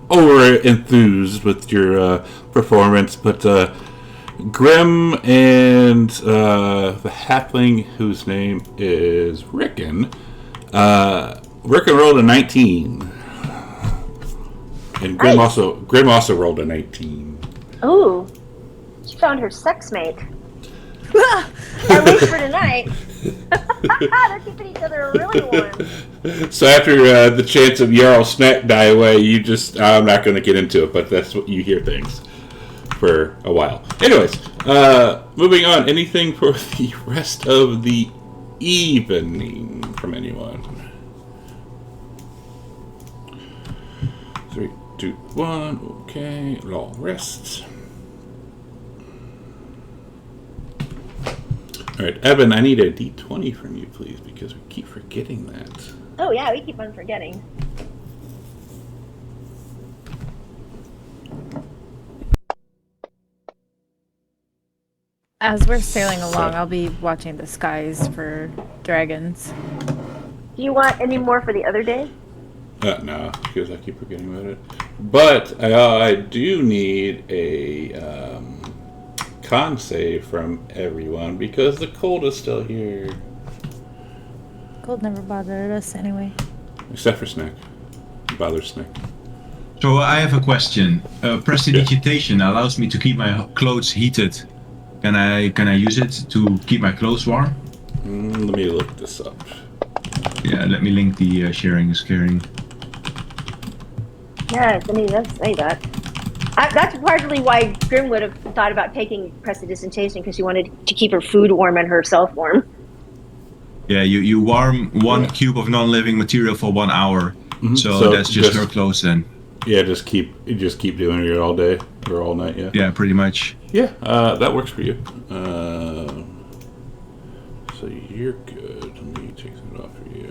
over enthused with your performance, but Grim and the halfling whose name is Rickon. Rickon rolled a 19. And Grim Nice. also rolled a 19. Ooh, she found her sex mate. At least for tonight. They're keeping each other really warm. So after the chants of Jarl Snack die away, I'm not going to get into it, but that's what you hear things for a while. Anyways, moving on. Anything for the rest of the evening from anyone? 3, 2, 1. Okay, long rests. All right, Evan, I need a D20 from you, please, because we keep forgetting that. Oh yeah, we keep on forgetting. As we're sailing along, I'll be watching the skies for dragons. Do you want any more for the other day? No, because I keep forgetting about it. But I do need a con save from everyone because the cold is still here. Cold never bothered us anyway. Except for Snack. Bothers Snack. So I have a question. Prestidigitation allows me to keep my clothes heated. Can I use it to keep my clothes warm? Let me look this up. Yeah, let me link the sharing is caring. Yes, I mean, let's say that. That's partly why Grim would have thought about taking prestidigitation, because she wanted to keep her food warm and herself warm. Yeah, you warm one cube of non-living material for 1 hour. Mm-hmm. So that's just her clothes then. Yeah, just keep doing it all day or all night. Yeah. Yeah, pretty much. Yeah, that works for you. So you're good. Let me take that off for you.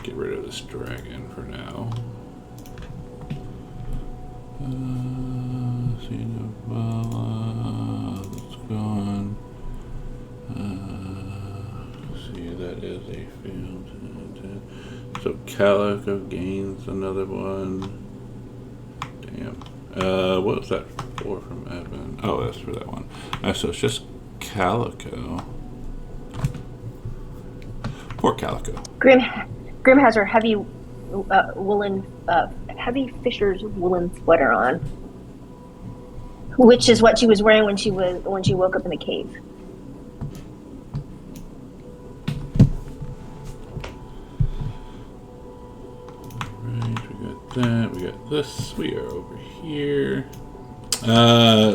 Get rid of this dragon for now. That's gone. See, that is a field. So Calico gains another one. Damn. What was that for from Evan? Oh, that's for that one. So it's just Calico. Poor Calico. Grim has her heavy woolen, heavy fisher's woolen sweater on, which is what she was wearing when she woke up in the cave. That we got this. We are over here.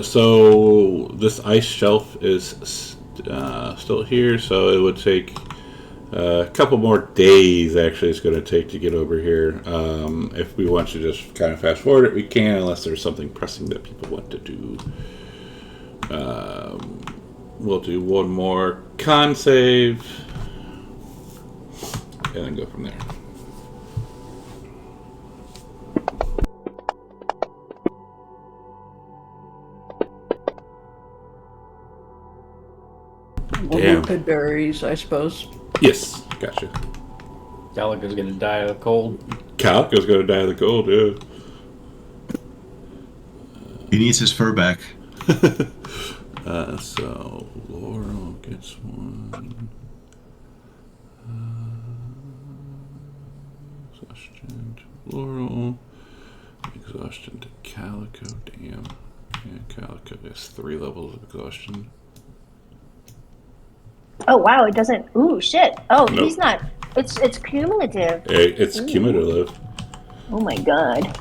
So this ice shelf is still here, so it would take a couple more days. Actually, it's going to take to get over here. If we want to just kind of fast forward it, we can, unless there's something pressing that people want to do. We'll do one more con save, and then go from there. Damn. Good berries, I suppose. Yes, gotcha. Calico's gonna die of the cold. Calico's gonna die of the cold, yeah. He needs his fur back. So Laurel gets one. Exhaustion to Laurel. Exhaustion to Calico. Damn. Yeah, Calico has 3 levels of exhaustion. Oh wow, it doesn't. Ooh, shit. Oh, Nope. He's not. It's cumulative. It's cumulative. Oh my god.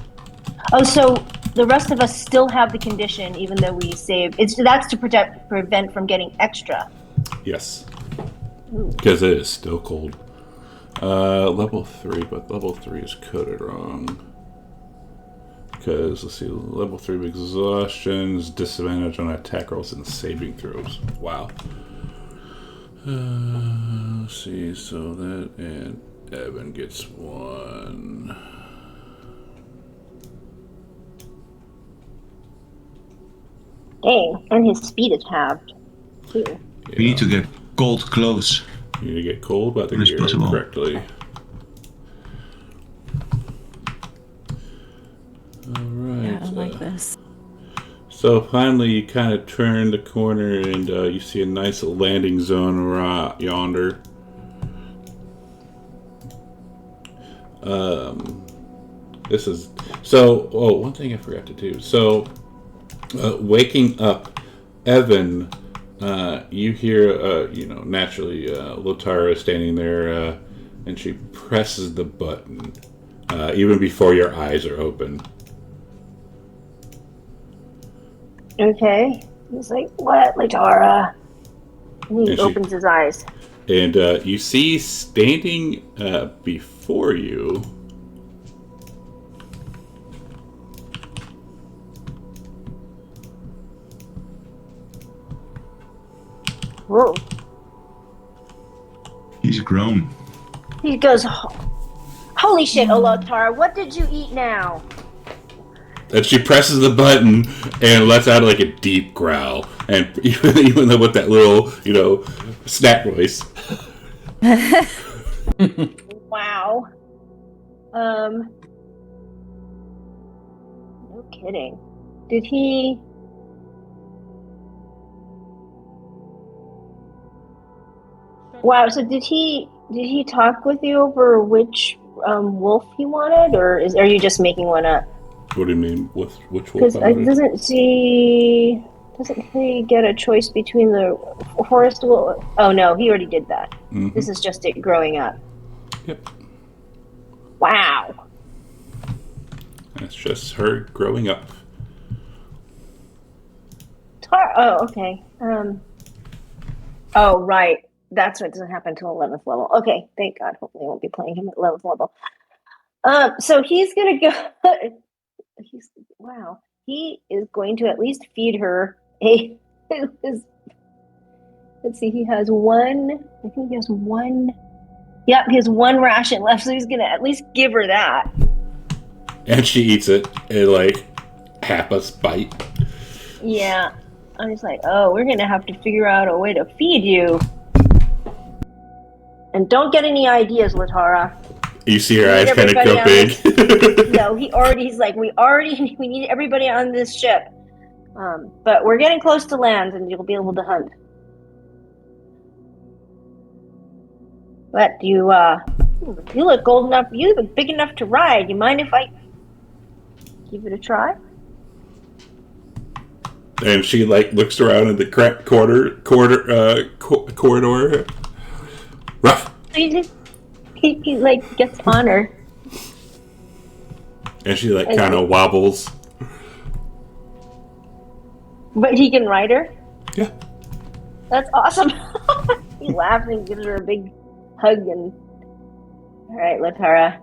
Oh, so the rest of us still have the condition, even though we saved. That's to prevent from getting extra. Yes. Because it is still cold. Level 3, but level 3 is coded wrong. Because, let's see, level 3 of exhaustion is disadvantage on attack rolls and saving throws. Wow. Let's see, so that and Evan gets 1. Dang, and his speed is halved, too. Yeah. We need to get cold clothes. You need to get cold by the As gear possible. correctly. Alright. Yeah, I like this. So finally, you kind of turn the corner and you see a nice landing zone around yonder. This is so. Oh, one thing I forgot to do. So, waking up, Evan, you hear, naturally, Lotara standing there, and she presses the button, even before your eyes are open. Okay. He's like, what, Latara? And he opens his eyes. And you see standing before you. Whoa. He's grown. He goes, holy shit, Latara, what did you eat now? And she presses the button and lets out like a deep growl. And even though with that little, snack voice. Wow. No kidding. Did he... Wow, so did he talk with you over which wolf he wanted, or are you just making one up? What do you mean? Which wolf? Because doesn't he get a choice between the forest wolf? Oh no, he already did that. Mm-hmm. This is just it growing up. Yep. Wow. That's just her growing up. Oh, okay. Oh, right. That's what doesn't happen until 11th level. Okay, thank God. Hopefully I won't be playing him at 11th level. So he's going to go... Wow. He is going to at least feed her let's see, he has one... I think he has one... Yep, he has one ration left, so he's going to at least give her that. And she eats it in, like, half a bite. Yeah. I was like, oh, we're going to have to figure out a way to feed you. And don't get any ideas, Latara. You see her eyes kind of go big. No, he's like, we need everybody on this ship. But we're getting close to land and you'll be able to hunt. But you look old enough, you look big enough to ride. You mind if I give it a try? And she looks around in the corridor. Ruff. He gets on her. And she kind of wobbles. But he can ride her? Yeah. That's awesome. He laughs and gives her a big hug and... Alright, Latara.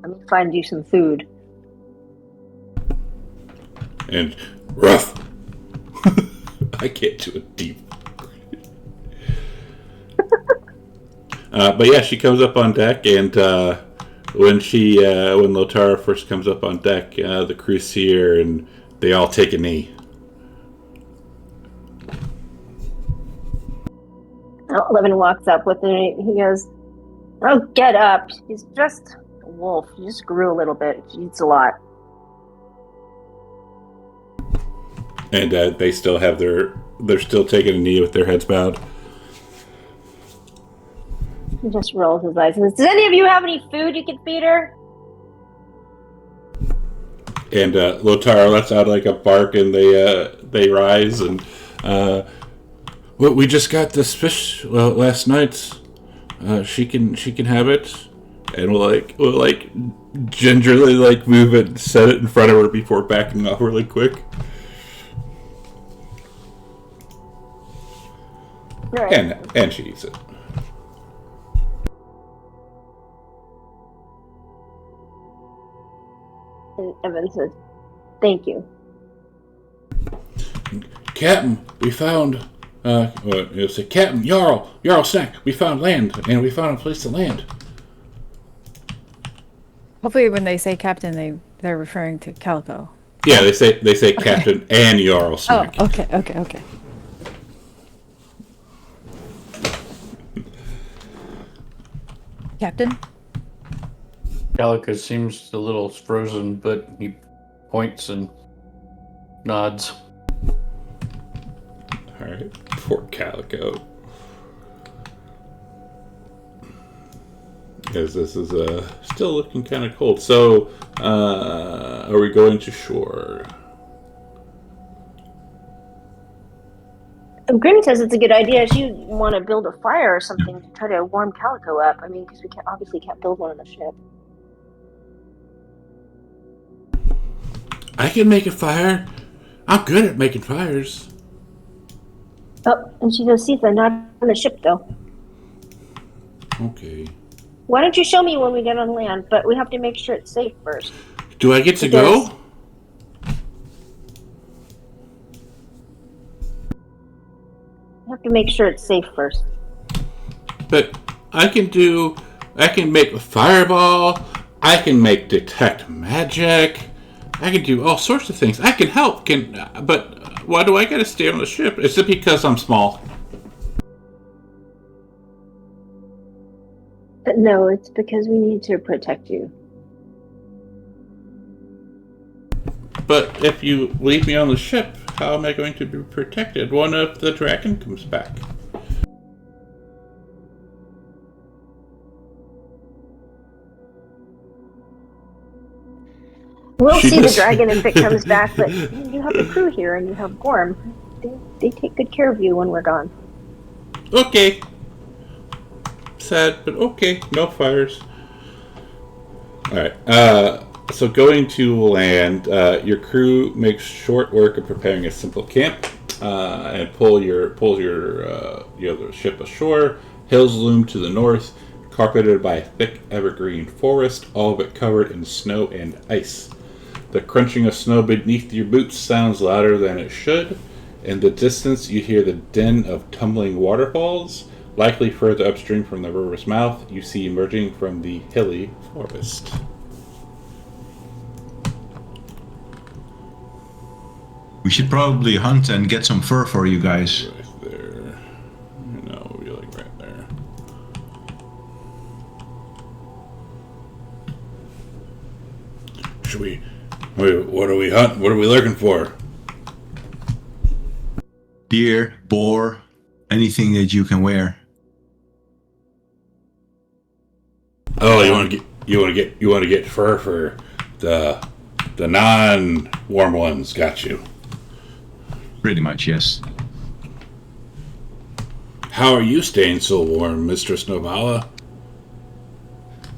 I'm gonna find you some food. And Ruff. I can't do a deep. But yeah, she comes up on deck, and when Latara first comes up on deck, the crew's here, and they all take a knee. Levin walks up with her. He goes, "Oh, get up! He's just a wolf. He just grew a little bit. He eats a lot." And they still have they're still taking a knee with their heads bowed. He just rolls his eyes and says, "Does any of you have any food you can feed her?" And Lotara lets out like a bark, and they rise, and well, we just got this fish last night. She can have it, and we'll gingerly move it, and set it in front of her before backing off really quick. Right. And she eats it. And Evan says, "Thank you." Captain, we found. It'll say, Captain, Jarl Snack. We found land, and we found a place to land. Hopefully, when they say Captain, they're referring to Calico. Yeah, they say Captain and Jarl Snack. Oh, okay. Captain? Calico seems a little frozen, but he points and nods. Alright, poor Calico. Because this is still looking kind of cold. So, are we going to shore? Grim says it's a good idea. If you want to build a fire or something to try to warm Calico up, I mean, because we obviously can't build one on the ship. I can make a fire. I'm good at making fires. Oh, and she goes, Sita, not on the ship, though. Okay. Why don't you show me when we get on land? But we have to make sure it's safe first. Do I get to go? We have to make sure it's safe first. But I can make a fireball. I can make detect magic. I can do all sorts of things. I can help. But why do I gotta stay on the ship? Is it because I'm small? No, it's because we need to protect you. But if you leave me on the ship, how am I going to be protected? What if the dragon comes back? We'll see the dragon if it comes back, but you have the crew here and you have Gorm. They take good care of you when we're gone. Okay. Sad, but okay. No fires. Alright. So going to land, your crew makes short work of preparing a simple camp and pulls the ship ashore. Hills loom to the north, carpeted by a thick evergreen forest, all of it covered in snow and ice. The crunching of snow beneath your boots sounds louder than it should. In the distance, you hear the din of tumbling waterfalls. Likely further upstream from the river's mouth, you see emerging from the hilly forest. We should probably hunt and get some fur for you guys. Right there. No, really right there. Should we... Wait, what are we hunting? What are we looking for? Deer, boar, anything that you can wear. Oh, you want to get fur for the non-warm ones. Got you. Pretty much, yes. How are you staying so warm, Mistress Novala?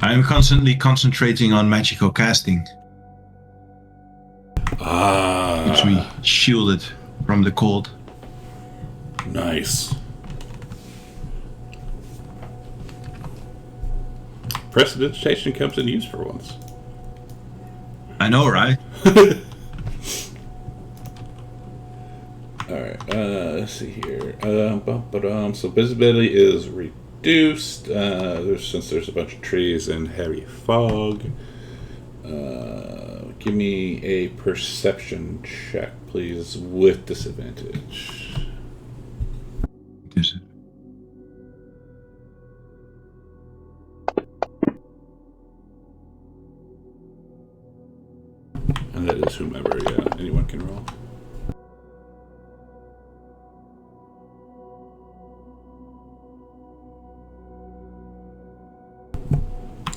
I'm constantly concentrating on magical casting. Keeps me shielded from the cold. Nice. Prestidigitation comes in use for once. I know, right? Alright, let's see here. So visibility is reduced since there's a bunch of trees and heavy fog. Give me a perception check, please, with disadvantage. And that is whomever, yeah, anyone can roll.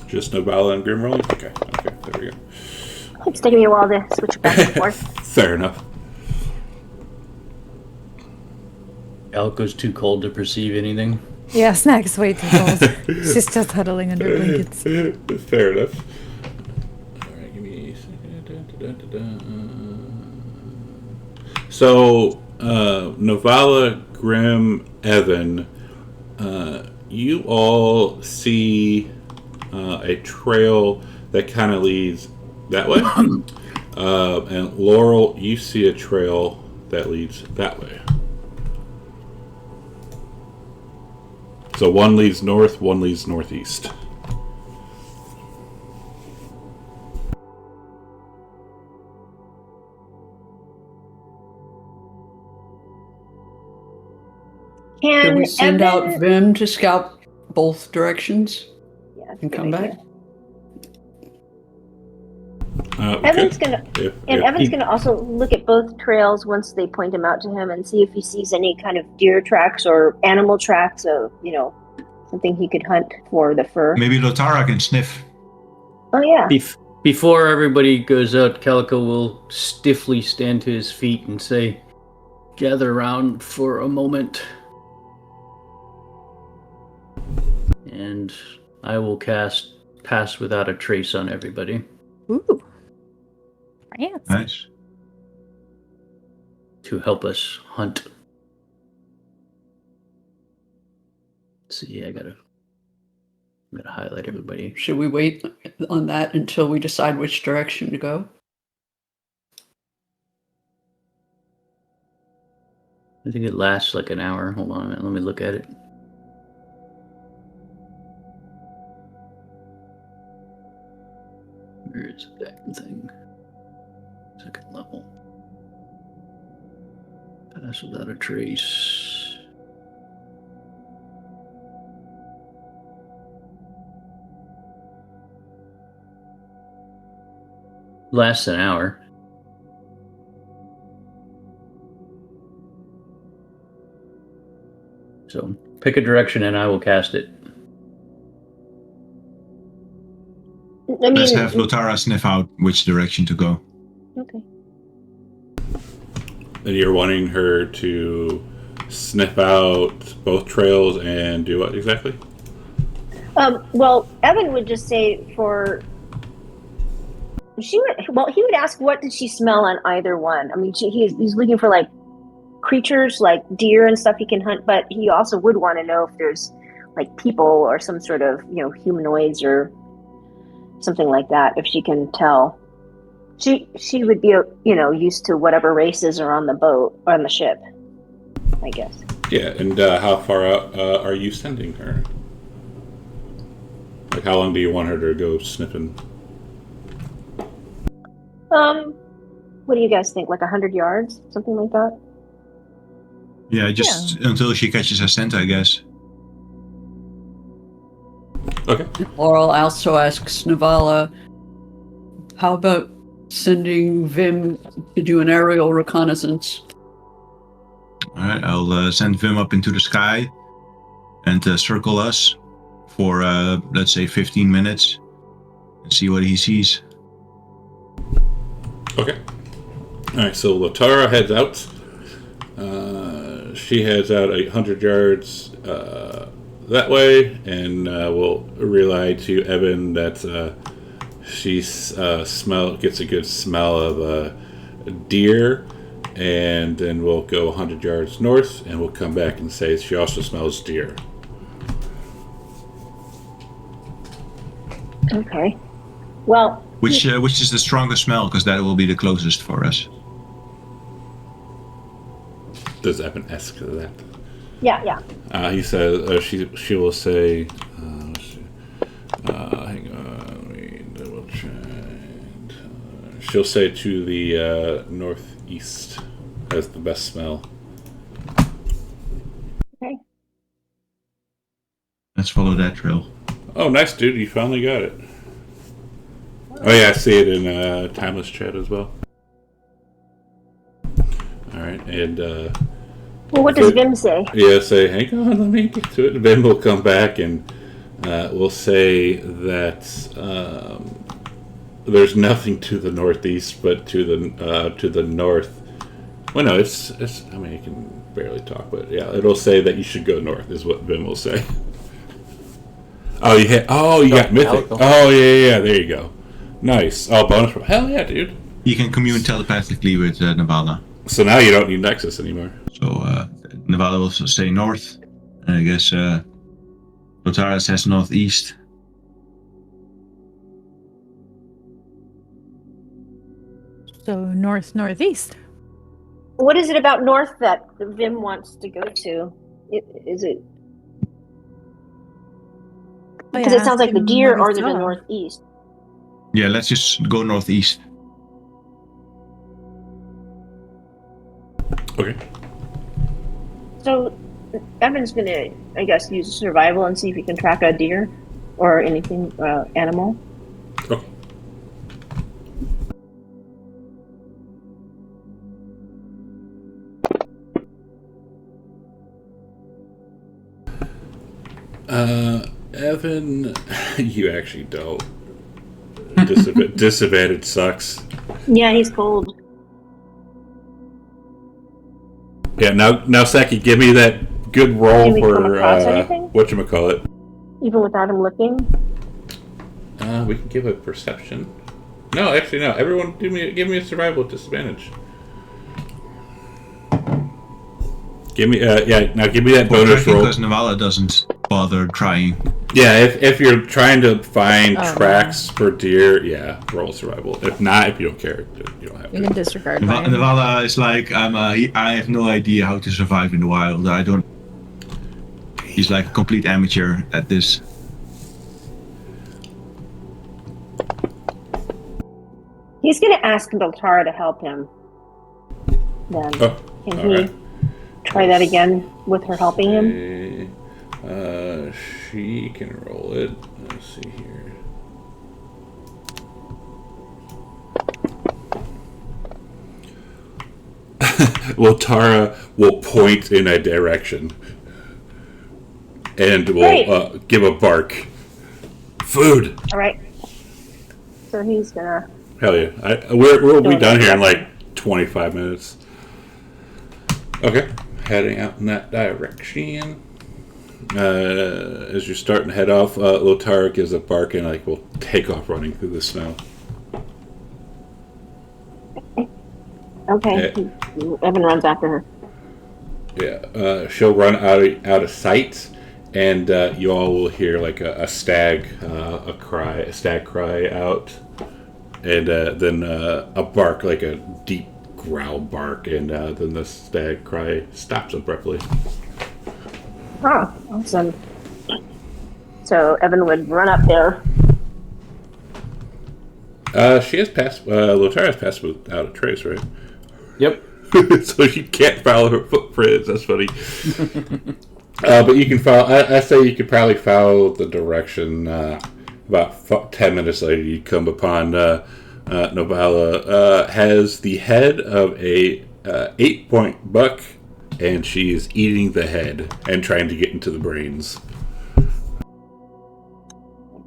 Just Novala and Grim rolling? Okay, there we go. It's taking me a while to switch back and forth. Fair enough. Calico's too cold to perceive anything. Yeah, Snack's way too cold. She's just huddling under blankets. Fair enough. Alright, give me a second. So, Novala, Grim, Evan, you all see a trail that kind of leads that way. And Laurel, you see a trail that leads that way. So one leads north, one leads northeast. Can we send out Evan- Vim to scout both directions Yeah, and come back? Evan's gonna If- Evan's gonna also look at both trails once they point them out to him and see if he sees any kind of deer tracks or animal tracks of something he could hunt for the fur. Maybe Lotara can sniff. Oh yeah. Before everybody goes out, Calico will stiffly stand to his feet and say, "Gather around for a moment." And I will cast Pass Without a Trace on everybody. Ooh. Fancy. Nice. To help us hunt. Let's see, I'm gonna highlight everybody. Should we wait on that until we decide which direction to go? I think it lasts like an hour. Hold on a minute, let me look at it. Where is that thing? Second level. Pass Without a Trace. Lasts an hour. So pick a direction and I will cast it. I mean, Let's have Lotara sniff out which direction to go. okay. And you're wanting her to sniff out both trails and do what exactly? Well, Evan would just say he would ask what did she smell on either one. I mean, he's looking for like creatures like deer and stuff he can hunt, but he also would want to know if there's like people or some sort of humanoids or something like that. If she can tell, she would be used to whatever races are on the boat or on the ship, I guess. Yeah, and how far out are you sending her? Like, how long do you want her to go sniffing? What do you guys think? Like 100 yards, something like that? Yeah, just until she catches her scent, I guess. Okay. Laurel also asks Navala, how about sending Vim to do an aerial reconnaissance? Alright, I'll send Vim up into the sky and circle us for, let's say, 15 minutes and see what he sees. Okay. Alright, so Lotara heads out. She heads out 100 yards that way, and we'll relay to Evan that she gets a good smell of deer, and then we'll go 100 yards north, and we'll come back and say she also smells deer. Okay. Well, Which is the strongest smell, because that will be the closest for us. Does Evan ask that? yeah. He says she will say. Hang on, let me double check. She'll say to the northeast has the best smell. Okay. Let's follow that trail. Oh, nice, dude! You finally got it. Oh yeah, I see it in Timeless Chat as well. All right, and Well, what does Vim say? yeah, say, hang on, let me get to it. Vim will come back and we'll say that there's nothing to the northeast, but to the north. Well, no, it's. I mean, you can barely talk, but yeah, it'll say that you should go north. Is what Vim will say. Oh, you got mythic. Oh yeah. There you go. Nice. Oh, bonus. Hell yeah, dude. You can commune telepathically with Navala. So now you don't need Nexus anymore. So Navala will say north. And I guess Lotara says northeast. So northeast. What is it about north that Vim wants to go to? Is it? Because it sounds like the deer are to the northeast. Yeah, let's just go northeast. Okay. So Evan's gonna, I guess, use survival and see if he can track a deer or anything animal. Okay. Evan, you actually don't. Disadvantage sucks. Yeah, he's cold. Yeah, now, Saki, give me that good roll Can we come for across anything? whatchamacallit. Even without him looking? We can give a perception. No, actually, no. Everyone, give me a survival disadvantage. Give me, give me that bonus roll. Because Navala doesn't bother trying. Yeah, if you're trying to find tracks for deer, roll survival. If not, if you don't care, you don't have to. You can disregard mine. Navala is like, I have no idea how to survive in the wild. He's like a complete amateur at this. He's going to ask Beltara to help him. Then. Can he right. try that again with her helping him? She can roll it. Let's see here. Well, Tara will point in a direction and will give a bark. Food. All right. So he's gonna. Hell yeah! We'll be done here in like 25 minutes. Okay, heading out in that direction. As you're starting to head off, Lotara gives a bark and will take off running through the snow. Okay. Evan runs after her. Yeah, she'll run out of sight, and you all will hear a stag cry out, and then a bark, like a deep growl bark, and then the stag cry stops abruptly. Oh, awesome. So Evan would run up there. She has passed. Lotara has passed without a trace, right? Yep. So you can't follow her footprints. That's funny. But you can follow. I say you could probably follow the direction. About 10 minutes later, you come upon Novala has the head of a 8-point buck, and she is eating the head and trying to get into the brains.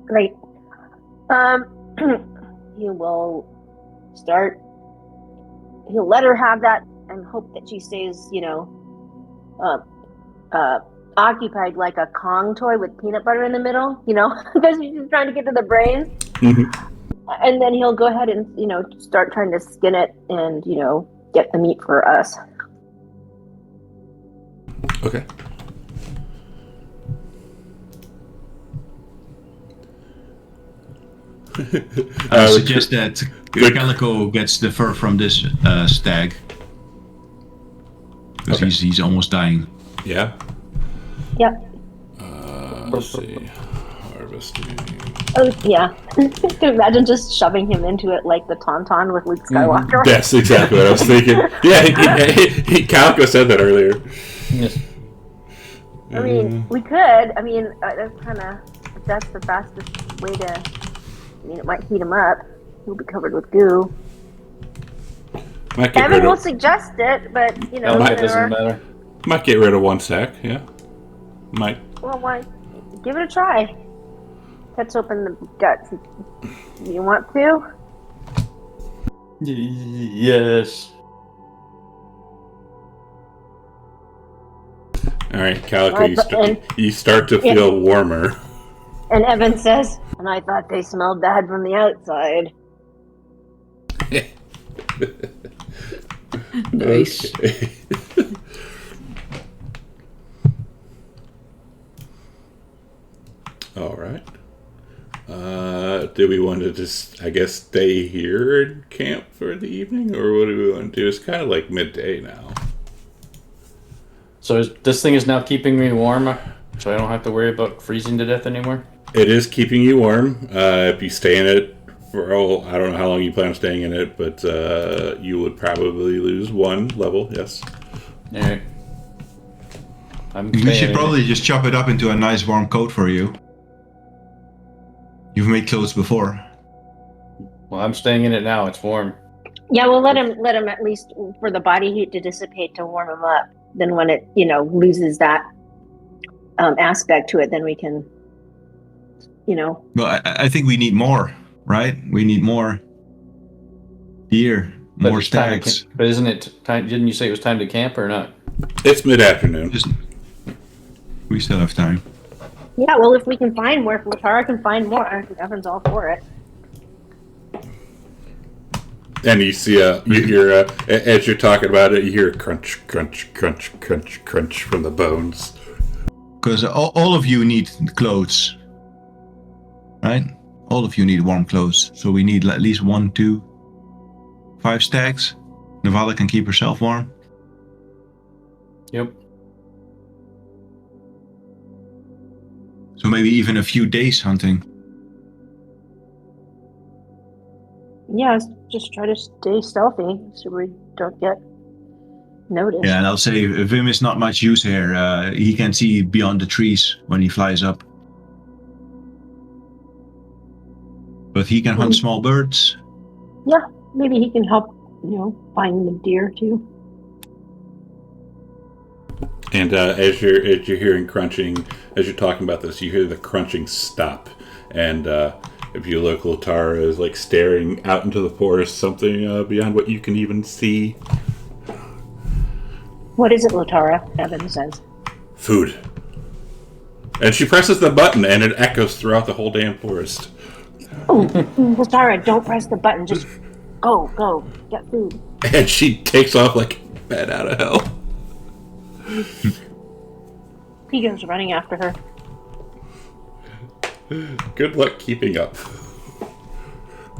Great. He will start. He'll let her have that and hope that she stays, occupied like a Kong toy with peanut butter in the middle, because she's just trying to get to the brains. Mm-hmm. And then he'll go ahead and, start trying to skin it and, get the meat for us. Okay. I suggest that Calico gets the fur from this stag. Because he's almost dying. Yeah? Yep. Let's see. Harvesting. Oh, yeah. Imagine just shoving him into it like the Tauntaun with Luke Skywalker. That's exactly what I was thinking. Yeah, Calico said that earlier. Yes. I mean, we could. I mean, that's the fastest way to... it might heat him up. He'll be covered with goo. Evan will suggest it, but, It doesn't matter. Might get rid of one sack, yeah. Might. Well, why? Give it a try. Cuts open the guts. You want to? Yes. All right, Calico, you start to feel warmer. And Evan says, and I thought they smelled bad from the outside. Nice. Okay. All right. Do we want to just, stay here and camp for the evening, or what do we want to do? It's kind of like midday now. So this thing is now keeping me warm, so I don't have to worry about freezing to death anymore? It is keeping you warm. If you stay in it for, I don't know how long you plan on staying in it, but you would probably lose 1 level, yes. All right. We should probably just chop it up into a nice warm coat for you. You've made clothes before. Well, I'm staying in it now. It's warm. Yeah, we'll let him at least for the body heat to dissipate to warm him up. Then when it, loses that aspect to it, then we can, Well, I think we need more, right? We need more deer, But more it's time to stags. but isn't it time? Didn't you say it was time to camp or not? It's mid-afternoon. We still have time. Yeah, well, if we can find more, if Latara can find more, I think Evan's all for it. And you see, you hear, as you're talking about it, you hear crunch, crunch, crunch, crunch, crunch from the bones. Because all of you need clothes, right? All of you need warm clothes. So we need at least 1, 2, 5 stags. Navala can keep herself warm. Yep. So maybe even a few days hunting. Yeah, just try to stay stealthy so we don't get noticed. Yeah, and I'll say Vim is not much use here. He can see beyond the trees when he flies up. But he can hunt small birds. Yeah, maybe he can help, find the deer too. And as you're hearing crunching, as you're talking about this, you hear the crunching stop. And if you look, Latara is like staring out into the forest, something beyond what you can even see. What is it, Latara? Evan says. Food. And she presses the button, and it echoes throughout the whole damn forest. Oh, Latara, don't press the button. Just go, get food. And she takes off like bat out of hell. He goes running after her. Good luck keeping up.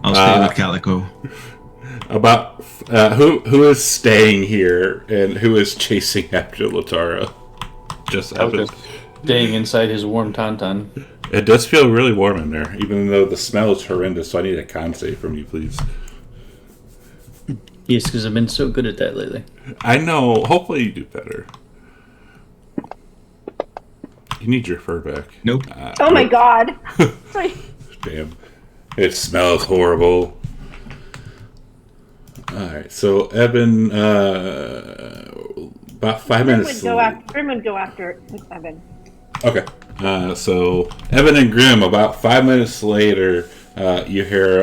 I'll stay with Calico. About who is staying here and who is chasing after Latara? Just Evan. Staying inside his warm tauntaun. It does feel really warm in there, even though the smell is horrendous. So I need a con save from you, please. Yes, because I've been so good at that lately. I know. Hopefully you do better. You need your fur back. Nope. Oh my god. Sorry. Damn. It smells horrible. Alright, so Evan, about 5 minutes. Grim would go after Evan. Okay. So Evan and Grim, about 5 minutes later, you hear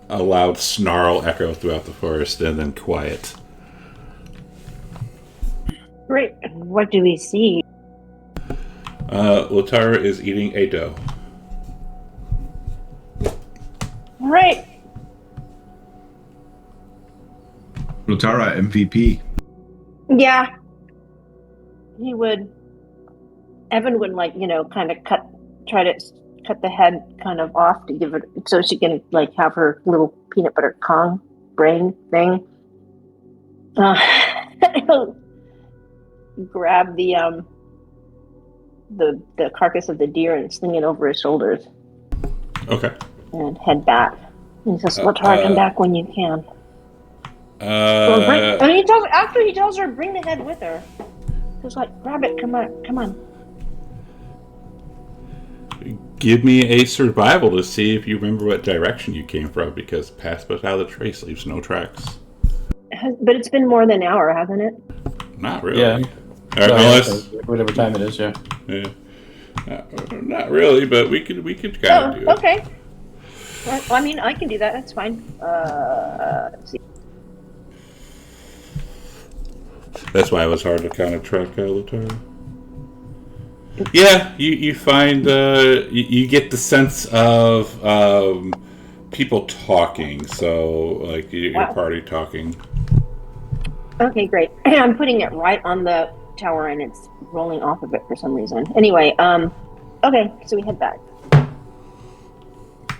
a loud snarl echo throughout the forest and then quiet. Great. What do we see? Latara is eating a doe. All right. Latara MVP. Yeah. He would. Evan would kind of try to cut the head kind of off to give it so she can have her little peanut butter Kong brain thing. He'll grab the carcass of the deer and sling it over his shoulders. Okay. And head back. And he says, Latara, come back when you can. After he tells her, bring the head with her. He's like, grab it, come on. Give me a survival to see if you remember what direction you came from, because past without a trace leaves no tracks. But it's been more than an hour, hasn't it? Not really. Yeah. Unless Whatever time it is, yeah. Yeah. Not really, but we could kind of do it. Okay. Well, I mean, I can do that. That's fine. Let's see. That's why it was hard to kind of track Latara. Yeah, you find you get the sense of people talking. So like your party talking. Okay, great. I'm putting it right on the tower, and it's rolling off of it for some reason. Anyway, okay, so we head back.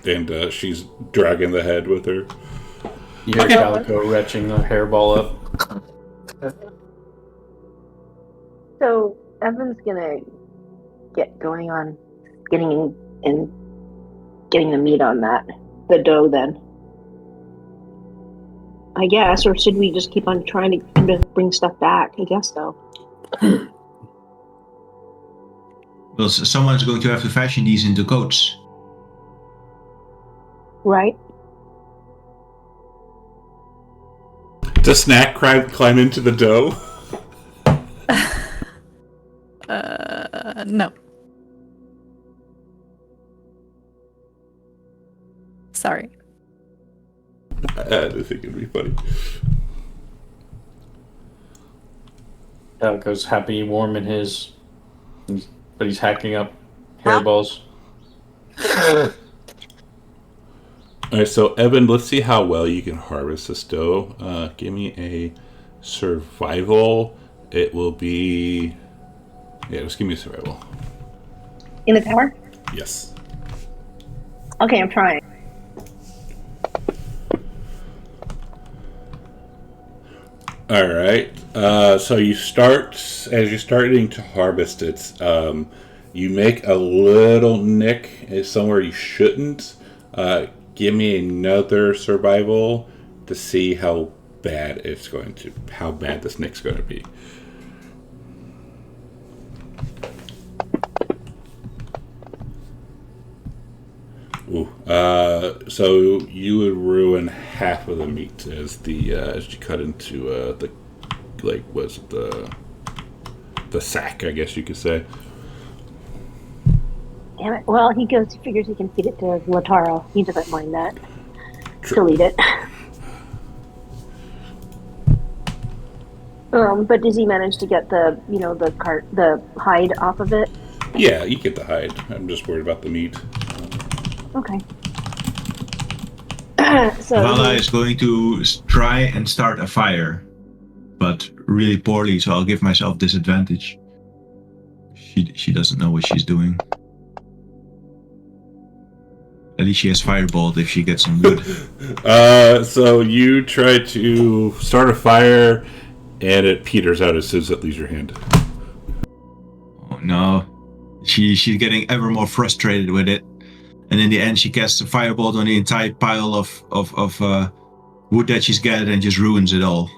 And she's dragging the head with her. You hear Calico retching the hairball up. So Evan's gonna get going on getting the meat on the dough then. I guess, or should we just keep on trying to bring stuff back? I guess so. Well, someone's going to have to fashion these into coats. Right? Does Snack climb into the dough? No. Sorry. I didn't think it'd be funny. Calico's happy, warm in his, but he's hacking up hairballs. Alright, so Evan, let's see how well you can harvest this dough. Give me a survival. It will be... Yeah, just give me a survival. In the tower? Yes. Okay, I'm trying. Alright, so you start, as you're starting to harvest it, you make a little nick somewhere you shouldn't. Give me another survival to see how bad this nick's going to be. Ooh, so you would ruin half of the meat as you cut into the sack, I guess you could say. Damn it. Well, he figures he can feed it to Lataro. He doesn't mind that. He'll eat it. But does he manage to get the hide off of it? Yeah, you get the hide. I'm just worried about the meat. Okay. So Vala is going to try and start a fire, but really poorly, so I'll give myself disadvantage. She doesn't know what she's doing. At least she has firebolt if she gets some wood. So you try to start a fire, and it peters out as soon as it leaves your hand. Oh no. She's getting ever more frustrated with it. And in the end, she casts a firebolt on the entire pile of wood that she's gathered and just ruins it all.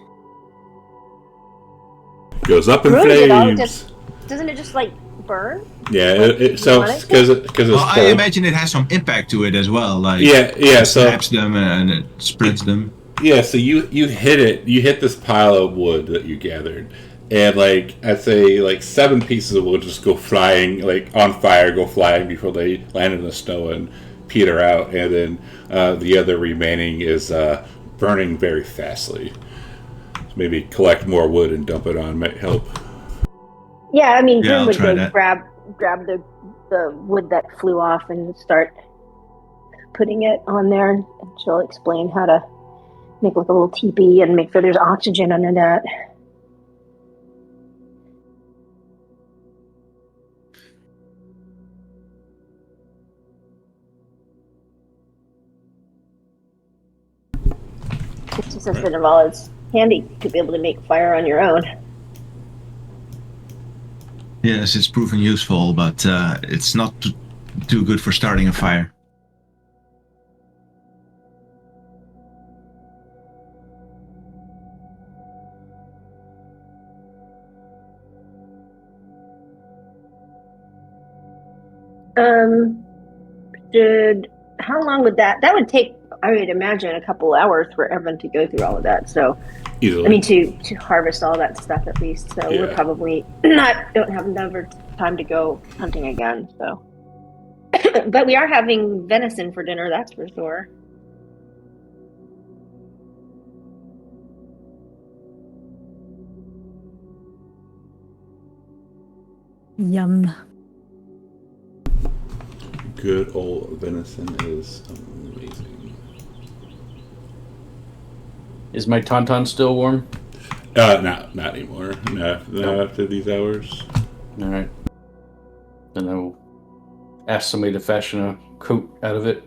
Goes up in ruins it all, flames. doesn't it just like burn? Yeah, so because it's Well, I cold. imagine it has some impact to it as well. Like Yeah. it So snaps them and it spreads them. yeah, so you hit it. You hit this pile of wood that you gathered, and I'd say 7 pieces of wood just go flying, on fire, go flying before they land in the snow and peter out, and then the other remaining is burning very fastly. So maybe collect more wood and dump it on might help. Yeah, I mean, Yeah, Grim I'll would try go that. grab the wood that flew off and start putting it on there, and she'll explain how to make a little teepee and make sure there's oxygen under that. She says that Navala, it's handy to be able to make fire on your own. Yes, it's proven useful, but it's not too good for starting a fire. How long would that would take? I would imagine a couple hours for Evan to go through all of that. So, Easily. I mean, to harvest all that stuff at least. So we're Yeah. probably don't have another time to go hunting again. So, but we are having venison for dinner. That's for sure. Yum. Good old venison is amazing. Is my tauntaun still warm? Not anymore. Not after these hours. All right. Then I will ask somebody to fashion a coat out of it.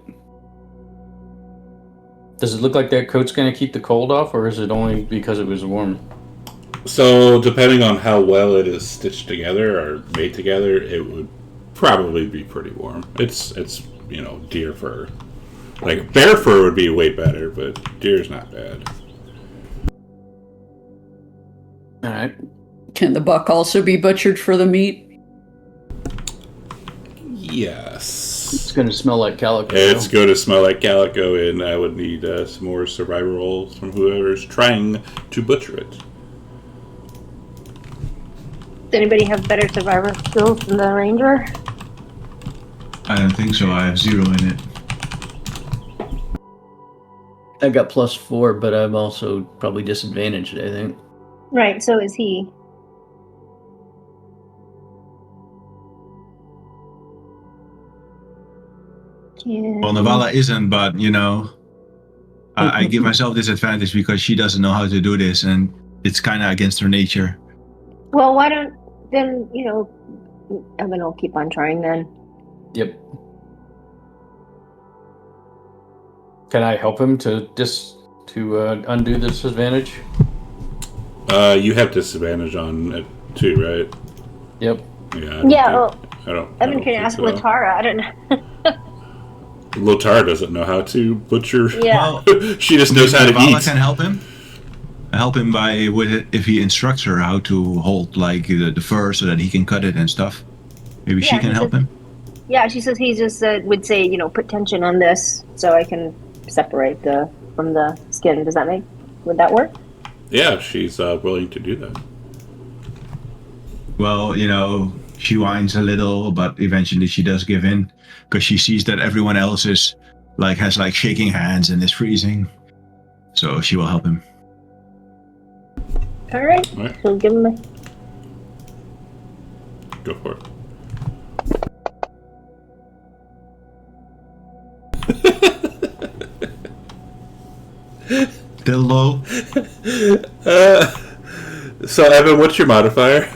Does it look like that coat's going to keep the cold off, or is it only because it was warm? So, depending on how well it is stitched together or made together, it would probably be pretty warm. It's deer fur. Bear fur would be way better, but deer's not bad. All right. Can the buck also be butchered for the meat? Yes. It's going to smell like calico. It's going to smell like calico, and I would need some more survival rolls from whoever's trying to butcher it. anybody have better survivor skills than the ranger? I don't think so. I have 0 in it. I got +4, but I'm also probably disadvantaged, I think. Right, so is he. Well, Navala isn't, but I give myself disadvantage because she doesn't know how to do this, and it's kind of against her nature. Well, why don't then Evan will keep on trying then. Yep. Can I help him to undo the disadvantage? You have disadvantage on it too, right? Yep. Yeah. Evan can ask Latara. I don't know. Lotar doesn't know how to butcher. Yeah. Well, she just knows how to Navala eat. can help him. Help him if he instructs her how to hold like the fur so that he can cut it and stuff. Maybe she can help him. Yeah, she says he just would say, put tension on this so I can separate from the skin. Would that work? Yeah, she's willing to do that. Well, she whines a little, but eventually she does give in because she sees that everyone else has shaking hands and is freezing. So she will help him. All right. So give him Go for it. Still low. So Evan, what's your modifier?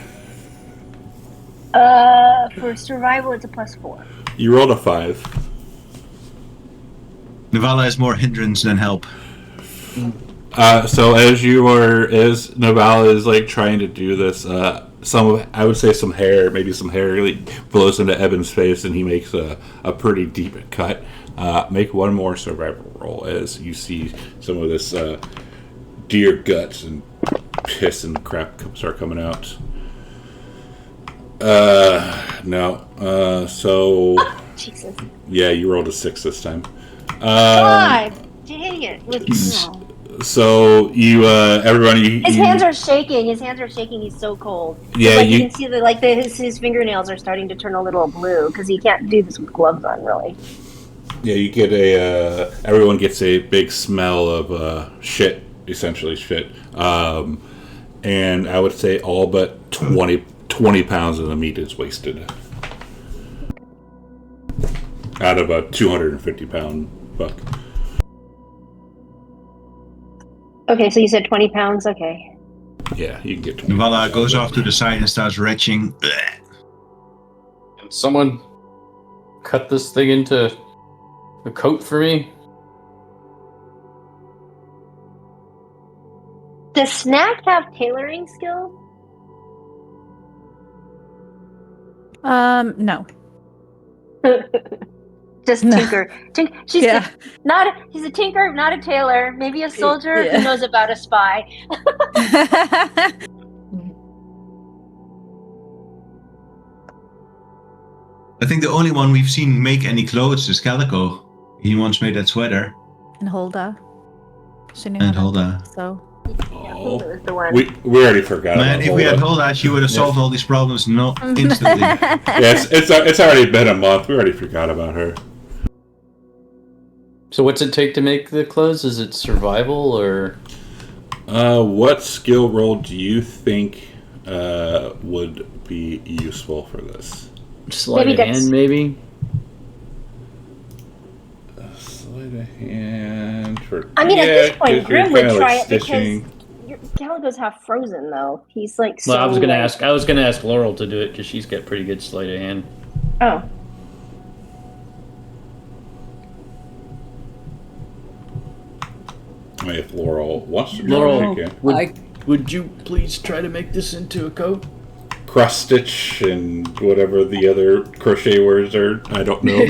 for survival, it's a +4. You rolled a 5. Navala is more hindrance than help. So as Navala is like trying to do this, I would say some hair like blows into Evan's face, and he makes a pretty deep cut. Make one more survival roll as you see some of this deer guts and piss and crap start coming out. No. So Jesus. Yeah, you rolled a 6 this time. 5. Dang it. No. So you, everybody. His hands are shaking. He's so cold. Yeah, you can see his fingernails are starting to turn a little blue because he can't do this with gloves on, really. Yeah, you get everyone gets a big smell of shit, essentially shit. And I would say all but 20 pounds of the meat is wasted out of a 250-pound buck. Okay, so you said 20 pounds? Okay. Yeah, you can get 20 Navala pounds goes out off to the side and starts retching. Can someone cut this thing into a coat for me? Does Snack have tailoring skills? No. Just No. tinker. She's a tinker, not a tailor. Maybe a soldier Yeah. who knows about a spy. I think the only one we've seen make any clothes is Calico. He once made that sweater. And Hulda. And Hulda. So. Oh, Who was the one? we already forgot. Man, about if we had Hulda. Hulda, she would have solved all these problems instantly. Yeah, it's already been a month. We already forgot about her. So what's it take to make the clothes? Is it survival or? What skill roll do you think would be useful for this? Sleight Maybe of hand, maybe? Sleight of hand. I mean, at this point, Grim would try it stitching. because Calico's half frozen, though. He's like so. Well, I was gonna ask Laurel to do it because she's got pretty good sleight of hand. Oh. If Laurel wants to do Laurel, it, she can. would you please try to make this into a coat? Cross stitch and whatever the other crochet words are. I don't know.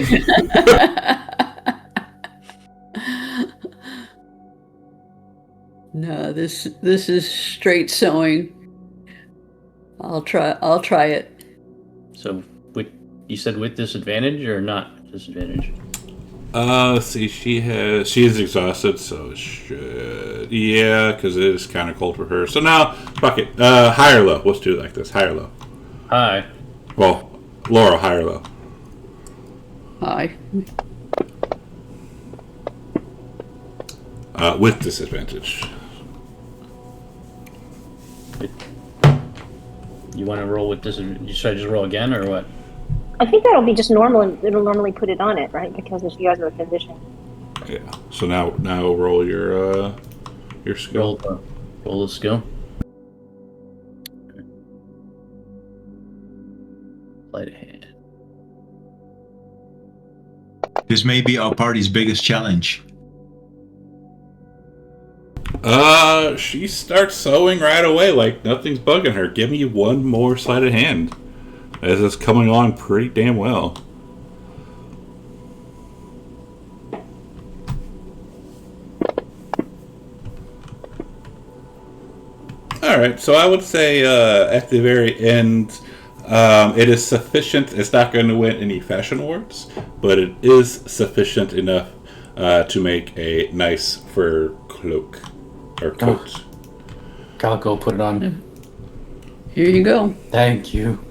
No, this is straight sewing. I'll try it. So, you said with disadvantage or not disadvantage? Let's see, she is exhausted, so it should, yeah, because it is kind of cold for her. So now, fuck it, high or low? Let's do it like this, high or low? Hi. Well, Laurel, high or low? Hi. With disadvantage. You want to roll with this? Should I just roll again, or what? I think that'll be just normal. It'll normally put it on it, right? Because if you guys are a physician. Yeah. So now roll your skill. Roll the skill. Sleight of hand. This may be our party's biggest challenge. She starts sewing right away like nothing's bugging her. Give me one more sleight of hand, as it's coming along pretty damn well. Alright, so I would say at the very end, it is sufficient. It's not going to win any fashion awards, but it is sufficient enough to make a nice fur cloak or coat. Calico, put it on. Here you go. Thank you.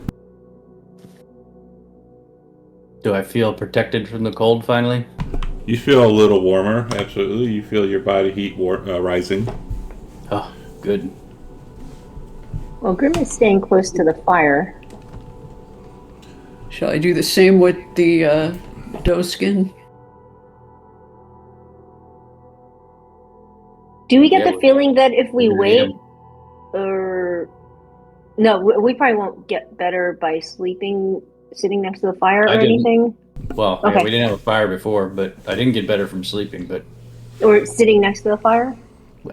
Do I feel protected from the cold finally? You feel a little warmer, absolutely. You feel your body heat rising. Oh, good. Well, Grim is staying close to the fire. Shall I do the same with the doe skin? Do we get Yeah, the feeling that if we we're wait, eating. or no, we probably won't get better by sleeping, sitting next to the fire or I didn't. anything, Well, Okay. yeah, we didn't have a fire before, but I didn't get better from sleeping. But or sitting next to the fire?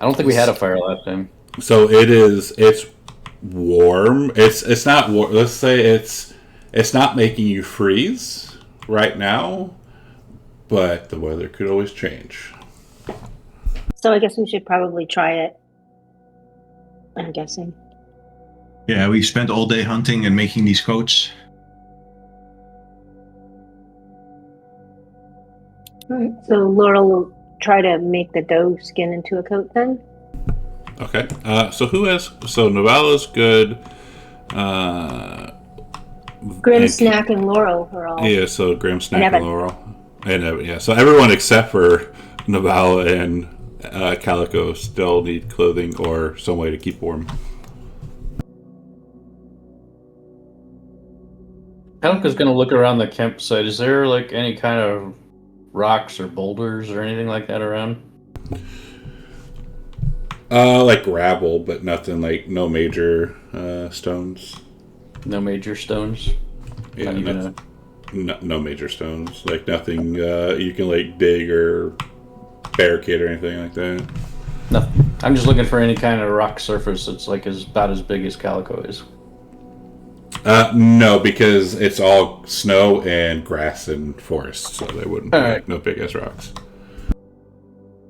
I don't think we had a fire last time. So it's warm. It's not warm. Let's say it's not making you freeze right now, but the weather could always change. So I guess we should probably try it. I'm guessing. Yeah, we spent all day hunting and making these coats. All right. So Laurel will try to make the doe skin into a coat then. Okay. So who has? So Novala's good. Grim, and- Snack, and Laurel are all. Yeah. So Graham, Snack, And and Evan. Laurel, and yeah. So everyone except for Novala and Calico still need clothing or some way to keep warm. Calico's gonna look around the campsite. Is there like any kind of rocks or boulders or anything like that around? Like gravel, but nothing like no major stones. No major stones. Yeah, Not even no major stones. Like nothing you can like dig or barricade or anything like that. nothing. I'm just looking for any kind of rock surface that's like about as big as Calico is. No, because it's all snow and grass and forest, so they wouldn't be All right. like, no big ass rocks.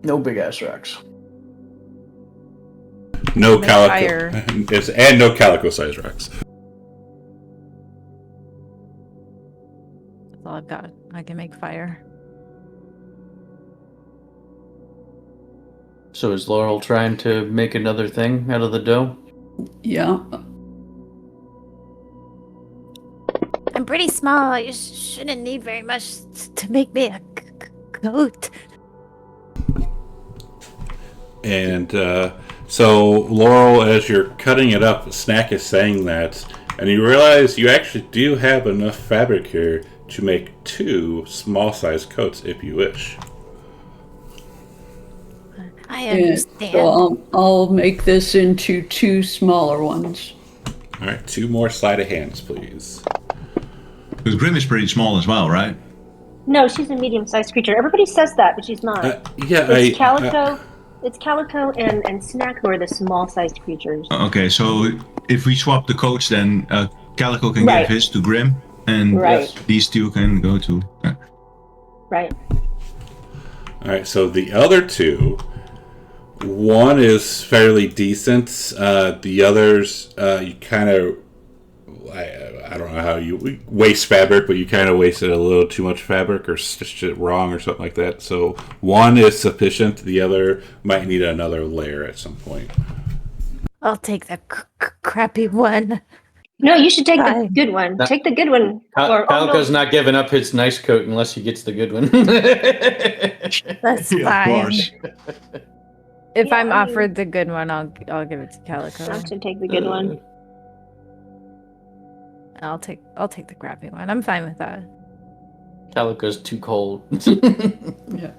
No big ass rocks. No Make calico. fire. And no calico size rocks. That's all I've got. I can make fire. So is Laurel trying to make another thing out of the dough? Yeah. I'm pretty small. I shouldn't need very much to make me a coat. And so, Laurel, as you're cutting it up, Snack is saying that, and you realize you actually do have enough fabric here to make 2 small-sized coats if you wish. I Yeah, understand. so I'll make this into 2 smaller ones. All right, 2 more sleight of hands, please. Because Grim is pretty small as well, right? No, she's a medium-sized creature. Everybody says that, but she's not. Yeah, It's Calico. It's Calico and Snack who are the small-sized creatures. Okay, so if we swap the coats, then Calico can Right. give his to Grim, and Right. these 2 can go to. Right. All right, so the other 2, one is fairly decent. The others, you kind of, I don't know how you waste fabric, but you kind of wasted a little too much fabric or stitched it wrong or something like that. So one is sufficient. The other might need another layer at some point. I'll take the crappy one. No, you should take the Fine. good one. No. Take the good one. Or, Calico's not giving up his nice coat unless he gets the good one. That's Of fine. course. If Yeah, I'm I mean- offered the good one, I'll give it to Calico. Not to take the good one. I'll take the crappy one. I'm fine with that. Calico's too cold. Yeah.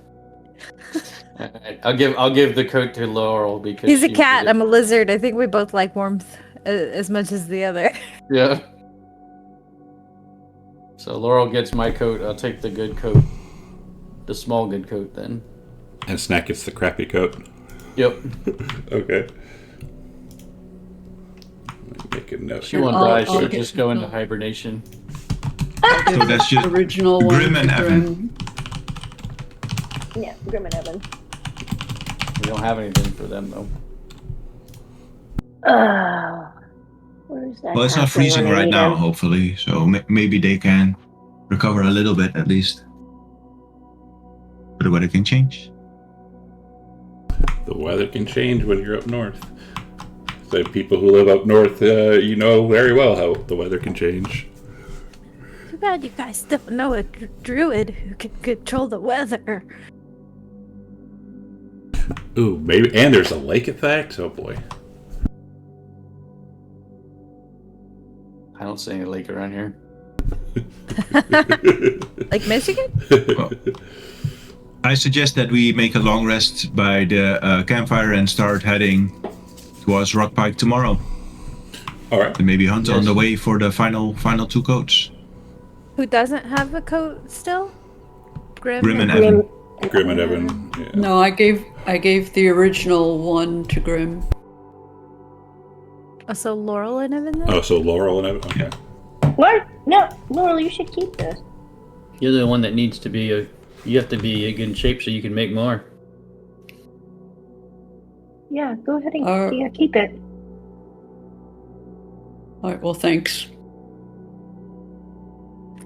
Alright, I'll give the coat to Laurel because He's a she cat. did it. I'm a lizard. I think we both like warmth as much as the other. Yeah. So Laurel gets my coat. I'll take the good coat, the small good coat then. And Snack gets the crappy coat. Yep. Okay. Let me make a note. She here. won't I'll- die. I'll She'll get just go into the- hibernation. So that's just Original one. Grim and to Evan. Grim. Yeah, Grim and Evan. We don't have anything for them though. Where's that? Well, it's not halfway freezing when I right need now, him? hopefully, so maybe they can recover a little bit at least. But the weather can change. The weather can change when you're up north. So people who live up north, you know very well how the weather can change. Too bad you guys don't know a druid who can control the weather. Ooh, maybe. And there's a lake effect. Oh boy. I don't see any lake around here. Like Michigan? I suggest that we make a long rest by the campfire and start heading towards Rockpike tomorrow. All right. And maybe hunt on Yes. the way for the final two coats. Who doesn't have a coat still? Grim and Evan. Grim and Evan. Yeah. No, I gave the original one to Grim. Oh, so Laurel and Evan then? Oh, so Laurel and Evan. Okay. What? No, Laurel, you should keep this. You're the one that needs to be you have to be in good shape so you can make more. Yeah, go ahead and Uh, keep it. All right. Well, thanks.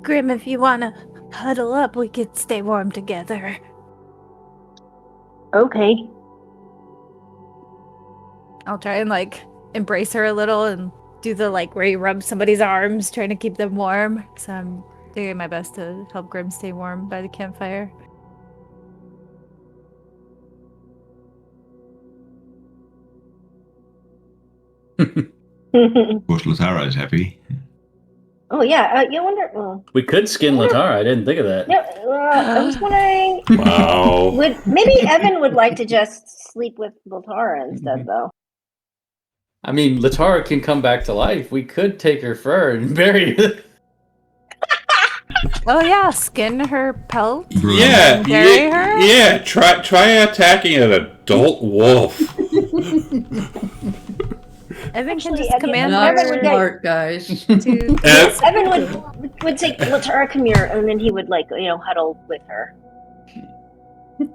Grim, if you wanna huddle up, we could stay warm together. Okay. I'll try and embrace her a little and do the where you rub somebody's arms, trying to keep them warm. So I'm doing my best to help Grim stay warm by the campfire. Of course, Latara is happy. Oh yeah, you wonder. Well, We could skin Latara. I didn't think of that. no, I was wondering. Wow. Maybe Evan would like to just sleep with Voltara instead, though. I mean, Latara can come back to life. We could take her fur and bury it. Oh yeah, skin her pelt. Yeah. Bury her? Yeah. Try attacking an adult wolf. Evan can Actually, just Evan- command Not Evan her would get- smart, guys. to. Ev- Evan would say, Latara, come here, and then he would huddle with her.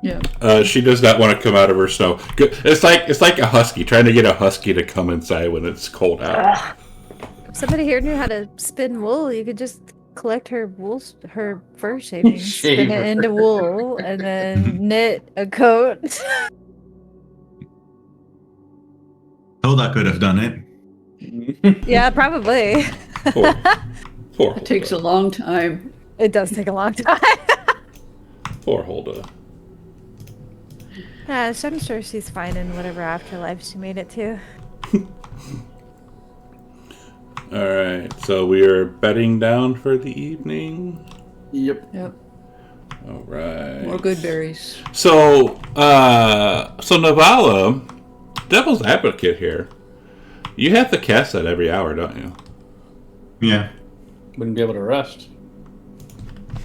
Yeah. She does not want to come out of her snow. It's like a husky trying to get a husky to come inside when it's cold out. Ugh. If somebody here knew how to spin wool, you could just collect her her fur shavings, spin Shave it her. into wool, and then knit a coat. Hilda could have done it. Yeah, probably. Poor It takes a Hulda. long time. It does take a long time. Poor Hulda. Yeah, so I'm sure she's fine in whatever afterlife she made it to. All right, so we are bedding down for the evening. Yep. Yep. All right. More good berries. So Navala, Devil's Advocate here. You have to cast that every hour, don't you? Yeah. Wouldn't be able to rest.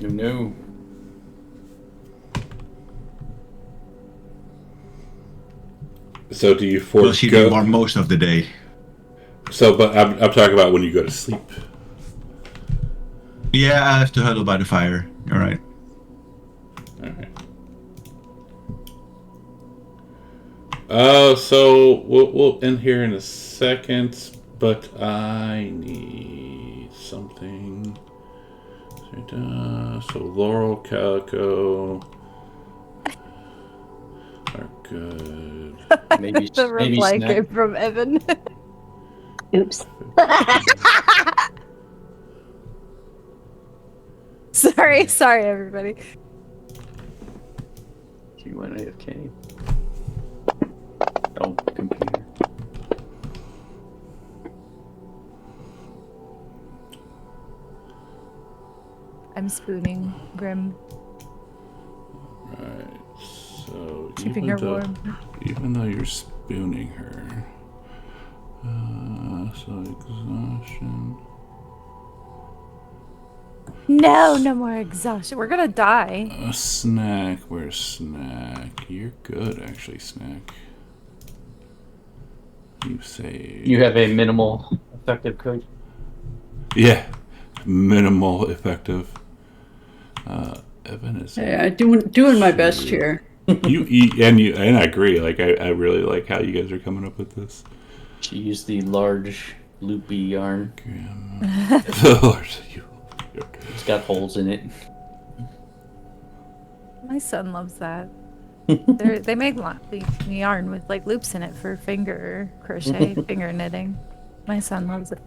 No. So do you Well, she be forego? warm most of the day. So, but I'm talking about when you go to sleep. Yeah, I have to huddle by the fire. All right. All right. So we'll end here in a second, but I need something. So Laurel, Calico are good. Maybe The reply Snack. came from Evan. Oops. Sorry, everybody. You went AFK. Oh, computer. I'm spooning Grim, Right. So keeping her warm. even though you're spooning her, so exhaustion. No more exhaustion. We're gonna die. A snack. Where's snack? You're good, actually, snack. You say. You have a minimal effective code. Yeah, minimal effective. Evan is. Yeah, doing my best here. You eat, and I agree. Like I really like how you guys are coming up with this. She used the large loopy yarn. It's got holes in it. My son loves that. They make yarn with like loops in it for finger crochet, finger knitting. My son loves it.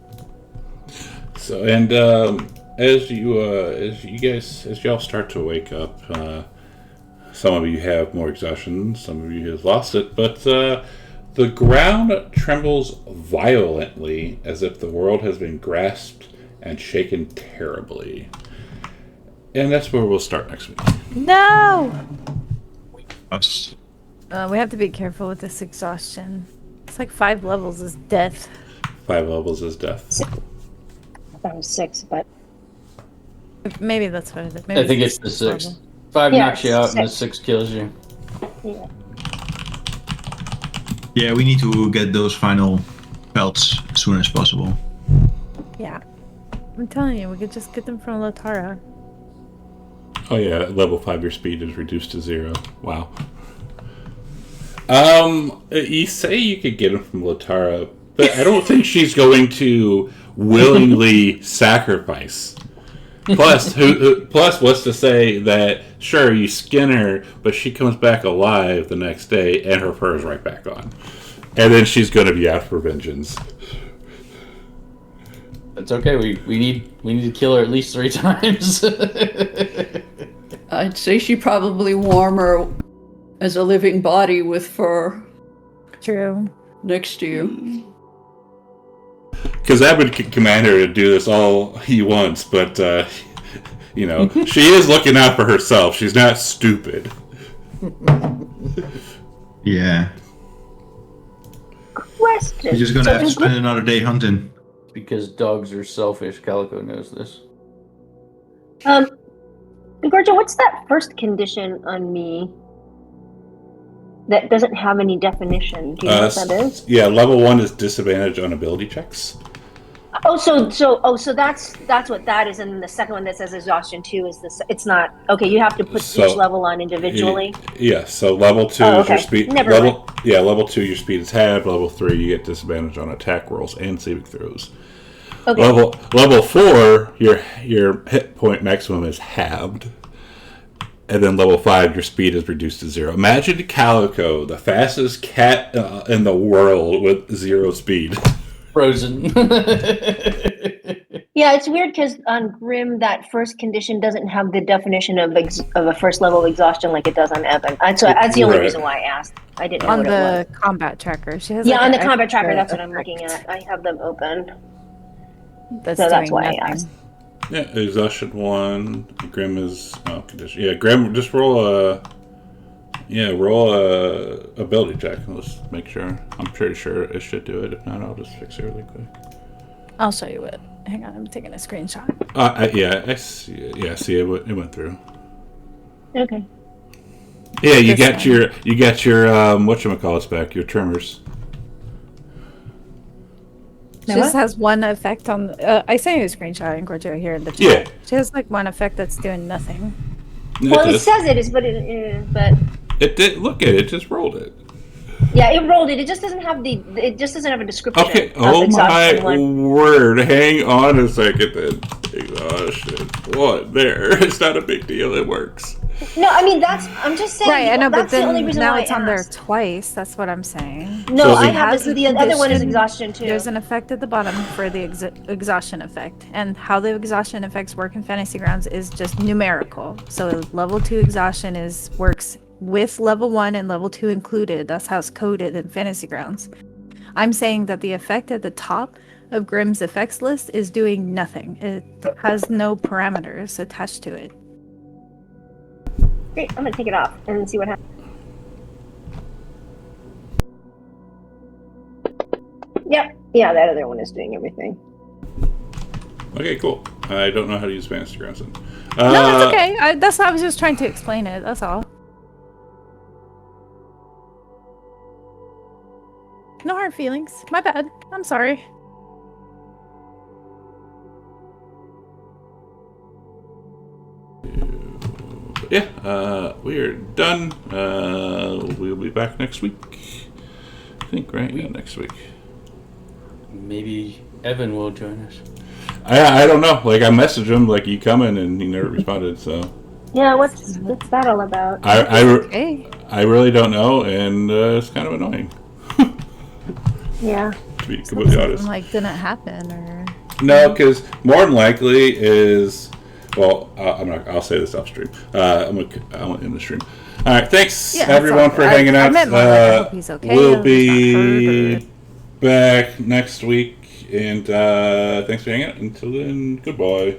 So and as y'all start to wake up, some of you have more exhaustion, some of you have lost it, but the ground trembles violently as if the world has been grasped and shaken terribly. And that's where we'll start next week. No! Us. We have to be careful with this exhaustion. It's like 5 levels is death. 5 levels is death. That was 6, but Maybe that's what it is. Maybe I think it's the 6. 5 Yeah, knocks you out and the 6. 6 kills you. yeah. Yeah, we need to get those final pelts as soon as possible. Yeah. I'm telling you, we could just get them from Lotara. Oh yeah, at level 5 your speed is reduced to 0. Wow. You say you could get them from Lotara, but I don't think she's going to willingly sacrifice. Plus, plus, what's to say that sure you skin her, but she comes back alive the next day and her fur is right back on, and then she's going to be out for vengeance. It's okay. We need to kill her at least 3 times. I'd say she probably warmer as a living body with fur True. next to you. Because I would command her to do this all he wants, but she is looking out for herself. She's not stupid. Yeah. Question. We're just gonna have to spend another day hunting. Because dogs are selfish. Calico knows this. Gorgia, what's that first condition on me that doesn't have any definition? Do you know what that is? Yeah, level 1 is disadvantage on ability checks. So that's what that is, and then the second one that says exhaustion 2 is this. It's not okay. You have to put each level on individually. Yeah, so level 2 is your speed. Never mind. Yeah, level 2 your speed is halved. Level 3 you get disadvantage on attack rolls and saving throws. Okay. Level 4 your hit point maximum is halved. And then level 5, your speed is reduced to 0. Imagine Calico, the fastest cat in the world with 0 speed. Frozen. Yeah, it's weird because on Grim, that first condition doesn't have the definition of a first level exhaustion like it does on Evan. So that's the only reason why I asked. I didn't know On what it the was. combat tracker. She has Yeah, like on an the combat tracker, extra that's what I'm looking effect. at. I have them open. That's So that's doing why I nothing. asked. Yeah, exhaustion 1. Grim is condition. Yeah, Grim, just roll a ability check. Let's make sure. I'm pretty sure it should do it. If not, I'll just fix it really quick. I'll show you it. Hang on, I'm taking a screenshot. I see it. Yeah, see it went through. Okay. Yeah, you This got your whatchamacallits back, your trimmers. She just has one effect on. I sent you a screenshot in Gorgia here in the chat. Yeah. She has like one effect that's doing nothing. Well, it says it is, but it did. Look at it. Just rolled it. yeah, it rolled it. It just doesn't have It just doesn't have a description. Okay. of Oh my exhaustion one. word! Hang on a second. Then exhaustion. What? There. It's not a big deal. It works. No, I mean I'm just saying. Right, I know, but that's the only then reason now why it's I on there asked. twice. That's what I'm saying. No, So I it have has it. a The other one is condition- exhaustion too. There's an effect at the bottom for the exhaustion effect, and how the exhaustion effects work in Fantasy Grounds is just numerical. So level 2 exhaustion works with level 1 and level 2 included. That's how it's coded in Fantasy Grounds. I'm saying that the effect at the top of Grimm's effects list is doing nothing. It has no parameters attached to it. Great. I'm gonna take it off and see what happens. Yep. Yeah, that other one is doing everything. Okay, cool. I don't know how to use Fantasy Grounds. No, that's okay. I was just trying to explain it. That's all. No hard feelings. My bad. I'm sorry. Yeah, we are done. We'll be back next week. I think, right? Yeah, next week. Maybe Evan will join us. I don't know. Like, I messaged him, like, you coming, and he never responded, so. Yeah, what's that all about? I really don't know, and it's kind of annoying. Yeah. To be completely honest. Like, didn't happen, or... No, because more than likely is... Well, I'll say this off stream. I want to end the stream. All right, thanks everyone for hanging out. I meant more like I hope he's okay. We'll be back next week, and thanks for hanging out. Until then, goodbye.